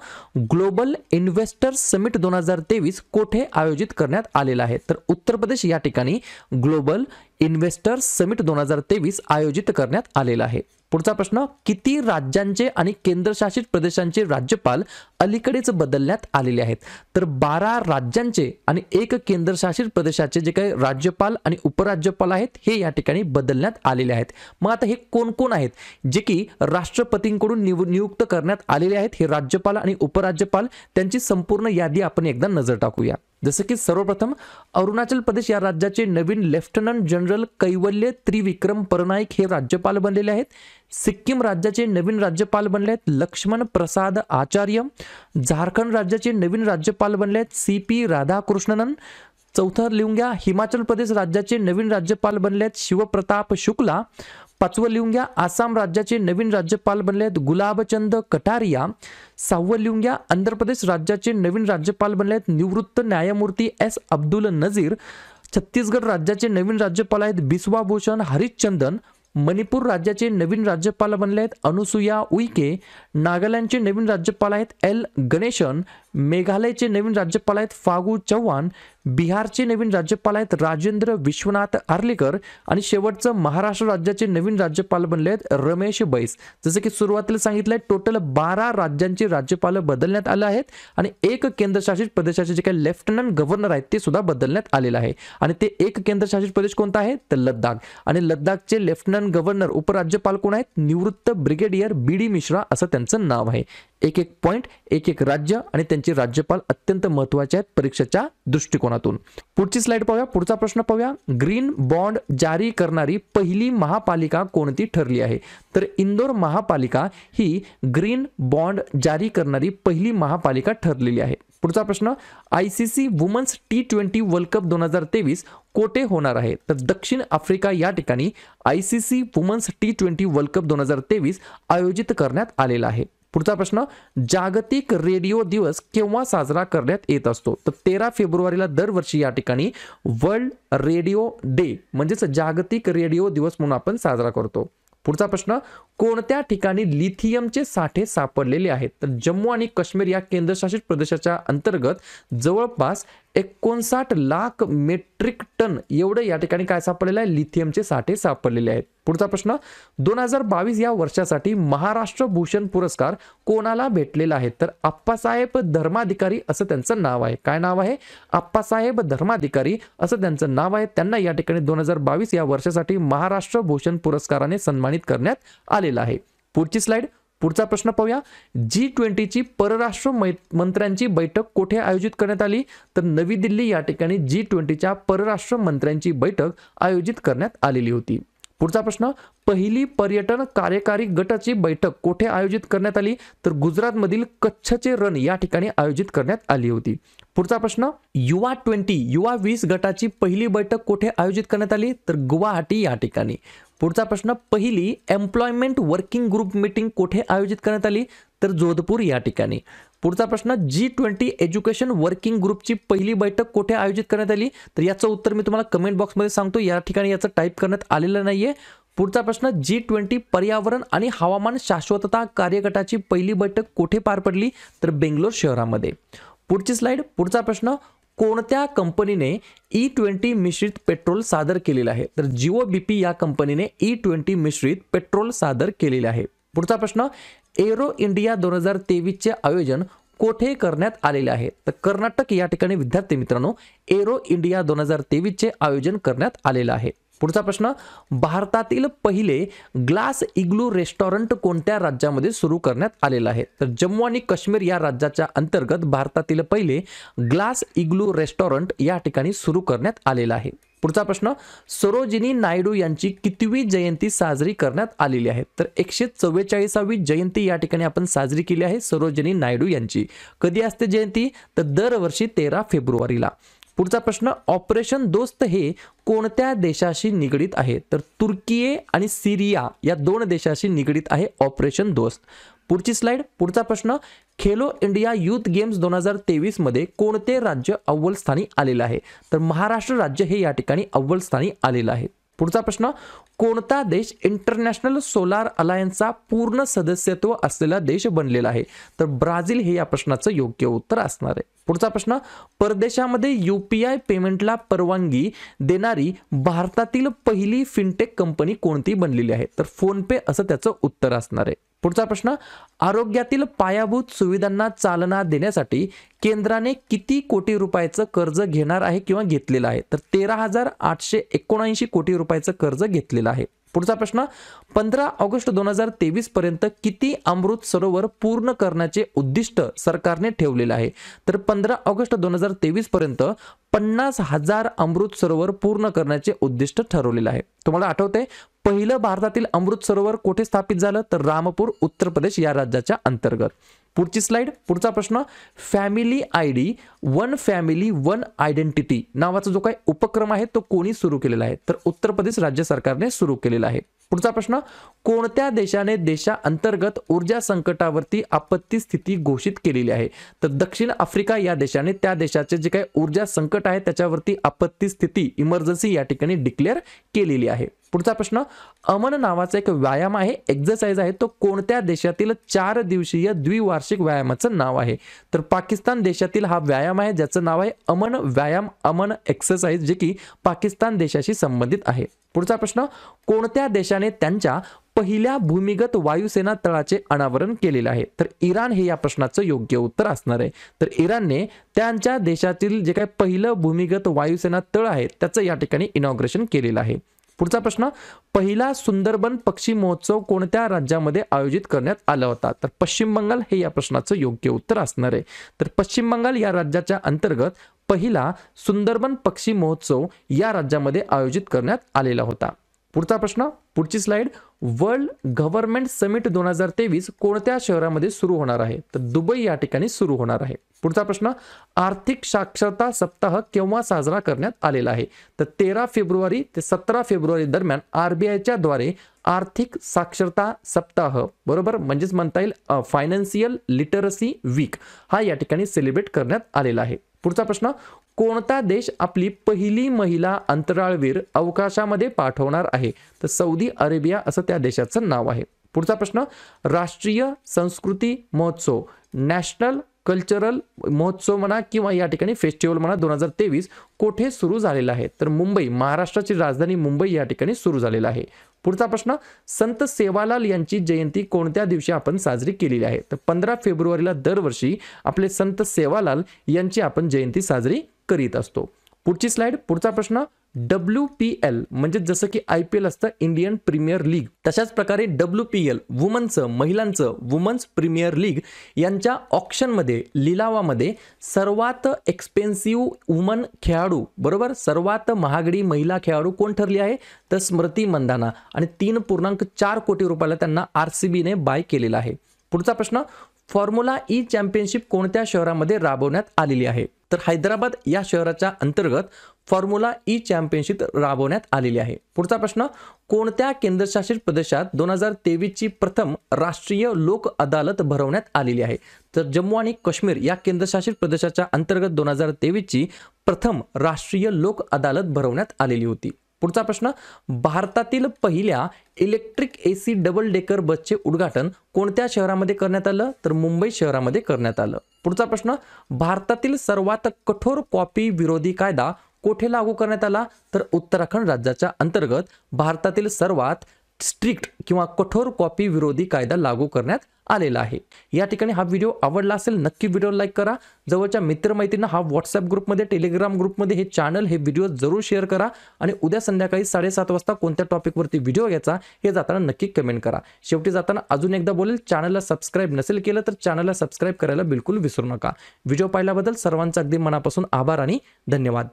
ग्लोबल इन्व्हेस्टर समिट 2023 कोठे आयोजित करण्यात आलेला आहे? तर उत्तर प्रदेश या ठिकाणी ग्लोबल इन्व्हेस्टर समिट 2023 आयोजित करण्यात आलेला आहे. पुढचा प्रश्न, किती राज्यांचे आणि केंद्रशासित प्रदेशांचे राज्यपाल अलीकडेच बदलण्यात आलेले आहेत? तर 12 राज्यांचे आणि 1 केंद्रशासित प्रदेशाचे जे काही राज्यपाल आणि उपराज्यपाल आहेत हे या ठिकाणी बदलण्यात आलेले आहेत. मग आता हे कोण कोण आहेत जे की राष्ट्रपतींकडून नियुक्त करण्यात आलेले आहेत? हे राज्यपाल आणि उपराज्यपाल त्यांची संपूर्ण यादी आपण एकदा नजर टाकूया. जसं की सर्वप्रथम अरुणाचल प्रदेश या राज्याचे नवीन लेफ्टनंट जनरल कैवल्य त्रिविक्रम परनाईक हे राज्यपाल बनलेले आहेत. सिक्कीम राज्याचे नवीन राज्यपाल बनले आहेत लक्ष्मण प्रसाद आचार्य. झारखंड राज्याचे नवीन राज्यपाल बनले आहेत CP राधाकृष्णनन. चौथं लिहून घ्या, हिमाचल प्रदेश राज्याचे नवीन राज्यपाल बनले आहेत शिवप्रताप शुक्ला. 5वं लिहून घ्या, आसाम राज्याचे नवीन राज्यपाल बनले आहेत गुलाबचंद कटारिया. 6वं लिहून घ्या, आंध्र प्रदेश राज्याचे नवीन राज्यपाल बनले आहेत निवृत्त न्यायमूर्ती S अब्दुल नजीर. छत्तीसगड राज्याचे नवीन राज्यपाल आहेत बिस्वा भूषण हरिश्चंदन. मणिपूर राज्याचे नवीन राज्यपाल बनले आहेत अनुसुया उईके. नागालँडचे नवीन राज्यपाल आहेत L गणेशन. मेघालयचे नवीन राज्यपाल आहेत फागू चव्हाण. बिहारचे नवीन राज्यपाल आहेत राजेंद्र विश्वनाथ आर्लेकर. आणि शेवटचं महाराष्ट्र राज्याचे नवीन राज्यपाल बनले आहेत रमेश बैस. जसं की सुरुवातीला सांगितलंय टोटल 12 राज्यांचे राज्यपाल बदलण्यात आले आहेत आणि 1 केंद्रशासित प्रदेशाचे जे काही लेफ्टनंट गव्हर्नर आहेत ते सुद्धा बदलण्यात आलेलं आहे. आणि ते 1 केंद्रशासित प्रदेश कोणता आहे? तर लद्दाख. आणि लद्दाखचे लेफ्टनंट गव्हर्नर उपराज्यपाल कोण आहेत? निवृत्त ब्रिगेडियर BD मिश्रा असं त्यांचं नाव आहे. एक पॉइंट, एक राज्य आणि त्यांचे राज्यपाल अत्यंत महत्त्वाचे आहेत परीक्षेच्या दृष्टिकोनातून. पुढची स्लाइड पाहूया. पुढचा प्रश्न पाहूया, ग्रीन बॉन्ड जारी करणारी पहिली महापालिका कोणती ठरली आहे? तर इंदोर महापालिका ही ग्रीन बॉन्ड जारी करणारी पहिली महापालिका ठरलेली आहे. पुढचा प्रश्न, ICC women's T20 world cup 2023 कोठे होणार आहे? तर दक्षिण आफ्रिका या ठिकाणी ICC women's T20 world cup 2023 आयोजित करण्यात आलेला आहे. पुढचा प्रश्न, जागतिक रेडिओ दिवस केव्हा साजरा करण्यात येत असतो? तर 13 फेब्रुवारीला दरवर्षी या ठिकाणी वर्ल्ड रेडिओ डे म्हणजेच जागतिक रेडिओ दिवस म्हणून आपण साजरा करतो. पुढचा प्रश्न, कोणत्या ठिकाणी लिथियमचे साठे सापडलेले आहेत? तर जम्मू आणि काश्मीर या केंद्रशासित प्रदेशाच्या अंतर्गत जवळपास 59 लाख मेट्रिक टन एवढे या ठिकाणी काय सापडलेले आहे? लिथियमचे साठे सापडलेले आहेत. पुढचा प्रश्न, 2022 या वर्षासाठी महाराष्ट्र भूषण पुरस्कार कोणाला भेटलेला आहे? तर आप्पासाहेब धर्माधिकारी असं त्यांचं नाव आहे. काय नाव आहे? आप्पासाहेब धर्माधिकारी असं त्यांचं नाव आहे. त्यांना या ठिकाणी 2022 या वर्षासाठी महाराष्ट्र भूषण पुरस्काराने सन्मानित करण्यात आलेलं आहे. पुढची स्लाइड. पुढचा प्रश्न पाहूया, G20ची परराष्ट्र मंत्र्यांची बैठक कोठे आयोजित करण्यात आली? तर नवी दिल्ली या ठिकाणी G20च्या परराष्ट्र मंत्र्यांची बैठक आयोजित करण्यात आलेली होती. पुढचा प्रश्न, पहिली पर्यटन कार्यकारी गटाची बैठक कोठे आयोजित करण्यात आली? तर गुजरातमधील कच्छचे रण या ठिकाणी आयोजित करण्यात आली होती. पुढचा प्रश्न, युवा 20 गटाची पहिली बैठक कोठे आयोजित करण्यात आली? तर गुवाहाटी या ठिकाणी. पुढचा प्रश्न, पहिली एम्प्लॉयमेंट वर्किंग ग्रुप मीटिंग कोठे आयोजित करण्यात आली? तर जोधपूर या ठिकाणी. पुढचा प्रश्न, G20 एज्युकेशन वर्किंग ग्रुपची पहिली बैठक कुठे आयोजित करण्यात आली? तर याचं उत्तर मी तुम्हाला कमेंट बॉक्समध्ये सांगतो, या ठिकाणी याचं टाईप करण्यात आलेलं नाहीये. पुढचा प्रश्न, G20 पर्यावरण आणि हवामान शाश्वतता कार्यगटाची पहिली बैठक कुठे पार पडली? तर बेंगलोर शहरामध्ये. पुढची स्लाइड. पुढचा प्रश्न, कोणत्या कंपनीने E20 मिश्रित पेट्रोल सादर केलेलं आहे? तर जिओ BP या कंपनीने E20 मिश्रित पेट्रोल सादर केलेले आहे. पुढचा प्रश्न, एरो इंडिया 2023 चे आयोजन कोठे करण्यात आलेले आहे? तर कर्नाटक या ठिकाणी विद्यार्थी मित्रांनो एरो इंडिया 2023 चे आयोजन करण्यात आलेलं आहे. पुढचा प्रश्न, भारतातील पहिले ग्लास इग्लू रेस्टॉरंट कोणत्या राज्यामध्ये सुरू करण्यात आलेलं आहे? तर जम्मू आणि काश्मीर या राज्याच्या अंतर्गत भारतातील पहिले ग्लास इग्लू रेस्टॉरंट या ठिकाणी सुरू करण्यात आलेलं आहे. पुढचा प्रश्न, सरोजिनी नायडू यांची कितवी जयंती साजरी करण्यात आलेली आहे? तर 144वी जयंती या ठिकाणी आपण साजरी केली आहे सरोजिनी नायडू यांची. कधी असते जयंती? तर दरवर्षी 13 फेब्रुवारीला. पुढचा प्रश्न, ऑपरेशन दोस्त हे कोणत्या देशाशी निगडीत आहे? तर तुर्की आणि सिरिया या दोन देशाशी निगडीत आहे ऑपरेशन दोस्त. पुढची स्लाइड. पुढचा प्रश्न, खेलो इंडिया युथ गेम्स 2023 मध्ये कोणते राज्य अव्वल स्थानी आलेलं आहे? तर महाराष्ट्र राज्य हे या ठिकाणी अव्वल स्थानी आलेलं आहे. पुढचा प्रश्न, कोणता देश इंटरनॅशनल सोलार अलायन्सचा पूर्ण सदस्यत्व असलेला देश बनलेला आहे? तर ब्राझील हे या प्रश्नाचं योग्य उत्तर असणार आहे. पुढचा प्रश्न, परदेशामध्ये UPI पेमेंटला परवानगी देणारी भारतातील पहिली फिनटेक कंपनी कोणती बनलेली आहे? तर फोनपे असं त्याचं उत्तर असणार आहे. पुढचा प्रश्न, आरोग्यातील पायाभूत सुविधांना चालना देण्यासाठी केंद्राने किती कोटी रुपयाचं कर्ज घेणार आहे किंवा घेतलेलं आहे? तर 13,879 कोटी रुपयाचं कर्ज घेतलेलं आहे. पुढचा प्रश्न, 15 ऑगस्ट 2023 पर्यंत किती अमृत सरोवर पूर्ण करण्याचे उद्दिष्ट सरकारने ठेवलेले आहे? तर 15 ऑगस्ट 2023 पर्यंत 50,000 अमृत सरोवर पूर्ण करण्याचे उद्दिष्ट ठरवलेलं आहे. तुम्हाला आठवते पहिलं भारतातील अमृत सरोवर कुठे स्थापित झालं? तर रामपूर उत्तर प्रदेश या राज्याच्या अंतर्गत. पुढची स्लाइड. पुढचा प्रश्न, family ID one family one identity नावाचा जो काही उपक्रम आहे तो कोणी सुरू केलेला आहे? तर उत्तर प्रदेश राज्य सरकारने सुरू केलेला आहे. पुढचा प्रश्न, कोणत्या देशाने देशांतर्गत ऊर्जा संकटावरती आपत्ती स्थिती घोषित केलेली आहे? तर दक्षिण आफ्रिका या देशाने त्या देशाचे जे काही ऊर्जा संकट आहे त्याच्यावरती आपत्ती स्थिती इमर्जन्सी या ठिकाणी डिक्लेअर केलेली आहे. पुढचा प्रश्न, अमन नावाचा एक व्यायाम आहे, एक्सरसाइज आहे, तो कोणत्या देशातील 4 दिवसीय द्विवार्षिक व्यायामाचं नाव आहे? तर पाकिस्तान देशातील हा व्यायाम आहे ज्याचं नाव आहे अमन व्यायाम, अमन एक्सरसाइज, जे की पाकिस्तान देशाशी संबंधित आहे. पुढचा प्रश्न, कोणत्या देशाने त्यांच्या पहिल्या भूमिगत वायुसेना तळाचे अनावरण केलेले आहे? तर इराण हे या प्रश्नाचं योग्य उत्तर असणार आहे. तर इराणने त्यांच्या देशातील जे काही पहिलं भूमिगत वायुसेना तळ आहे त्याचं या ठिकाणी इनॉग्रेशन केलेलं आहे. पुढचा प्रश्न, पहिला सुंदरबन पक्षी महोत्सव कोणत्या राज्यामध्ये आयोजित करण्यात आला होता? तर पश्चिम बंगाल हे या प्रश्नाचं योग्य उत्तर असणार आहे. तर पश्चिम बंगाल या राज्याच्या अंतर्गत पहिला सुंदरबन पक्षी महोत्सव या राज्यामध्ये आयोजित करण्यात आलेला होता. पुढचा प्रश्न, पुढची स्लाइड. वर्ल्ड गव्हर्नमेंट समिट 2023 कोणत्या शहरामध्ये सुरू होणार आहे? तर दुबई या ठिकाणी सुरू होणार आहे. पुढचा प्रश्न, आर्थिक साक्षरता सप्ताह केव्हा साजरा करण्यात आलेला आहे? तर 13 फेब्रुवारी ते 17 फेब्रुवारी दरम्यान RBIच्या द्वारे आर्थिक साक्षरता सप्ताह, बरोबर, म्हणजेच म्हणता येईल फायनान्शियल लिटरसी वीक, हा या ठिकाणी सेलिब्रेट करण्यात आलेला आहे. पुढचा प्रश्न, कोणता देश आपली पहिली महिला अंतराळवीर अवकाशामध्ये पाठवणार आहे? तर सौदी अरेबिया असं त्या देशाचं नाव आहे. पुढचा प्रश्न, राष्ट्रीय संस्कृती महोत्सव, नॅशनल कल्चरल महोत्सव म्हणा किंवा या ठिकाणी फेस्टिवल म्हणा 2023 कोठे सुरू झालेला आहे? तर मुंबई, महाराष्ट्राची राजधानी मुंबई या ठिकाणी सुरू झालेला आहे. पुढचा प्रश्न, संत सेवालाल यांची जयंती कोणत्या दिवशी आपण साजरी केलेली आहे? तर 15 फेब्रुवारीला दरवर्षी आपले संत सेवालाल यांची आपण जयंती साजरी करीत असतो. पुढची स्लाइड. पुढचा प्रश्न, WPL म्हणजे जसं की IPL असतं इंडियन प्रीमियर लीग, तशाच प्रकारे WPL वुमनचं, महिलांचं वुमन्स प्रीमियर लीग यांच्या ऑक्शनमध्ये, लिलावामध्ये सर्वात एक्सपेन्सिव्ह वुमन खेळाडू, बरोबर, सर्वात महागडी महिला खेळाडू कोण ठरली आहे? तर स्मृती मंदाना, आणि 3.4 कोटी रुपयाला त्यांना RCBने बाय केलेला आहे. पुढचा प्रश्न, फॉर्म्युला E चॅम्पियनशिप कोणत्या शहरामध्ये राबवण्यात आलेली आहे? तर हैदराबाद या शहराच्या अंतर्गत फॉर्म्युला ई चॅम्पियनशिप राबवण्यात आलेली आहे. पुढचा प्रश्न, कोणत्या केंद्रशासित प्रदेशात 2023 ची प्रथम राष्ट्रीय लोक अदालत भरवण्यात आलेली आहे? तर जम्मू आणि काश्मीर या केंद्रशासित प्रदेशाच्या अंतर्गत 2023 ची प्रथम राष्ट्रीय लोक अदालत भरवण्यात आलेली होती. पुढचा प्रश्न, भारतातील पहिल्या इलेक्ट्रिक एसी डबल डेकर बसचे उद्घाटन कोणत्या शहरामध्ये करण्यात आलं? तर मुंबई शहरामध्ये करण्यात आलं. पुढचा प्रश्न, भारतातील सर्वात कठोर कॉपी विरोधी कायदा कोठे लागू करण्यात आला? तर उत्तराखंड राज्याच्या अंतर्गत भारतातील सर्वात स्ट्रिक्ट किंवा कठोर कॉपी विरोधी कायदा लागू करण्यात आलेला आहे. या ठिकाणी हा व्हिडिओ आवडला असेल नक्की व्हिडिओ लाईक करा. जवळच्या मित्रमैत्रिणींना हा व्हॉट्सअप ग्रुपमध्ये, टेलिग्राम ग्रुपमध्ये हे चॅनल, हे व्हिडिओ जरूर शेअर करा. आणि उद्या संध्याकाळी 7:30 वाजता कोणत्या टॉपिकवरती व्हिडिओ घ्यायचा हे जाताना नक्की कमेंट करा. शेवटी जाताना अजून एकदा बोलेल, चॅनलला सबस्क्राईब नसेल केलं तर चॅनलला सबस्क्राईब करायला बिलकुल विसरू नका. व्हिडिओ पाहिल्याबद्दल सर्वांचा अगदी मनापासून आभार आणि धन्यवाद.